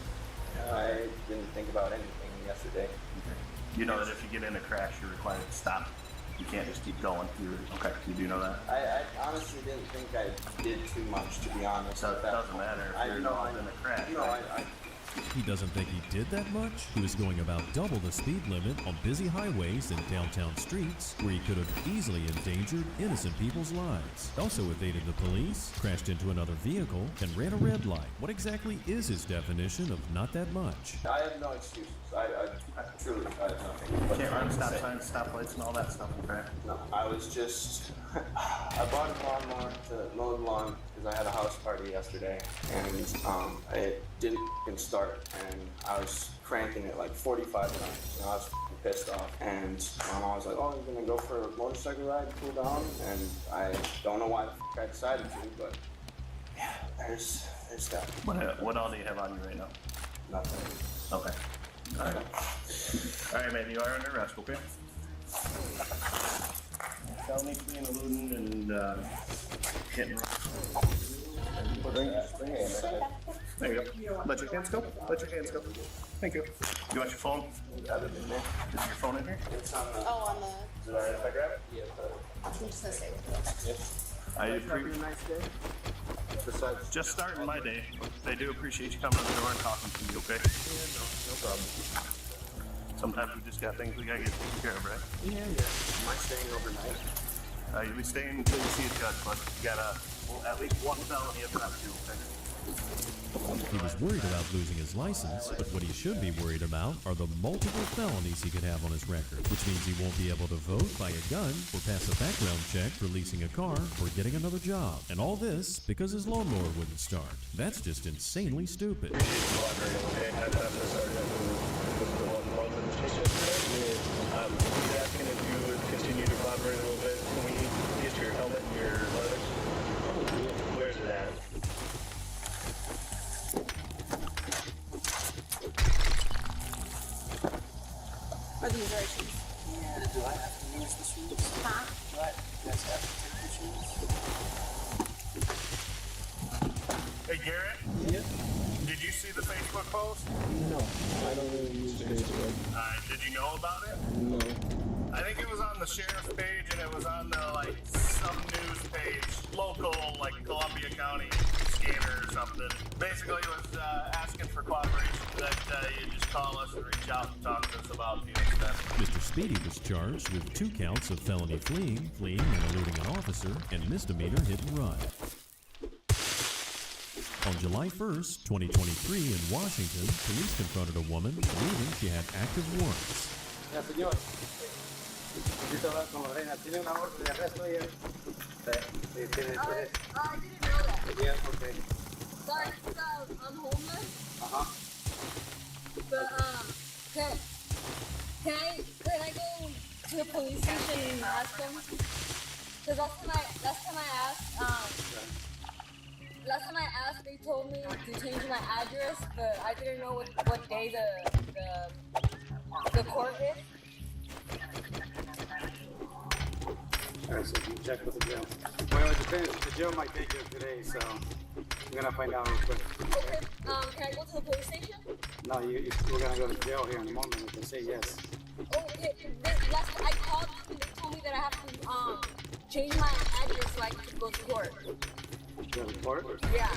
I didn't think about anything yesterday. Okay. You know that if you get in a crash, you're required to stop. You can't just keep going. Okay, you do know that? I honestly didn't think I did too much, to be honest. So it doesn't matter if you're involved in a crash. He doesn't think he did that much? He was going about double the speed limit on busy highways and downtown streets where he could have easily endangered innocent people's lives. Also evaded the police, crashed into another vehicle, and ran a red light. What exactly is his definition of not that much? I have no excuses. I Truly, I have nothing. You can't run stop signs, stoplights, and all that stuff, okay? No, I was just, I bought a lawnmower to mow the lawn because I had a house party yesterday, and it didn't f***ing start, and I was cranking it like 45 times, and I was f***ing pissed off, and I was like, oh, you're gonna go for a motorcycle ride to cool down, and I don't know why the f*** I decided to, but yeah, there's that. What all do you have on you right now? Nothing. Okay. Alright. Alright, man, you are under arrest, okay? Felony fleeing, eluding, and hit and run. Bring your hand right. There you go. Let your hands go. Let your hands go. Thank you. You want your phone? Is your phone in here? Oh, on the. Is it alright if I grab it? Yeah. I'm just gonna say. I appreciate. Besides, Just starting my day. I do appreciate you coming to the door and talking to me, okay? no problem. Sometimes we just got things we gotta get taken care of, right? Yeah. Am I staying overnight? You'll be staying until you see a judge, but you got at least one felony if not two, okay? He was worried about losing his license, but what he should be worried about are the multiple felonies he could have on his record, which means he won't be able to vote, buy a gun, or pass a background check for leasing a car or getting another job. And all this because his lawnmower wouldn't start. That's just insanely stupid. I'm just asking if you would continue to collaborate a little bit. Can we get your helmet and your leathers? Where's it at? Are these our shoes? Yeah. Do I have to use the shoes? Huh? What? Yes, I have to take the shoes. Hey, Garrett? Yeah? Did you see the Facebook post? No, I don't really use Facebook. Did you know about it? No. I think it was on the sheriff's page and it was on the, some news page, local, Columbia County scanner or something. Basically, it was asking for cooperation that you just call us and reach out and talk to us about the incident. Mr. Speedy was charged with 2 counts of felony fleeing and eluding an officer, and misdemeanor hit and run. On July 1st, 2023, in Washington, police confronted a woman believing she had active warrants. Ya, señor. Necesito hablar con Lorena. ¿Tiene una orden de arresto ya? Sí, tiene. I didn't know that. Yeah, okay. Sorry, I'm homeless. Uh-huh. But can I go to the police station and ask them? Because last time I asked, they told me to change my address, but I didn't know what day the court is. Alright, so you check with the jail. Well, it depends. The jail might take you today, so I'm gonna find out real quick. Okay. Can I go to the police station? No, we're gonna go to jail here in a moment if they say yes. Okay. Last time I called them, they told me that I have to change my address so I can go to court. Go to court? Yeah.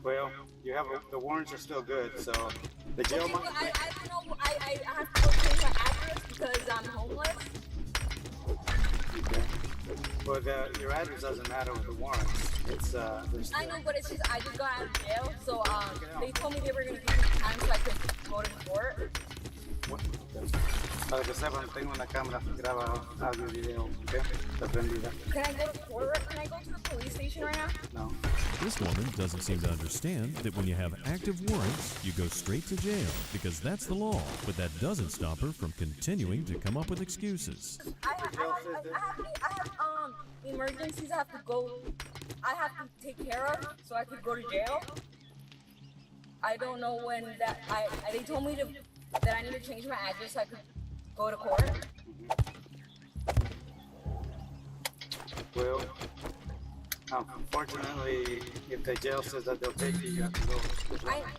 Well, you have the warrants are still good, so the jail Okay, might. but I don't know. I have to go change my address because I'm homeless. Okay. Well, your address doesn't matter with the warrants. It's I know, but it's just I just got out of jail, so they told me they were gonna give me time so I could go to court. Para que sepan, tengo una cámara que graba audio y video, ¿ok? Está prendida. Can I go to court? Can I go to the police station right now? No. This woman doesn't seem to understand that when you have active warrants, you go straight to jail, because that's the law. But that doesn't stop her from continuing to come up with excuses. I have emergencies I have to take care of, so I could go to jail. I don't know when that. They told me that I need to change my address so I could go to court. Well, unfortunately, if the jail says that they'll take you, you have to go.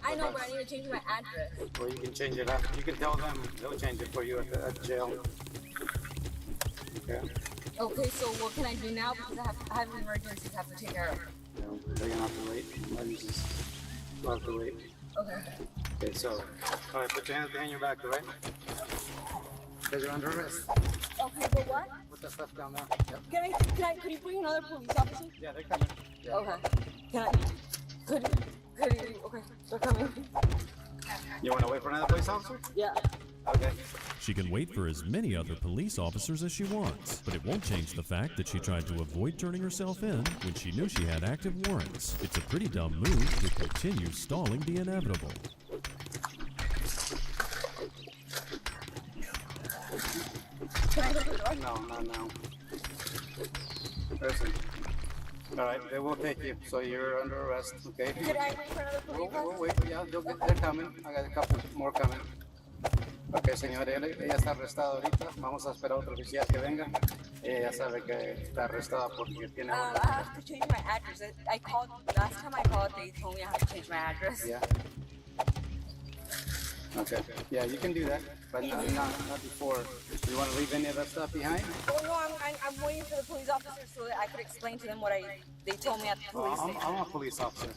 I know, but I need to change my address. Well, you can change it up. You can tell them they'll change it for you at jail. Okay. Okay, so what can I do now? Because I have emergencies I have to take care of. They're gonna have to wait. Emergencies. You'll have to wait. Okay. Okay, so, all right, put your hands behind your back, all right? Because you're under arrest. Okay, but what? Put that stuff down there. Yep. Could you bring another police officer? Yeah, they're coming. Yeah. Okay. Could you, okay, they're coming. You want to wait for another police officer? Yeah. Okay. She can wait for as many other police officers as she wants, but it won't change the fact that she tried to avoid turning herself in when she knew she had active warrants. It's a pretty dumb move to continue stalling the inevitable. No. Listen. All right, they will take you, so you're under arrest, okay? Could I wait for another police We'll officer? wait, yeah, they're coming. I got a couple more coming. Ok, señor, ella está arrestada ahorita. Vamos a esperar a otro oficial que venga. Ella sabe que está arrestada porque tiene... I have to change my address. I called, last time I called, they told me I had to change my address. Yeah. Okay. Yeah, you can do that, but not before. You want to leave any of that stuff behind? Oh no, I'm waiting for the police officer so that I could explain to them what they told me at the police station. I'm a police officer.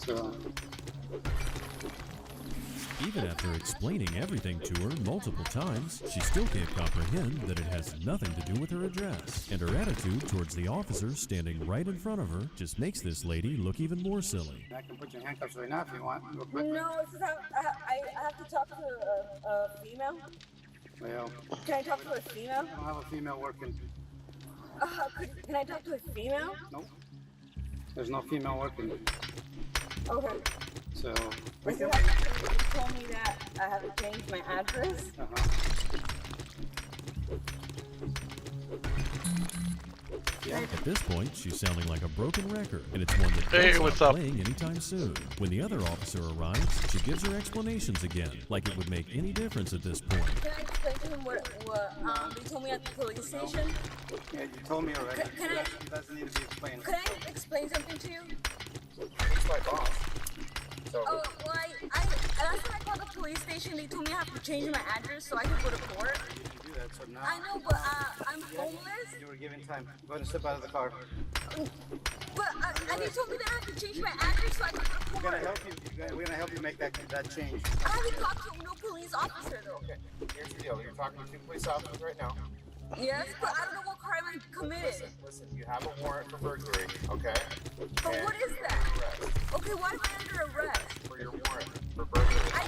So... Even after explaining everything to her multiple times, she still can't comprehend that it has nothing to do with her address. And her attitude towards the officer standing right in front of her just makes this lady look even more silly. I can put your handcuffs right now if you want, real quick. No, it's just I have to talk to a female. Well, Can I talk to a female? I don't have a female working. Can I talk to a female? Nope. There's no female working. Okay. So... You told me that I have to change my address? At this point, she's sounding like a broken record, and it's one that Hey, won't what's stop up? playing anytime soon. When the other officer arrives, she gives her explanations again, like it would make any difference at this point. Can I explain to him what they told me at the police station? Yeah, you told me already. Can I? It doesn't need to be explained. Can I explain something to you? He's my boss. So... Oh, well, last time I called the police station, they told me I have to change my address so I can go to court. You can do that, so now... I know, but I'm homeless. You were given time. Go ahead and step out of the car. But and they told me that I have to change my address so I can go to We're court. gonna help you. We're gonna help you make that change. I haven't talked to no police officer though. Okay. Here's the deal. You're talking to two police officers right now. Yes, but I don't know what crime I committed. Listen. You have a warrant for burglary, okay? But what is that? Okay, why am I under arrest? For your warrant for burglary. I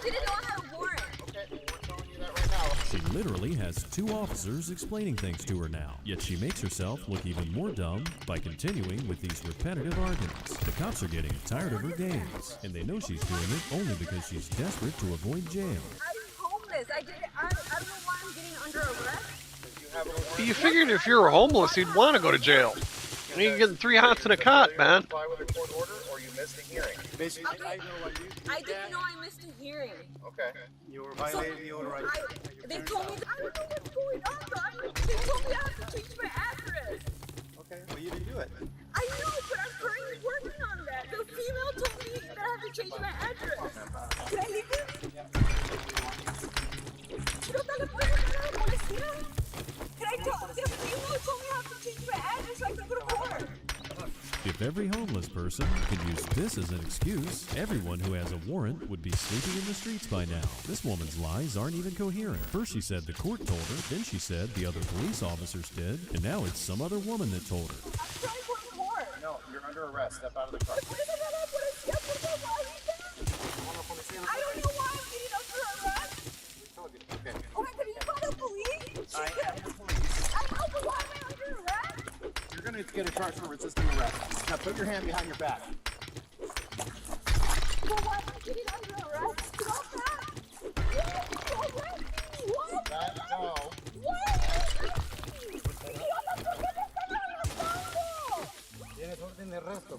didn't know I had a warrant. Okay, well, we're telling you that right now. She literally has two officers explaining things to her now, yet she makes herself look even more dumb by continuing with these repetitive arguments. The cops are getting tired of her games, and they know she's doing it only because she's desperate to avoid jail. I'm homeless. I don't know why I'm getting under arrest. You figured if you were homeless, you'd want to go to jail. And you're getting 3 hots in a cot, man. Comply with a court order, or you missed a hearing. Basically, I didn't know I missed a hearing. Okay. You were violating the order. They told me that I don't know what's going on, though. They told me I have to change my address. Okay, well, you didn't do it. I know, but I'm currently working on that. The female told me that I have to change my address. Can I leave this? ¿No te le puedes hablar a la policía? Can I talk? The female told me I have to change my address so I can go to court. If every homeless person could use this as an excuse, everyone who has a warrant would be sleeping in the streets by now. This woman's lies aren't even coherent. First she said the court told her, then she said the other police officers did, and now it's some other woman that told her. I'm trying to go to court. No, you're under arrest. Step out of the car. I don't know why I'm getting under arrest. Okay. Okay, can you call the police? I am the police. I know, but why am I under arrest? You're going to get a charge for resisting arrest. Now put your hand behind your back. But why am I getting under arrest? Stop that! What? No. Tienes orden de arresto.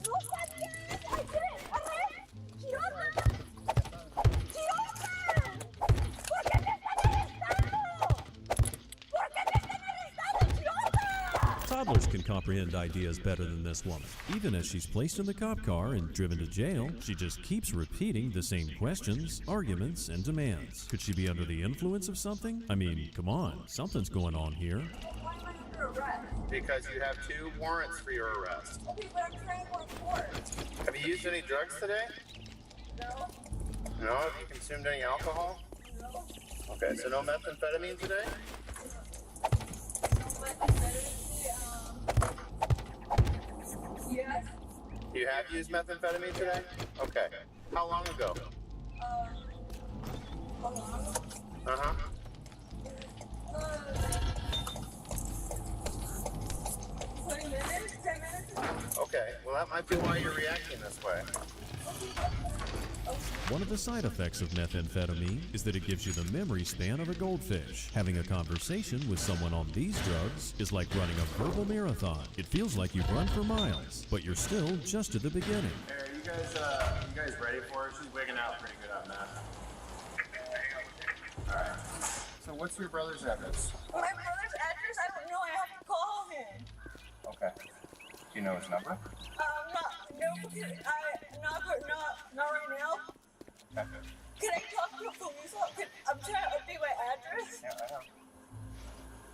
Toddlers can comprehend ideas better than this woman. Even as she's placed in the cop car and driven to jail, she just keeps repeating the same questions, arguments, and demands. Could she be under the influence of something? I mean, come on, something's going on here. Why am I under arrest? Because you have 2 warrants for your arrest. Okay, but I'm trying to go to court. Have you used any drugs today? No. No? Have you consumed any alcohol? No. Okay, so no methamphetamine today? Yes. You have used methamphetamine today? Okay. How long ago? How long? Uh-huh. 20 minutes? 10 minutes? Okay. Well, that might be why you're reacting this way. One of the side effects of methamphetamine is that it gives you the memory span of a goldfish. Having a conversation with someone on these drugs is like running a verbal marathon. It feels like you've run for miles, but you're still just at the beginning. Hey, are you guys ready for her? She's wigging out pretty good on that. Alright. So what's your brother's address? My brother's address? I don't know. I have to call him. Okay. Do you know his number? Not right now. Okay. Can I talk to the police? I'm trying to update my address. Yeah, I know.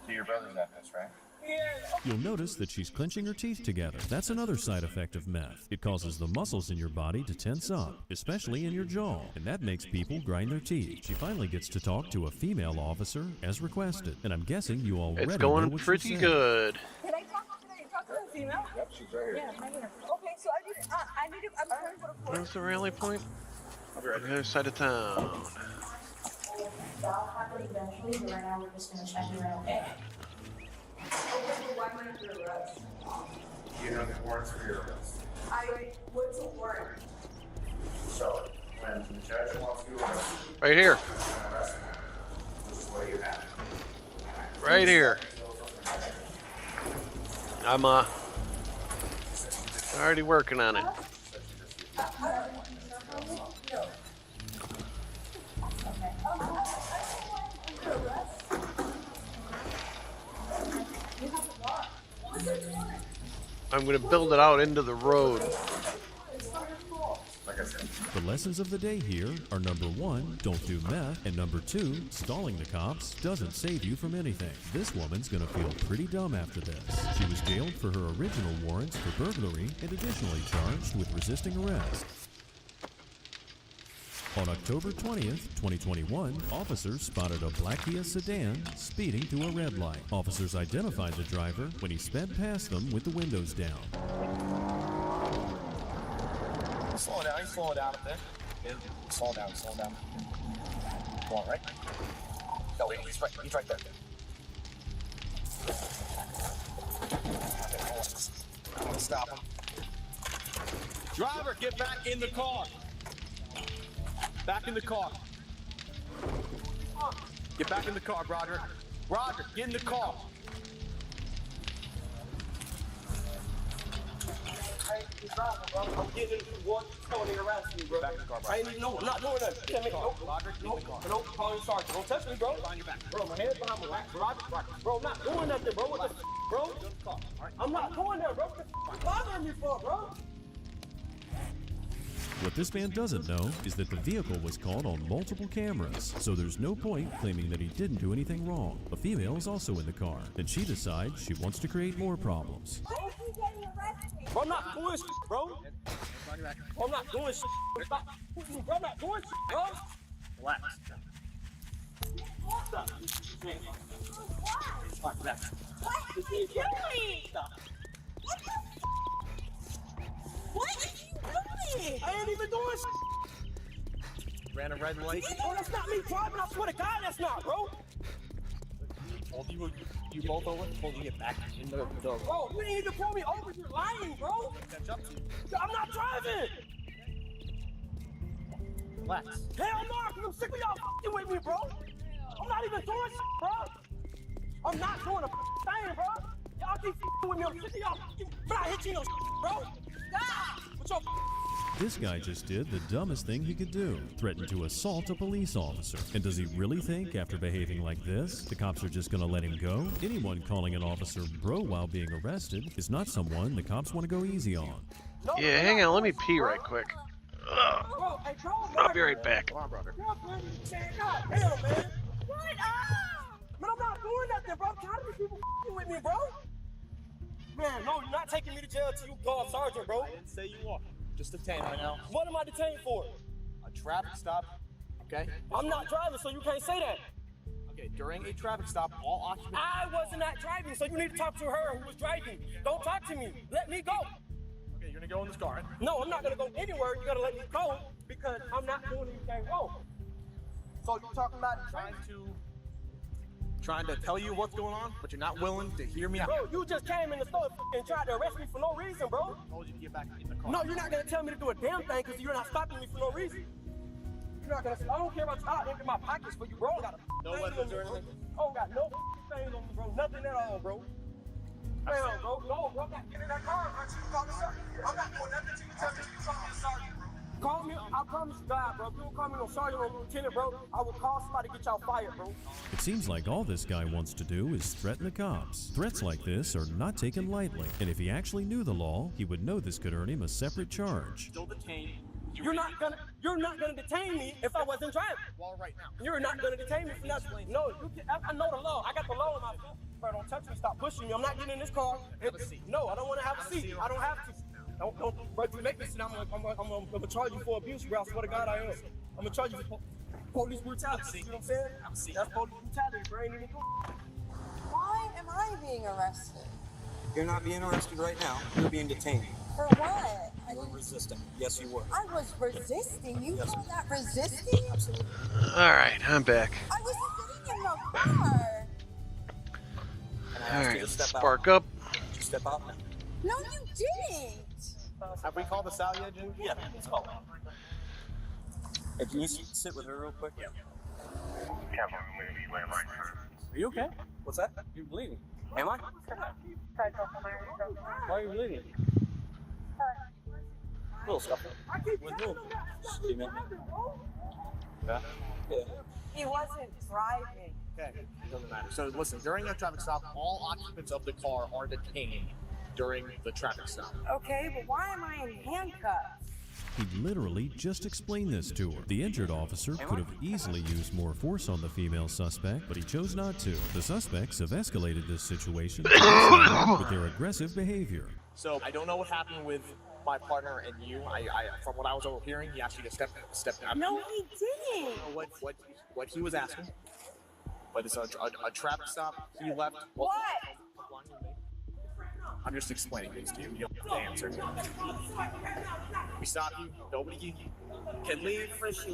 So your brother's address, right? Yeah. You'll notice that she's clenching her teeth together. That's another side effect of meth. It causes the muscles in your body to tense up, especially in your jaw, and that makes people grind their teeth. She finally gets to talk to a female officer as requested, and I'm guessing you already It's know going what she pretty said. good. Can I talk to the female? Yep, she's right here. Yeah, right here. Okay, so I'm trying to go to court. Where's the rally point? On the other side of town. That'll happen eventually, but right now we're just gonna check you out, okay? Okay, why am I under arrest? You have the warrants for your arrest. What's a warrant? So, when the judge wants you to arrest you, Right here. this is what you have. Right here. I'm already working on it. I'm going to build it out into the road. The lessons of the day here are number 1, don't do meth, and number 2, stalling the cops doesn't save you from anything. This woman's gonna feel pretty dumb after this. She was jailed for her original warrants for burglary and additionally charged with resisting arrest. On October 20th, 2021, officers spotted a black Kia sedan speeding through a red light. Officers identified the driver when he sped past them with the windows down. Slow down, he's slowing down a bit. Yeah. Slow down. Go on, right? No, wait, he's right there. I'm gonna stop him. Driver, get back in the car. Back in the car. Get back in the car, Roger. Roger, get in the car. I'm getting one felony arrest me, bro. Back in the car, bro. I ain't even know. I'm not doing that. Can't make no, call your sergeant. Don't touch me, bro. Behind your back. Bro, my head's behind my back. Bro, I'm not doing nothing, bro. What the bro? I'm not doing that, bro. What the you bothering me for, bro? What this man doesn't know is that the vehicle was caught on multiple cameras, so there's no point claiming that he didn't do anything wrong. A female is also in the car, and she decides she wants to create more problems. Bro, I'm not doing shit, bro. I'm not doing shit. Stop. Bro, I'm not doing shit, bro. Relax. Stop. Stop. Relax. What are you doing? Stop. What are you doing? I ain't even doing shit. Ran a red light. Bro, that's not me driving. I swear to God, that's not, bro. You both over? Told you to get back in the door. Bro, you didn't even pull me over. You're lying, bro. Catch up to you. I'm not driving. Relax. Hell no, because I'm sick of y'all f***ing with me, bro. I'm not even doing shit, bro. I'm not doing a thing, bro. Y'all keep f***ing with me. I'm sick of y'all f***ing. But I hit you no shit, bro. Stop. What's your This guy just did the dumbest thing he could do, threatened to assault a police officer. And does he really think after behaving like this, the cops are just gonna let him go? Anyone calling an officer bro while being arrested is not someone the cops want to go easy on. Yeah, hang on, let me pee right quick. Ugh. I'll be right back. Come on, brother. God damn, man. What? Man, I'm not doing nothing, bro. I'm tired of these people f***ing with me, bro. Man, no, you're not taking me to jail until you call Sergeant, bro. I didn't say you are. Just detained right now. What am I detained for? A traffic stop, okay? I'm not driving, so you can't say that. Okay, during a traffic stop, all occupants... I wasn't not driving, so you need to talk to her who was driving. Don't talk to me. Let me go. you're gonna go in this car. Right? No, I'm not gonna go anywhere. You gotta let me go because I'm not doing anything wrong. So you're talking about trying to tell you what's going on, but you're not willing to hear me out. Bro, you just came in the store and tried to arrest me for no reason, bro. I told you to get back in the car. No, you're not gonna tell me to do a damn thing because you're not stopping me for no reason. You're not gonna. I don't care about you. I'll empty my pockets for you, bro. I got no weapons or anything. I don't got no things on me, bro. Nothing at all, bro. Man, bro, no, bro. I'm not getting in that car until you call me sergeant. I'm not doing nothing until you tell me you call me a sergeant, bro. Call me, I promise you, God, bro. If you don't call me no sergeant or lieutenant, bro, I will call somebody to get y'all fired, bro. It seems like all this guy wants to do is threaten the cops. Threats like this are not taken lightly, and if he actually knew the law, he would know this could earn him a separate charge. Still detained. You're not gonna detain me if I wasn't driving. Well, right now. You're not gonna detain me for nothing. No, I know the law. I got the law in my foot. Bro, don't touch me. Stop pushing me. I'm not getting in this car. No, I don't want to have a seat. I don't have to. Don't, bro, if you make me sit, I'm gonna charge you for abuse, bro. I swear to God, I am. I'm gonna charge you for police brutality. You know what I'm saying? That's police brutality, bro. Ain't anything. Why am I being arrested? You're not being arrested right now. You're being detained. For what? You were resisting. Yes, you were. I was resisting. You call that resisting? Absolutely. All right, I'm back. I was sitting in the car. All right, spark up. Did you step out now? No, you didn't. Have we called this out yet, Jimmy? Yeah, let's call it. Hey, can you sit with her real quick? Yeah. Are you okay? What's that? You're bleeding. Am I? Why are you bleeding? A little scuffle. With who? Steven. Yeah? Yeah. He wasn't driving. Okay, it doesn't matter. So listen, during a traffic stop, all occupants of the car are detained during the traffic stop. Okay, but why am I in handcuffs? He literally just explained this to her. The injured officer could have easily used more force on the female suspect, but he chose not to. The suspects have escalated this situation with their aggressive behavior. So I don't know what happened with my partner and you. I from what I was overhearing, he asked you to step down. No, he didn't. What he was asking, but it's a traffic stop. He left. What? I'm just explaining things to you. You don't have to answer. We stopped you. Nobody can leave.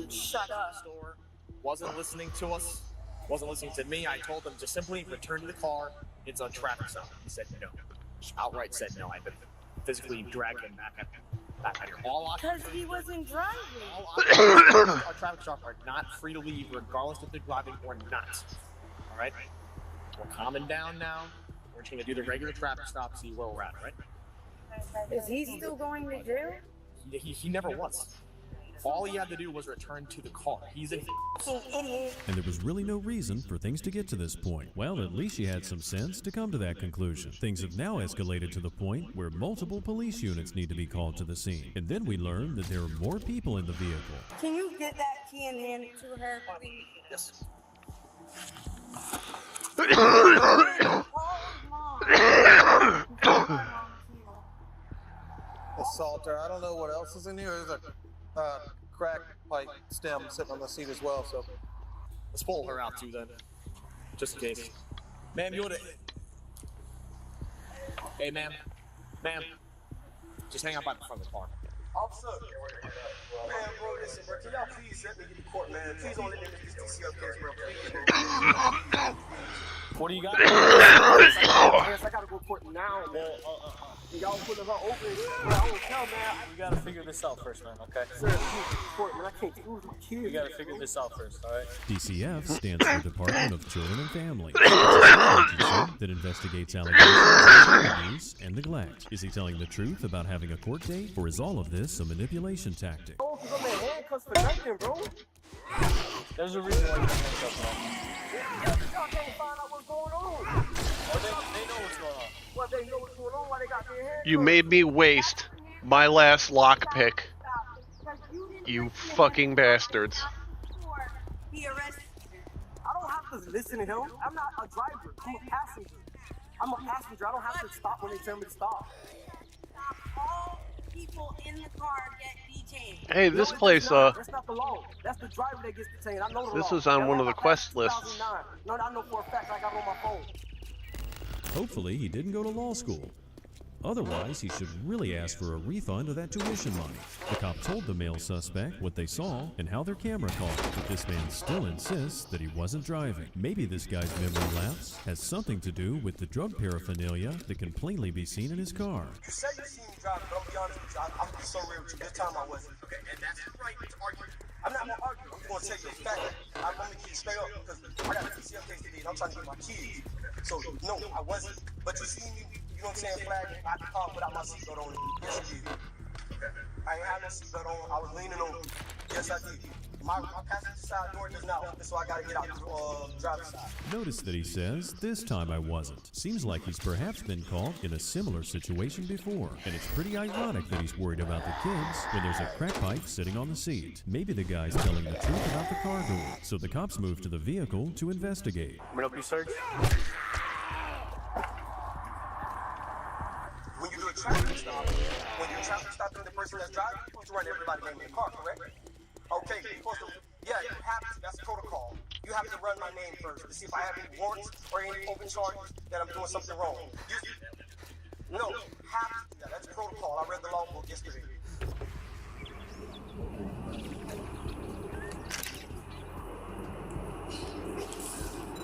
Shut up. Store. Wasn't listening to us. Wasn't listening to me. I told them to simply return to the car. It's a traffic stop. He said no. Just outright said no. I've been physically dragged him back out here. Because he wasn't driving. Our traffic stops are not free to leave, regardless if they're driving or not. All right? We're calming down now. We're just going to do the regular traffic stop, see where we're at, right? Is he still going to jail? He never was. All he had to do was return to the car. He's an idiot. And there was really no reason for things to get to this point. Well, at least she had some sense to come to that conclusion. Things have now escalated to the point where multiple police units need to be called to the scene. And then we learned that there are more people in the vehicle. Can you get that key and hand it to her, please? Yes. Assaulter. I don't know what else is in here. There's a crack pipe stem sitting on the seat as well, so let's pull her out too then. Just in case. Ma'am, you wanna... Hey, ma'am. Ma'am. Just hang out by the front of the car. Officer, man, bro, listen, bro, can y'all please let me get to court, man? Please don't let me get this TCL case, bro. Please. What do you got? I gotta go to court now, man. Y'all put the car open. Bro, I won't tell, man. We gotta figure this out first, man, okay? Sir, court, man. I can't lose my kids. We gotta figure this out first, all right? DCF stands for Department of Children and Families. It's an agency that investigates allegations of abuse and neglect. Is he telling the truth about having a court date, or is all of this a manipulation tactic? Bro, because I'm in handcuffs for nothing, bro. There's a reason why you're in handcuffs, man. Y'all can't find out what's going on. Or they know what's going on. Well, they know what's going on, why they got me in handcuffs. You made me waste my last lockpick. You fucking bastards. He arrested you. I don't have to listen to him. I'm not a driver. I'm a passenger. I'm a passenger. I don't have to stop when they tell me to stop. All people in the car get detained. Hey, this place, That's not the law. That's the driver that gets detained. I know the law. This is on one of the quest lists. No, I know for a fact I got it on my phone. Hopefully, he didn't go to law school. Otherwise, he should really ask for a refund of that tuition money. The cop told the male suspect what they saw and how their camera caught it, but this man still insists that he wasn't driving. Maybe this guy's memory lapse has something to do with the drug paraphernalia that can plainly be seen in his car. You say you seen me driving, but I'm gonna be honest with you. I'm gonna be so real with you. This time I wasn't. Okay, and that's your right to argue. I'm not gonna argue. I'm gonna tell you a fact. I'm gonna keep straight up because I got a PCF case today and I'm trying to get my kids. So no, I wasn't. But you see me, you know what I'm saying, flagging out the car without my seatbelt on. Yes, I did. I ain't have no seatbelt on. I was leaning over. Yes, I did. My passenger side door does not open, so I gotta get out the driver's side. Notice that he says, "This time I wasn't." Seems like he's perhaps been caught in a similar situation before. And it's pretty ironic that he's worried about the kids when there's a crack pipe sitting on the seat. Maybe the guy's telling the truth about the car door. So the cops move to the vehicle to investigate. Can we help you search? When you do a traffic stop, when you're traffic stopping the person that's driving, you're supposed to run everybody's name in the car, correct? Okay, you're supposed to, yeah, you have to, that's protocol. You have to run my name first to see if I have any warrants or any open charges that I'm doing something wrong. No, have to do that, that's protocol. I read the law book yesterday.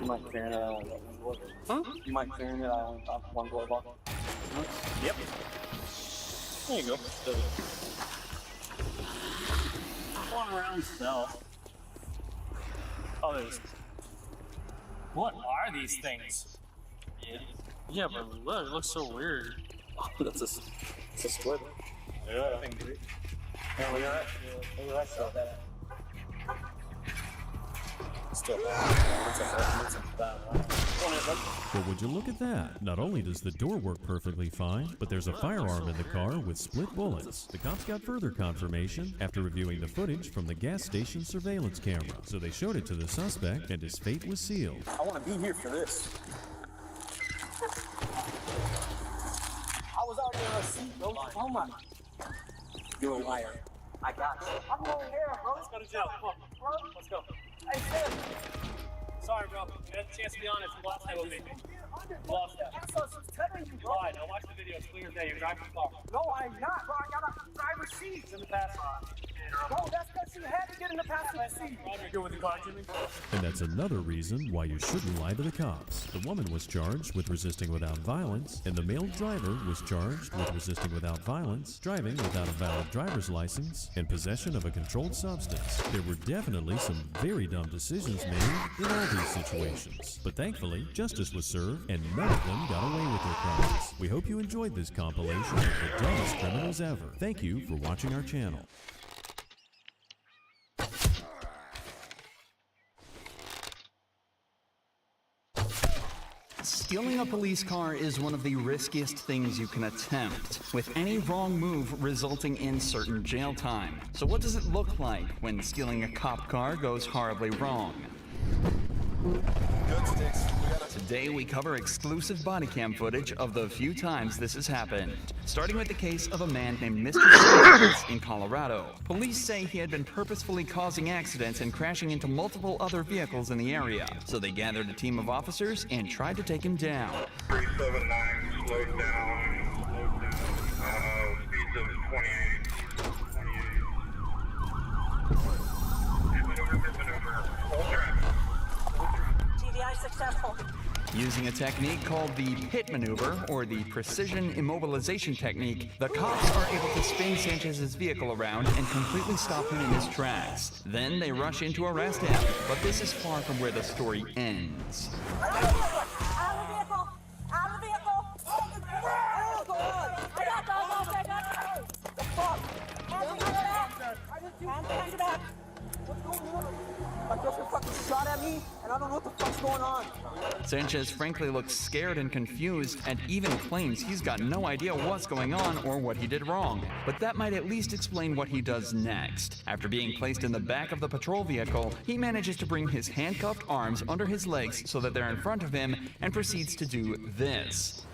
You might clear it out on one glove. Huh? You might clear it out on one glove box. Yep. There you go. One around cell. Oh, there's. What are these things? Yeah, but look, it looks so weird. That's it's a squid. Yeah. Yeah, look at that. Look at that stuff. Still bad. But would you look at that? Not only does the door work perfectly fine, but there's a firearm in the car with split bullets. The cops got further confirmation after reviewing the footage from the gas station surveillance camera. So they showed it to the suspect, and his fate was sealed. I want to be here for this. I was out there on a seat, bro. Oh my. You're a liar. I got you. I'm over here, bro. Let's go to jail. Come on. Let's go. Hey, Sam. Sorry, bro. You had a chance to be honest. You lost that with me. Lost that. That's what I was telling you, bro. Lied. I watched the video. It's clear as day. You're driving the car. No, I'm not, bro. I got a driver's seat. It's in the passenger seat. Bro, that's because you had to get in the passenger seat. You're good with the car, Jimmy? And that's another reason why you shouldn't lie to the cops. The woman was charged with resisting without violence, and the male driver was charged with resisting without violence, driving without a valid driver's license, and possession of a controlled substance. There were definitely some very dumb decisions made in all these situations. But thankfully, justice was served, and none of them got away with their crimes. We hope you enjoyed this compilation of the dumbest criminals ever. Thank you for watching our channel. Stealing a police car is one of the riskiest things you can attempt, with any wrong move resulting in certain jail time. So what does it look like when stealing a cop car goes horribly wrong? Today we cover exclusive body cam footage of the few times this has happened. Starting with the case of a man named Mr. Stevens in Colorado. Police say he had been purposefully causing accidents and crashing into multiple other vehicles in the area. So they gathered a team of officers and tried to take him down. 379, slowed down. Speeds of 28. TDI successful. Using a technique called the pit maneuver, or the precision immobilization technique, the cops are able to spin Sanchez's vehicle around and completely stop him in his tracks. Then they rush in to arrest him, but this is far from where the story ends. Out of the vehicle! Out of the vehicle! Oh, God! I got those! I got those! The fuck? Hands behind your back! What's going on? My girlfriend fucking shot at me, and I don't know what the fuck's going on. Sanchez frankly looks scared and confused, and even claims he's got no idea what's going on or what he did wrong. But that might at least explain what he does next. After being placed in the back of the patrol vehicle, he manages to bring his handcuffed arms under his legs so that they're in front of him, and proceeds to do this.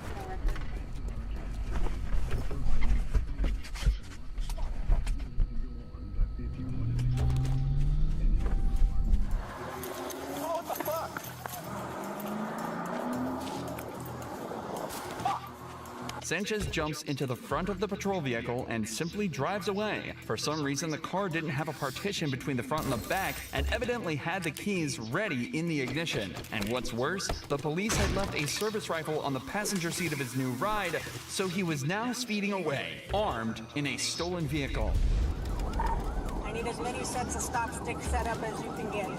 Sanchez jumps into the front of the patrol vehicle and simply drives away. For some reason, the car didn't have a partition between the front and the back and evidently had the keys ready in the ignition. And what's worse, the police had left a service rifle on the passenger seat of his new ride, so he was now speeding away, armed in a stolen vehicle. I need as many sets of stop sticks set up as you can get.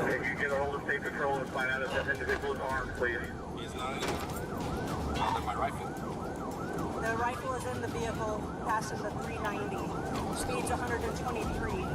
If you get a hold of state patrol and find out if that individual is armed, please. He's not. My rifle. The rifle is in the vehicle, passing the 390. Speed's 123.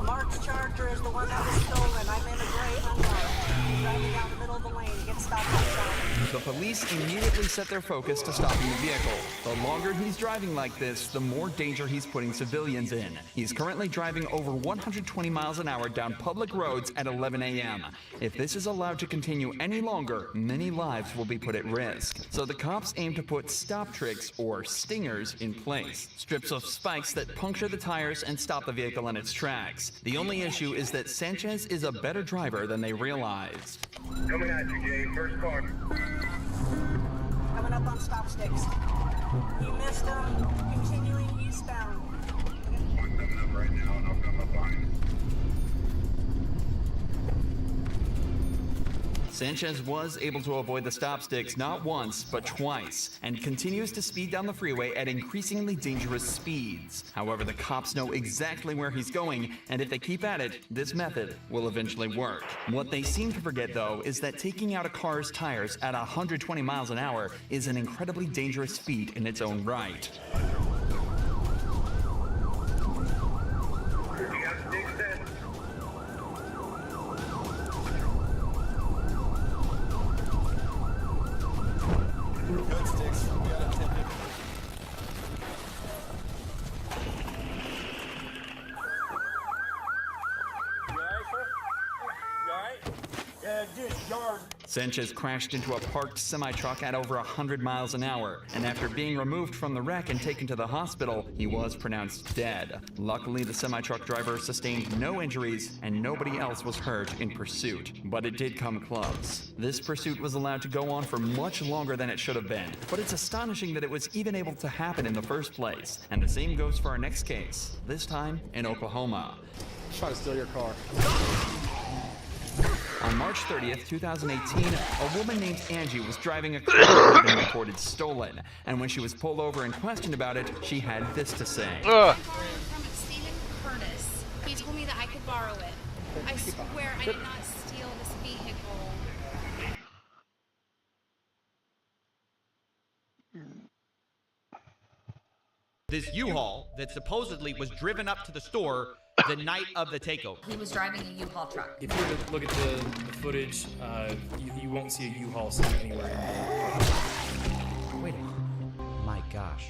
Mark's Charger is the one that was stolen. I'm in a gray unmarked. Driving down the middle of the lane. Get stopped outside. The police immediately set their focus to stopping the vehicle. The longer he's driving like this, the more danger he's putting civilians in. He's currently driving over 120 miles an hour down public roads at 11 a.m. If this is allowed to continue any longer, many lives will be put at risk. So the cops aim to put stop tricks, or stingers, in place. Strips of spikes that puncture the tires and stop the vehicle in its tracks. The only issue is that Sanchez is a better driver than they realized. Coming at you, Jay. First car. Coming up on stop sticks. You missed him. Continuing eastbound. I'm coming up right now, and I'll come up behind you. Sanchez was able to avoid the stop sticks not once, but twice, and continues to speed down the freeway at increasingly dangerous speeds. However, the cops know exactly where he's going, and if they keep at it, this method will eventually work. What they seem to forget, though, is that taking out a car's tires at 120 miles an hour is an incredibly dangerous feat in its own right. Good sticks. We got a 10 people. You alright, sir? You alright? Yeah, just yard. Sanchez crashed into a parked semi-truck at over 100 miles an hour, and after being removed from the wreck and taken to the hospital, he was pronounced dead. Luckily, the semi-truck driver sustained no injuries, and nobody else was hurt in pursuit. But it did come close. This pursuit was allowed to go on for much longer than it should have been, but it's astonishing that it was even able to happen in the first place. And the same goes for our next case, this time in Oklahoma. Try to steal your car. On March 30th, 2018, a woman named Angie was driving a car that had been reported stolen, and when she was pulled over and questioned about it, she had this to say. From Stephen Furnace. He told me that I could borrow it. I swear I did not steal this vehicle. This U-Haul that supposedly was driven up to the store the night of the takeover. He was driving a U-Haul truck. If you were to look at the footage, you won't see a U-Haul sign anywhere. Wait a minute. My gosh.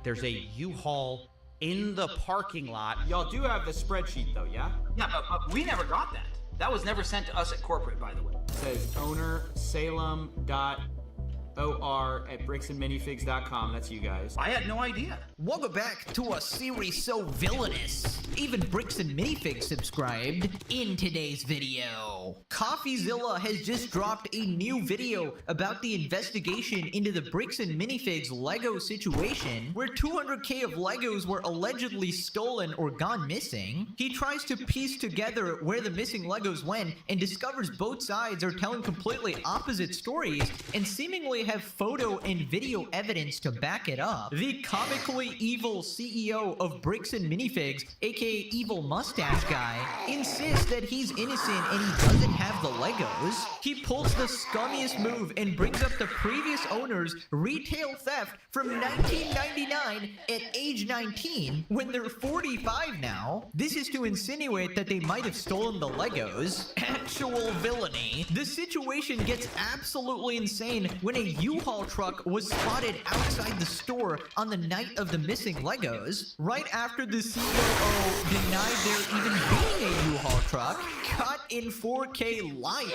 There's a U-Haul in the parking lot. Y'all do have the spreadsheet though, yeah? Yeah, but we never got that. That was never sent to us at corporate, by the way. It says owner salem.or@bricksandminifigs.com. That's you guys. I had no idea. Welcome back to a series so villainous. Even Bricks and Minifigs subscribed in today's video. CoffeeZilla has just dropped a new video about the investigation into the Bricks and Minifigs Lego situation, where 200K of Legos were allegedly stolen or gone missing. He tries to piece together where the missing Legos went and discovers both sides are telling completely opposite stories and seemingly have photo and video evidence to back it up. The comically evil CEO of Bricks and Minifigs, aka Evil Mustache Guy, insists that he's innocent and he doesn't have the Legos. He pulls the scummiest move and brings up the previous owner's retail theft from 1999 at age 19 when they're 45 now. This is to insinuate that they might have stolen the Legos. Actual villainy. The situation gets absolutely insane when a U-Haul truck was spotted outside the store on the night of the missing Legos. Right after the COO denied there even being a U-Haul truck, cut in 4K lying,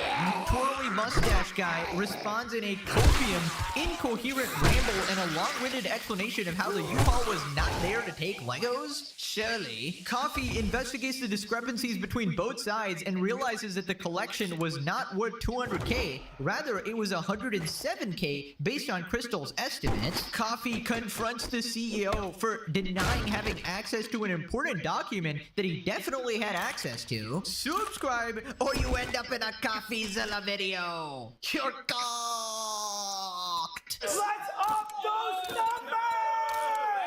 Twirly Mustache Guy responds in a copium, incoherent ramble and a long-winded explanation of how the U-Haul was not there to take Legos. Surely, Coffee investigates the discrepancies between both sides and realizes that the collection was not worth 200K, rather it was 107K 200K based on Crystal's estimates. Coffee confronts the CEO for denying having access to an important document that he definitely had access to. Subscribe or you end up in a CoffeeZilla video. You're cocked. Let's up those numbers!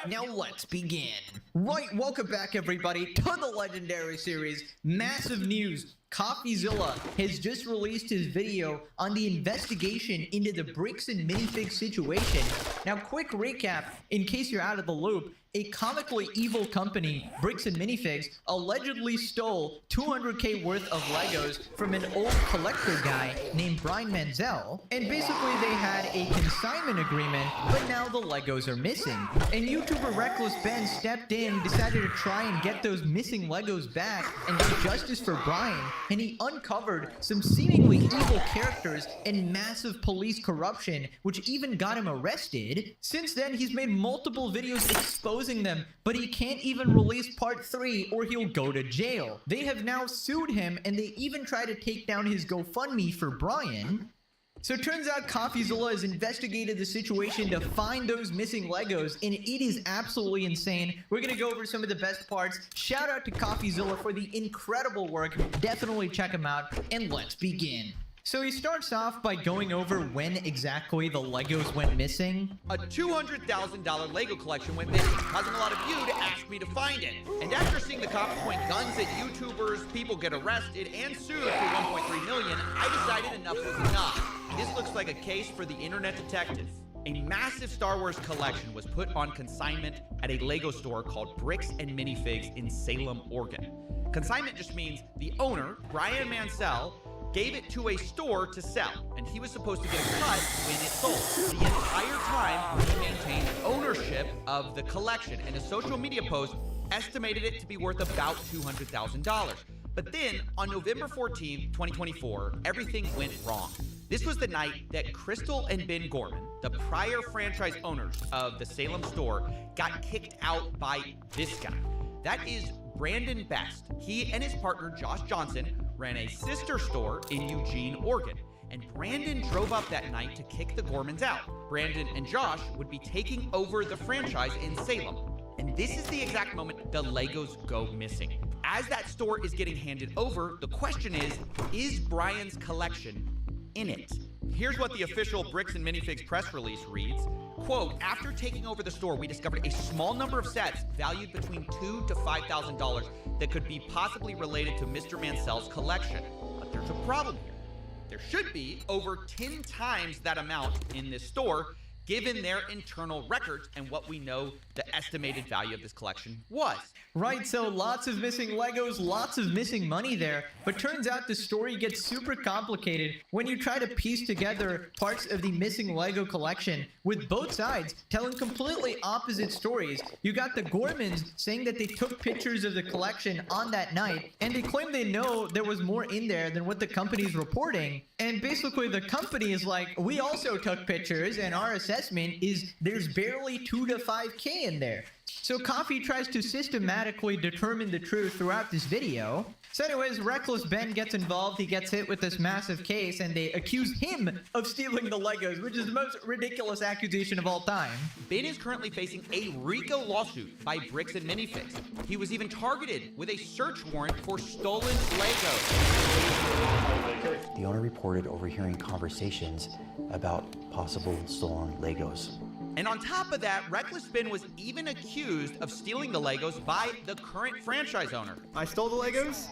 Now let's begin. Right, welcome back everybody to the legendary series. Massive news. CoffeeZilla has just released his video on the investigation into the Bricks and Minifigs situation. Now, quick recap, in case you're out of the loop, a comically evil company, Bricks and Minifigs, allegedly stole 200K worth of Legos from an old collector guy named Brian Manzel, and basically they had a consignment agreement, but now the Legos are missing. And YouTuber Reckless Ben stepped in, decided to try and get those missing Legos back and get justice for Brian, and he uncovered some seemingly evil characters and massive police corruption, which even got him arrested. Since then, he's made multiple videos exposing them, but he can't even release part 3 or he'll go to jail. They have now sued him, and they even tried to take down his GoFundMe for Brian. So it turns out CoffeeZilla has investigated the situation to find those missing Legos, and it is absolutely insane. We're gonna go over some of the best parts. Shout out to CoffeeZilla for the incredible work. Definitely check him out, and let's begin. So he starts off by going over when exactly the Legos went missing. A $200,000 Lego collection went missing, causing a lot of you to ask me to find it. And after seeing the cops point guns at YouTubers, people get arrested and sued for $1.3 million, I decided enough was enough. This looks like a case for the internet detective. A massive Star Wars collection was put on consignment at a Lego store called Bricks and Minifigs in Salem, Oregon. Consignment just means the owner, Brian Mansell, gave it to a store to sell, and he was supposed to get a cut when it sold. The entire time, he maintained ownership of the collection, and a social media post estimated it to be worth about $200,000. But then, on November 14th, 2024, everything went wrong. This was the night that Crystal and Ben Gorman, the prior franchise owners of the Salem store, got kicked out by this guy. That is Brandon Best. He and his partner, Josh Johnson, ran a sister store in Eugene, Oregon. And Brandon drove up that night to kick the Gormans out. Brandon and Josh would be taking over the franchise in Salem. And this is the exact moment the Legos go missing. As that store is getting handed over, the question is Brian's collection in it? Here's what the official Bricks and Minifigs press release reads. Quote, after taking over the store, we discovered a small number of sets valued between $2,000 to $5,000 that could be possibly related to Mr. Mansell's collection. But there's a problem here. There should be over 10 times that amount in this store, given their internal records and what we know the estimated value of this collection was. Right, so lots of missing Legos, lots of missing money there, but turns out the story gets super complicated when you try to piece together parts of the missing Lego collection with both sides telling completely opposite stories. You got the Gormans saying that they took pictures of the collection on that night, and they claim they know there was more in there than what the company's reporting, and basically the company is like, we also took pictures, and our assessment is there's barely 2 to 5K in there. So Coffee tries to systematically determine the truth throughout this video. So anyways, Reckless Ben gets involved, he gets hit with this massive case, and they accuse him of stealing the Legos, which is the most ridiculous accusation of all time. Ben is currently facing a RICO lawsuit by Bricks and Minifigs. He was even targeted with a search warrant for stolen Legos. The owner reported overhearing conversations about possible stolen Legos. And on top of that, Reckless Ben was even accused of stealing the Legos by the current franchise owner. I stole the Legos?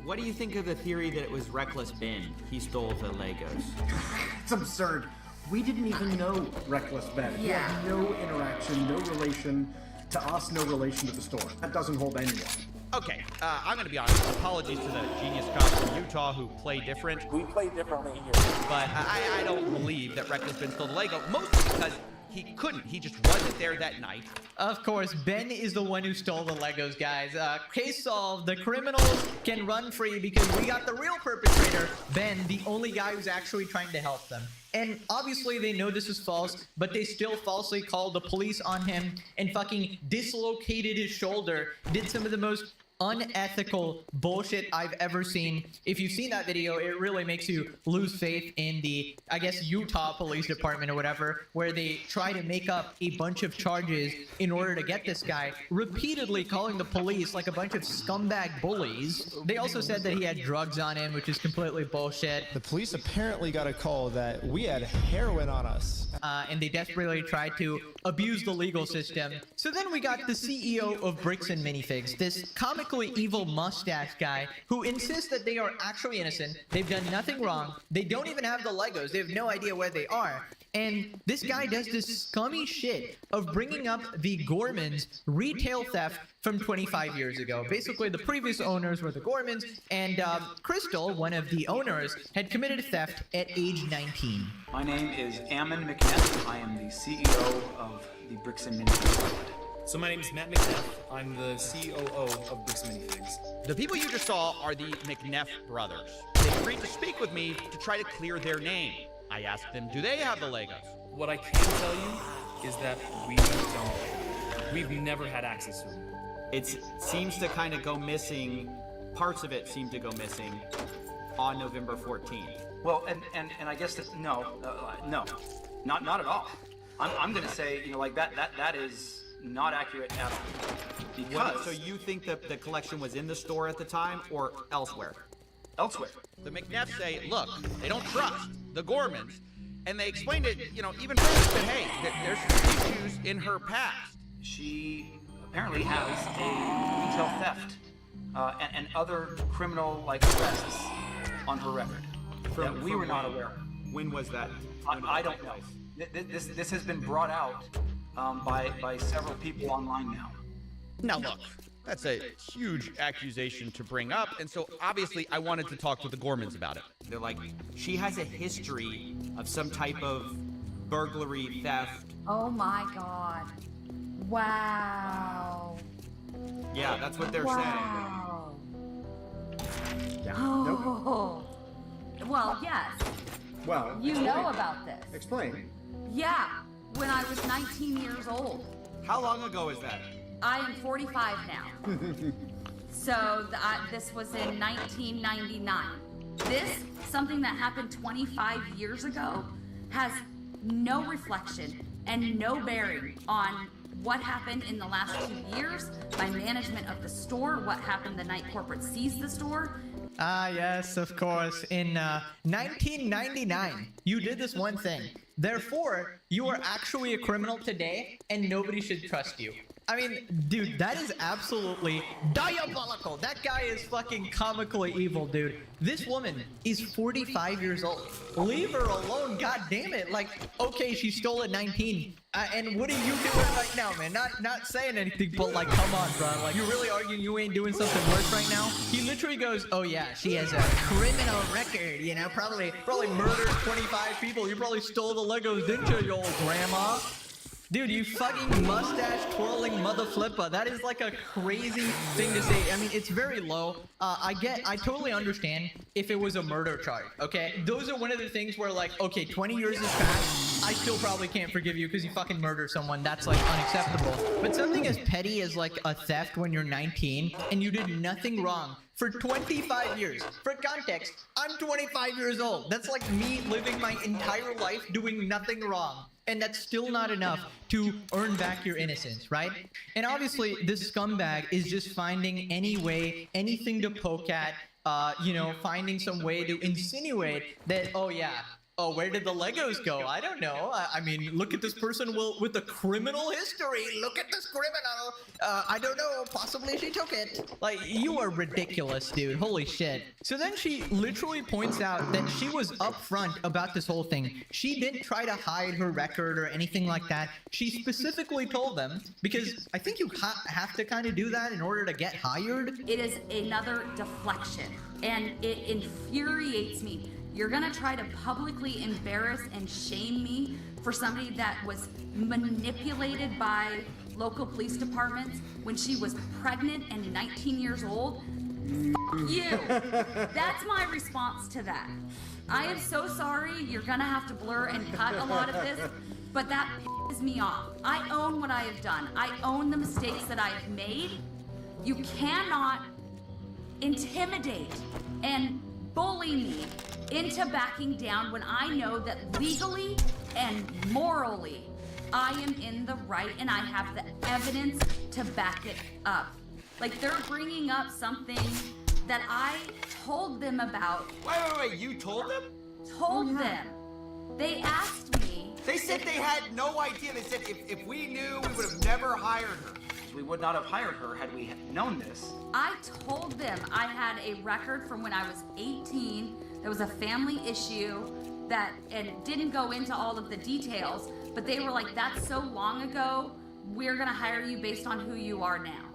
What do you think of the theory that it was Reckless Ben? He stole the Legos. It's absurd. We didn't even know Reckless Ben. He had no interaction, no relation to us, no relation to the store. That doesn't hold any water. Okay, I'm gonna be honest. Apologies to the genius cops from Utah who play different. We play differently here. But I don't believe that Reckless Ben stole the Lego, mostly because he couldn't. He just wasn't there that night. Of course, Ben is the one who stole the Legos, guys. Case solved. The criminals can run free because we got the real perpetrator, Ben, the only guy who's actually trying to help them. And obviously they know this is false, but they still falsely called the police on him and fucking dislocated his shoulder, did some of the most unethical bullshit I've ever seen. If you've seen that video, it really makes you lose faith in the, I guess, Utah Police Department or whatever, where they try to make up a bunch of charges in order to get this guy, repeatedly calling the police like a bunch of scumbag bullies. They also said that he had drugs on him, which is completely bullshit. The police apparently got a call that we had heroin on us. And they desperately tried to abuse the legal system. So then we got the CEO of Bricks and Minifigs, this comically evil mustache guy who insists that they are actually innocent, they've done nothing wrong, they don't even have the Legos, they have no idea where they are. And this guy does this scummy shit of bringing up the Gormans' retail theft from 25 years ago. Basically, the previous owners were the Gormans, and Crystal, one of the owners, had committed theft at age 19. My name is Ammon McNeff. I am the CEO of the Bricks and Minifigs. So my name is Matt McNeff. I'm the COO of Bricks and Minifigs. The people you just saw are the McNeff brothers. They agreed to speak with me to try to clear their name. I asked them, do they have the Legos? What I can tell you is that we don't. We've never had access to them. It seems to kind of go missing. Parts of it seem to go missing on November 14th. Well, and I guess that no, not at all. I'm going to say, you know, like that is not accurate at all. Because So you think that the collection was in the store at the time or elsewhere? Elsewhere. The McNeffs say, look, they don't trust the Gormans, and they explained it, you know, even further, said, hey, there's some issues in her past. She apparently has a retail theft and other criminal-like arrests on her record that we were not aware of. When was that? I don't know. This has been brought out by several people online now. Now look, that's a huge accusation to bring up, and so obviously I wanted to talk to the Gormans about it. They're like, she has a history of some type of burglary, theft. Oh my god. Wow. Yeah, that's what they're wow. saying. Yeah. Oh. Nope. Well, yes. Well, you know about this. Explain. Yeah, when I was 19 years old. How long ago is that? I am 45 now. So this was in 1999. This, something that happened 25 years ago, has no reflection and no bearing on what happened in the last 2 years by management of the store, what happened the night corporate seized the store. Ah, yes, of course. In 1999, you did this one thing. Therefore, you are actually a criminal today, and nobody should trust you. I mean, dude, that is absolutely diabolical. That guy is fucking comically evil, dude. This woman is 45 years old. Leave her alone, god damn it. Like, okay, she stole at 19. And what are you doing right now, man? Not saying anything, but like, come on, bro. Like, you're really arguing you ain't doing something worse right now? He literally goes, oh yeah, she has a criminal record, you know, probably murdered 25 people. You probably stole the Legos, didn't you, you old grandma? Dude, you fucking mustache twirling mother flipper. That is like a crazy thing to say. I mean, it's very low. I totally understand if it was a murder charge, okay? Those are one of the things where like, okay, 20 years has passed. I still probably can't forgive you because you fucking murdered someone. That's like unacceptable. But something as petty as like a theft when you're 19 and you did nothing wrong for 25 years. For context, I'm 25 years old. That's like me living my entire life doing nothing wrong. And that's still not enough to earn back your innocence, right? And obviously, this scumbag is just finding any way, anything to poke at, you know, finding some way to insinuate that, oh yeah, oh, where did the Legos go? I don't know. I mean, look at this person with a criminal history. Look at this criminal. I don't know. Possibly she took it. Like, you are ridiculous, dude. Holy shit. So then she literally points out that she was upfront about this whole thing. She didn't try to hide her record or anything like that. She specifically told them, because I think you have to kind of do that in order to get hired. It is another deflection, and it infuriates me. You're gonna try to publicly embarrass and shame me for somebody that was manipulated by local police departments when she was pregnant and 19 years old? Fuck you. That's my response to that. I am so sorry. You're gonna have to blur and cut a lot of this, but that pisses me off. I own what I have done. I own the mistakes that I have made. You cannot intimidate and bully me into backing down when I know that legally and morally I am in the right and I have the evidence to back it up. Like, they're bringing up something that I told them about. Wait, you told them? Told them. They asked me. They said they had no idea. They said if we knew, we would have never hired her. We would not have hired her had we known this. I told them I had a record from when I was 18. There was a family issue that, and it didn't go into all of the details, but they were like, that's so long ago, we're gonna hire you based on who you are now.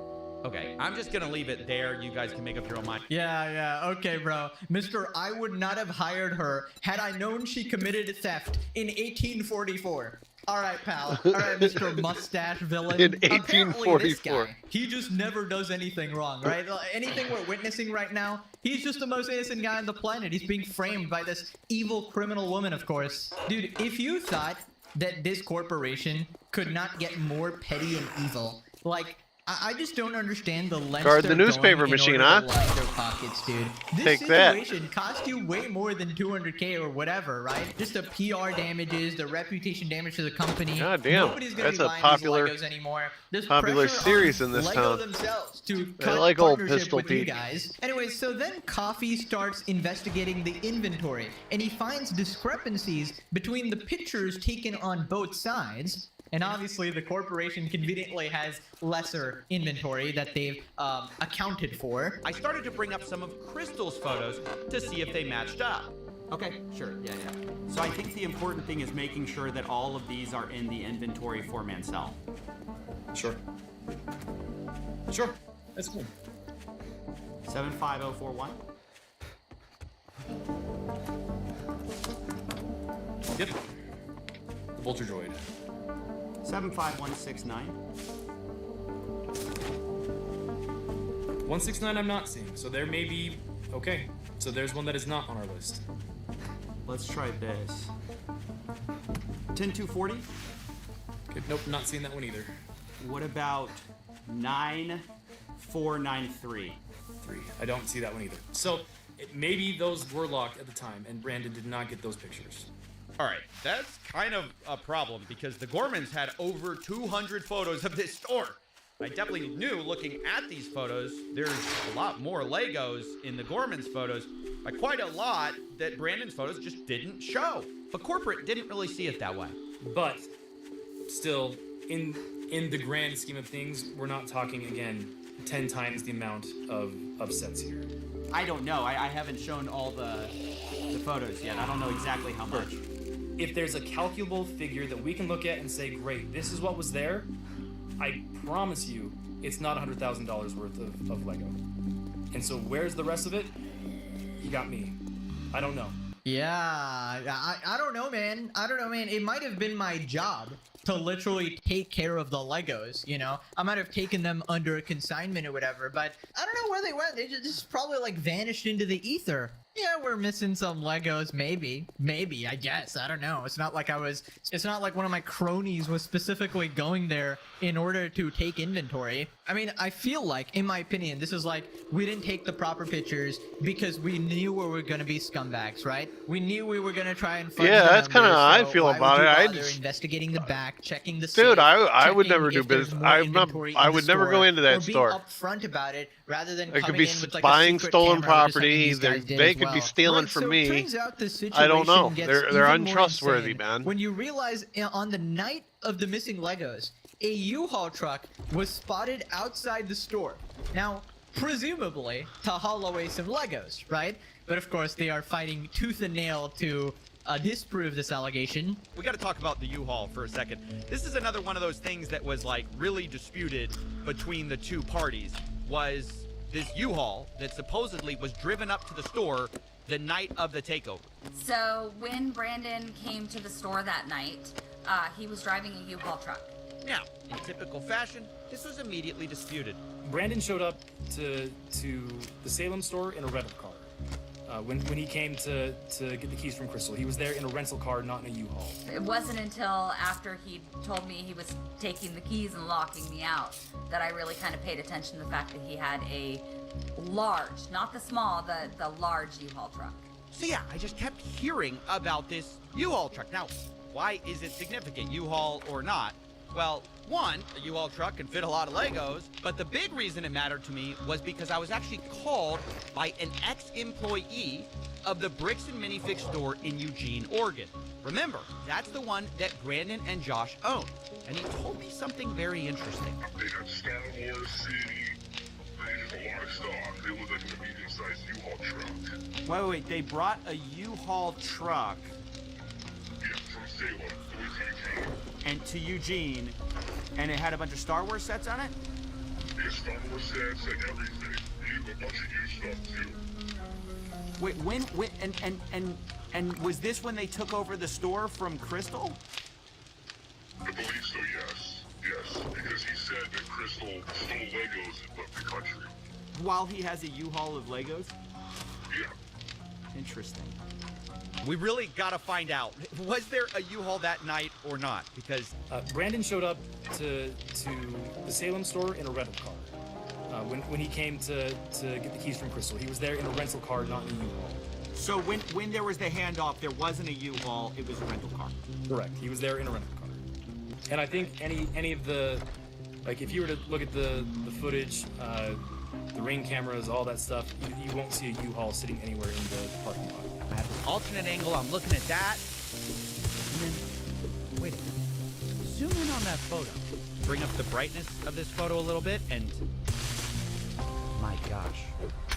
Okay, I'm just gonna leave it there. You guys can make up your own mind. Yeah, okay, bro. Mister, I would not have hired her had I known she committed theft in 1844. All right, pal. All right, Mr. Mustache Villain. In Apparently this 1844. guy, he just never does anything wrong, right? Anything we're witnessing right now, he's just the most innocent guy on the planet. He's being framed by this evil criminal woman, of course. Dude, if you thought that this corporation could not get more petty and evil, like, I just don't understand the lengths Guard the they're newspaper going in machine, order to huh? line their pockets, dude. This Take that. situation cost you way more than 200K or whatever, right? Just the PR damages, the reputation damage to the company. God damn, Nobody's gonna that's be a buying popular, these Legos anymore. There's popular pressure series on in this Lego town. themselves to I cut like old partnership Pistol with you Pete. guys. Anyway, so then Coffee starts investigating the inventory, and he finds discrepancies between the pictures taken on both sides. And obviously, the corporation conveniently has lesser inventory that they've accounted for. I started to bring up some of Crystal's photos to see if they matched up. Okay, sure, yeah. So I think the important thing is making sure that all of these are in the inventory for Mansell. Sure, that's cool. 75041. Yep. The Vulture Droid. 75169. 169 I'm not seeing, so there may be... Okay, so there's one that is not on our list. Let's try this. 10240. Okay, nope, not seeing that one either. What about 9493? 3. I don't see that one either. So maybe those were locked at the time, and Brandon did not get those pictures. All right, that's kind of a problem because the Gormans had over 200 photos of this store. I definitely knew looking at these photos, there's a lot more Legos in the Gormans photos, by quite a lot that Brandon's photos just didn't show. But corporate didn't really see it that way. But still, in the grand scheme of things, we're not talking, again, 10 times the amount of sets here. I don't know. I haven't shown all the photos yet. I don't know exactly how much. If there's a calculable figure that we can look at and say, great, this is what was there, I promise you, it's not $100,000 worth of Lego. And so where's the rest of it? You got me. I don't know. Yeah, I don't know, man. It might have been my job to literally take care of the Legos, you know? I might have taken them under consignment or whatever, but I don't know where they went. They just probably like vanished into the ether. Yeah, we're missing some Legos, maybe, I guess. I don't know. It's not like one of my cronies was specifically going there in order to take inventory. I mean, I feel like, in my opinion, this is like, we didn't take the proper pictures because we knew we were gonna be scumbags, right? We knew we were gonna try and fudge Yeah, the that's kind of numbers, how I so feel why about would it. you I bother just, investigating the back, checking the dude, safe, I would checking never do if there's business. more I'm not. inventory in I the would never store, go into that or store. Be upfront about it rather than It could coming be in with like buying a secret stolen camera or something property. these guys did They as could be well. stealing Right, from so me. turns out the I don't know. situation gets They're even more untrustworthy, insane man. when you realize on the night of the missing Legos, a U-Haul truck was spotted outside the store. Now, presumably to haul away some Legos, right? But of course, they are fighting tooth and nail to disprove this allegation. We got to talk about the U-Haul for a second. This is another one of those things that was like really disputed between the two parties. Was this U-Haul that supposedly was driven up to the store the night of the takeover? So when Brandon came to the store that night, he was driving a U-Haul truck. Now, in typical fashion, this was immediately disputed. Brandon showed up to the Salem store in a rental car. When he came to get the keys from Crystal, he was there in a rental car, not in a U-Haul. It wasn't until after he told me he was taking the keys and locking me out that I really kind of paid attention to the fact that he had a large, not the small, the large U-Haul truck. So yeah, I just kept hearing about this U-Haul truck. Now, why is it significant, U-Haul or not? Well, one, a U-Haul truck can fit a lot of Legos, but the big reason it mattered to me was because I was actually called by an ex-employee of the Bricks and Minifix store in Eugene, Oregon. Remember, that's the one that Brandon and Josh own. And he told me something very interesting. They got Star Wars City. They had a lot of stock. They look like a medium-sized U-Haul truck. Wait, they brought a U-Haul truck. Yeah, from Salem to Eugene. And to Eugene, and it had a bunch of Star Wars sets on it? Yeah, Star Wars sets and everything. A bunch of used stuff too. Wait, and was this when they took over the store from Crystal? I believe so, yes. Yes, because he said that Crystal stole Legos and left the country. While he has a U-Haul of Legos? Yeah. Interesting. We really gotta find out. Was there a U-Haul that night or not? Because Brandon showed up to the Salem store in a rental car. When he came to get the keys from Crystal, he was there in a rental car, not in a U-Haul. So when there was the handoff, there wasn't a U-Haul, it was a rental car. Correct. He was there in a rental car. And I think any of the, like, if you were to look at the footage, the ring cameras, all that stuff, you won't see a U-Haul sitting anywhere in the parking lot. I have an alternate angle, I'm looking at that. And then, wait a minute. Zoom in on that photo. Bring up the brightness of this photo a little bit, and my gosh,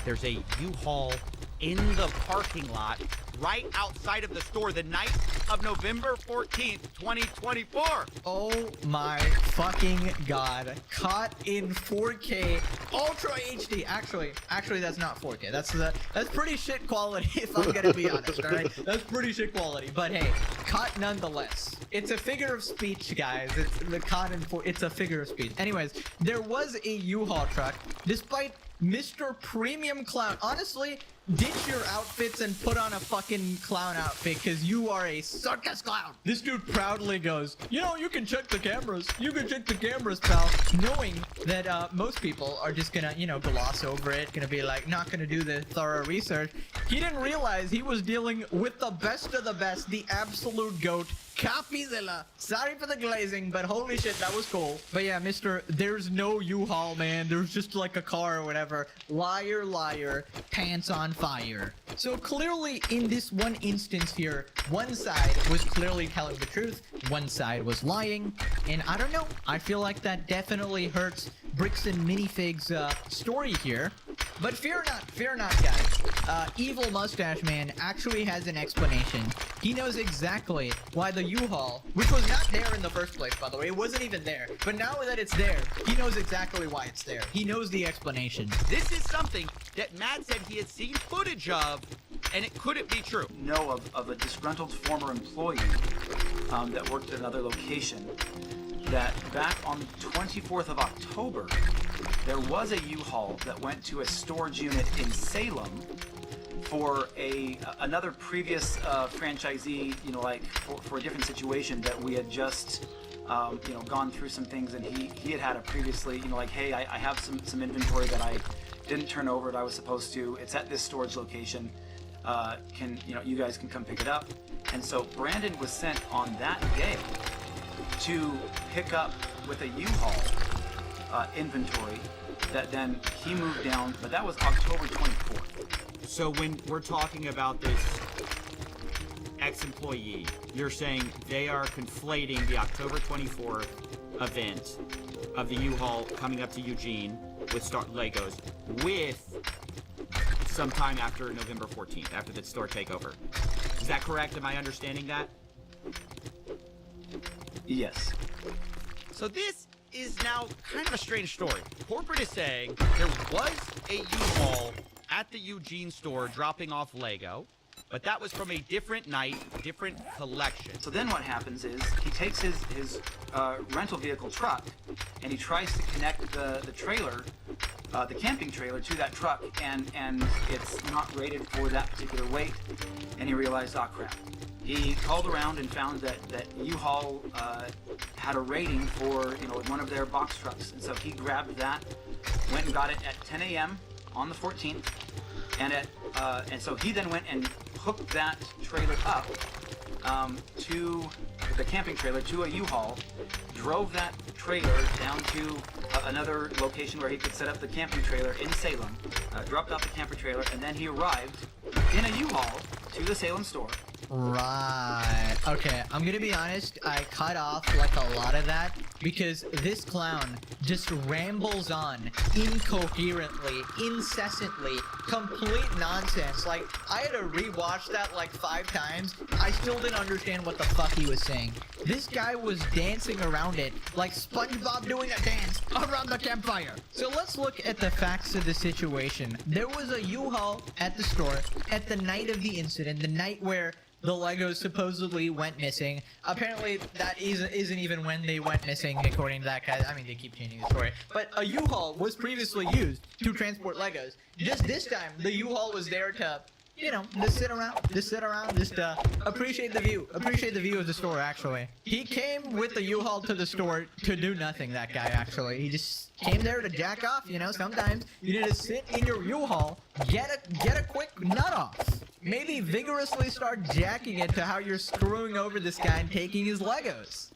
there's a U-Haul in the parking lot right outside of the store the night of November 14th, 2024. Oh my fucking god. Caught in 4K Ultra HD. Actually that's not 4K. That's pretty shit quality if I'm gonna be honest, alright? That's pretty shit quality. But hey, caught nonetheless. It's a figure of speech, guys. It's a figure of speech. Anyways, there was a U-Haul truck, despite Mr. Premium Clown. Honestly, ditch your outfits and put on a fucking clown outfit, because you are a circus clown. This dude proudly goes, you know, you can check the cameras. You can check the cameras, pal. Knowing that most people are just gonna, you know, gloss over it, gonna be like, not gonna do the thorough research. He didn't realize he was dealing with the best of the best, the absolute GOAT, Coffeezilla. Sorry for the glazing, but holy shit, that was cool. But yeah, Mr. There's no U-Haul, man. There's just like a car or whatever. Liar, liar, pants on fire. So clearly in this one instance here, one side was clearly telling the truth, one side was lying, and I don't know, I feel like that definitely hurts Bricks and Minifig's story here. But fear not, guys. Evil Mustache Man actually has an explanation. He knows exactly why the U-Haul, which was not there in the first place, by the way, it wasn't even there. But now that it's there, he knows exactly why it's there. He knows the explanation. This is something that Matt said he had seen footage of, and it couldn't be true. Know of a disgruntled former employee that worked at another location, that back on the 24th of October, there was a U-Haul that went to a storage unit in Salem for another previous franchisee, you know, like for a different situation that we had just, you know, gone through some things, and he had a previously, you know, like, hey, I have some inventory that I didn't turn over that I was supposed to. It's at this storage location. You guys can come pick it up. And so Brandon was sent on that day to pick up with a U-Haul inventory that then he moved down, but that was October 24th. So when we're talking about this ex-employee, you're saying they are conflating the October 24th event of the U-Haul coming up to Eugene with Legos with sometime after November 14th, after the store takeover. Is that correct? Am I understanding that? Yes. So this is now kind of a strange story. Corporate is saying there was a U-Haul at the Eugene store dropping off Lego, but that was from a different night, different collection. So then what happens is he takes his rental vehicle truck and he tries to connect the trailer the camping trailer to that truck, and it's not rated for that particular weight, and he realized, oh crap. He called around and found that U-Haul had a rating for, you know, one of their box trucks, and so he grabbed that, went and got it at 10 a.m. on the 14th, and so he then went and hooked that trailer up to the camping trailer to a U-Haul, drove that trailer down to another location where he could set up the camping trailer in Salem, dropped off the camper trailer, and then he arrived in a U-Haul to the Salem store. Right. Okay, I'm gonna be honest, I cut off like a lot of that because this clown just rambles on incoherently, incessantly, complete nonsense. Like, I had to rewatch that like 5 times. I still didn't understand what the fuck he was saying. This guy was dancing around it like SpongeBob doing a dance around the campfire. So let's look at the facts of the situation. There was a U-Haul at the store at the night of the incident, the night where the Legos supposedly went missing. Apparently, that isn't even when they went missing, according to that guy. I mean, they keep changing the story. But a U-Haul was previously used to transport Legos. Just this time, the U-Haul was there to, you know, just sit around, appreciate the view. Appreciate the view of the store, actually. He came with the U-Haul to the store to do nothing, that guy, actually. He just came there to jack off, you know. Sometimes you need to sit in your U-Haul, get a quick nut off. Maybe vigorously start jacking it to how you're screwing over this guy and taking his Legos.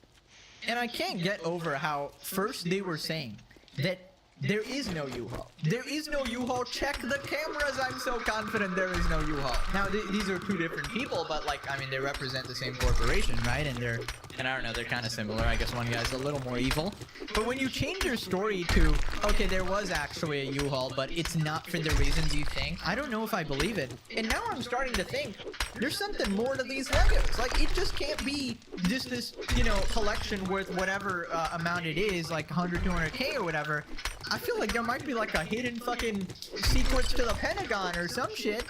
And I can't get over how first they were saying that there is no U-Haul. There is no U-Haul. Check the cameras. I'm so confident there is no U-Haul. Now, these are 2 different people, but like, I mean, they represent the same corporation, right? And I don't know, they're kind of similar. I guess one guy's a little more evil. But when you change your story to, okay, there was actually a U-Haul, but it's not for the reasons you think, I don't know if I believe it. And now I'm starting to think there's something more to these Legos. Like, it just can't be just this, you know, collection worth whatever amount it is, like 100, 200K or whatever. I feel like there might be like a hidden fucking secrets to the Pentagon or some shit.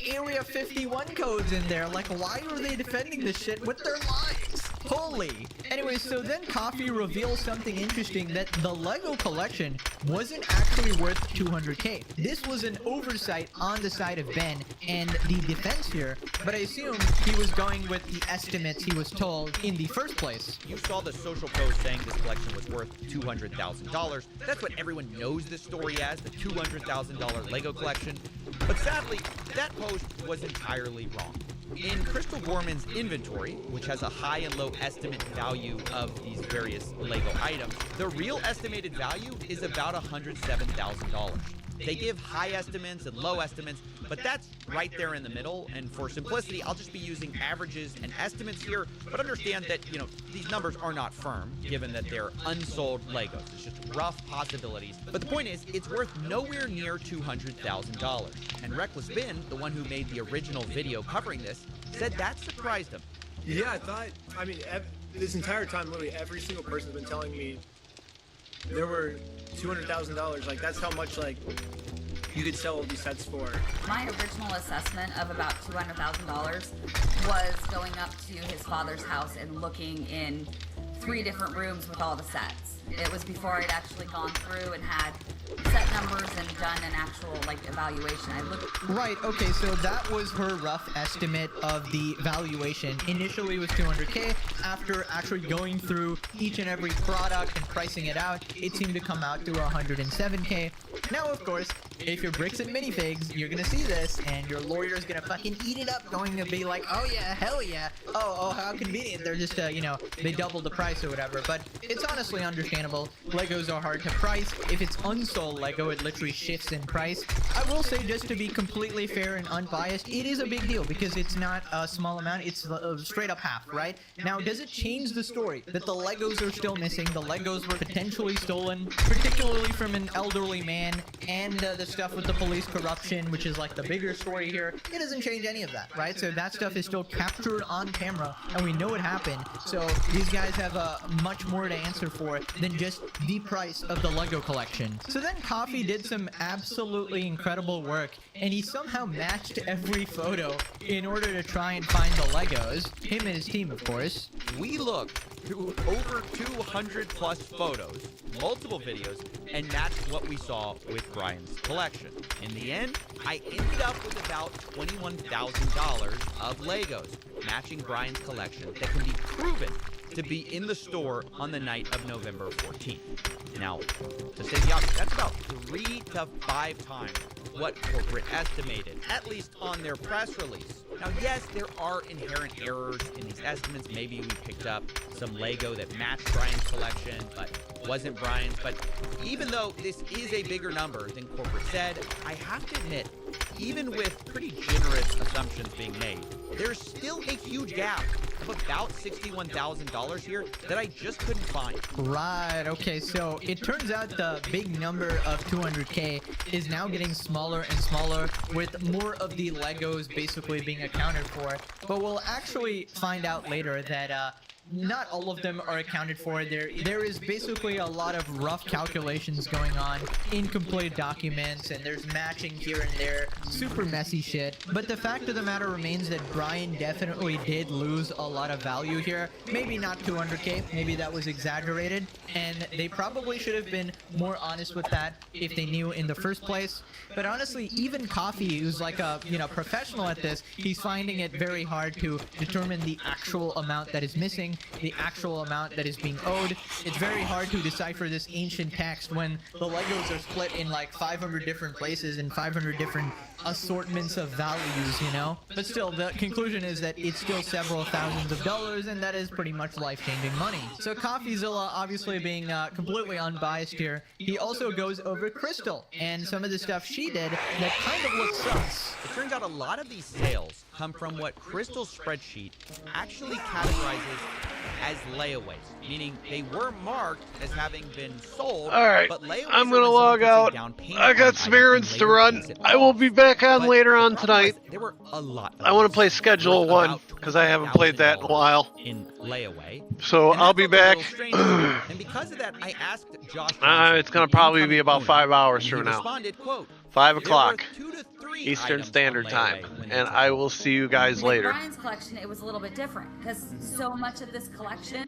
Area 51 codes in there. Like, why are they defending this shit with their lives? Holy. Anyway, so then Coffee reveals something interesting, that the Lego collection wasn't actually worth 200K. This was an oversight on the side of Ben and the defense here, but I assume he was going with the estimates he was told in the first place. You saw the social post saying this collection was worth $200,000. That's what everyone knows this story as, the $200,000 Lego collection. But sadly, that post was entirely wrong. In Crystal Gorman's inventory, which has a high and low estimate value of these various Lego items, the real estimated value is about $107,000. They give high estimates and low estimates, but that's right there in the middle, and for simplicity, I'll just be using averages and estimates here, but understand that, you know, these numbers are not firm, given that they're unsold Legos. It's just rough possibilities. But the point is, it's worth nowhere near $200,000. And Reckless Bin, the one who made the original video covering this, said that surprised him. Yeah, I mean, this entire time, literally every single person's been telling me there were $200,000. Like, that's how much, like, you could sell all these sets for. My original assessment of about $200,000 was going up to his father's house and looking in 3 different rooms with all the sets. It was before I'd actually gone through and had set numbers and done an actual, like, evaluation. I looked. Right, okay, so that was her rough estimate of the valuation. Initially it was 200K. After actually going through each and every product and pricing it out, it seemed to come out to 107K. Now, of course, if you're Bricks and Minifigs, you're gonna see this, and your lawyer's gonna fucking eat it up, going to be like, oh yeah, hell yeah, oh, how convenient, they're just, you know, they doubled the price or whatever. But it's honestly understandable. Legos are hard to price. If it's unsold Lego, it literally shifts in price. I will say, just to be completely fair and unbiased, it is a big deal, because it's not a small amount, it's straight up half, right? Now, does it change the story that the Legos are still missing, the Legos were potentially stolen, particularly from an elderly man, and the stuff with the police corruption, which is like the bigger story here? It doesn't change any of that, right? So that stuff is still captured on camera, and we know it happened. So these guys have much more to answer for than just the price of the Lego collection. So then Coffee did some absolutely incredible work, and he somehow matched every photo in order to try and find the Legos. Him and his team, of course. We looked through over 200 plus photos, multiple videos, and that's what we saw with Brian's collection. In the end, I ended up with about $21,000 of Legos matching Brian's collection that can be proven to be in the store on the night of November 14th. Now, to say the obvious, that's about 3 to 5 times what corporate estimated, at least on their press release. Now, yes, there are inherent errors in these estimates. Maybe we picked up some Lego that matched Brian's collection, but wasn't Brian's. But even though this is a bigger number than corporate said, I have to admit, even with pretty generous assumptions being made, there's still a huge gap of about $61,000 here that I just couldn't find. Right, okay, so it turns out the big number of 200K is now getting smaller and smaller, with more of the Legos basically being accounted for. But we'll actually find out later that not all of them are accounted for. There is basically a lot of rough calculations going on, incomplete documents, and there's matching here and there, super messy shit. But the fact of the matter remains that Brian definitely did lose a lot of value here. Maybe not 200K, maybe that was exaggerated, and they probably should have been more honest with that if they knew in the first place. But honestly, even Coffee, who's like a professional at this, he's finding it very hard to determine the actual amount that is missing, the actual amount that is being owed. It's very hard to decipher this ancient text when the Legos are split in like 500 different places and 500 different assortments of values, you know? But still, the conclusion is that it's still several thousands of dollars, and that is pretty much life-changing money. So CoffeeZilla, obviously being completely unbiased here, he also goes over Crystal and some of the stuff she did that kind of looks sus. It turns out a lot of these sales come from what Crystal's spreadsheet actually categorizes as layaways, meaning they were marked as having been sold. All right, but layaways I'm gonna log out. I got some errands to run. I will be back on later on tonight. There were a lot. I want to play Schedule 1 because I haven't played that in a while. In layaway. So I'll be back. And because of that, I asked Josh. It's gonna probably be about 5 hours from now. Responded, quote, 5 o'clock Eastern Standard Time, and I will see you guys later. With Brian's collection, it was a little bit different because so much of this collection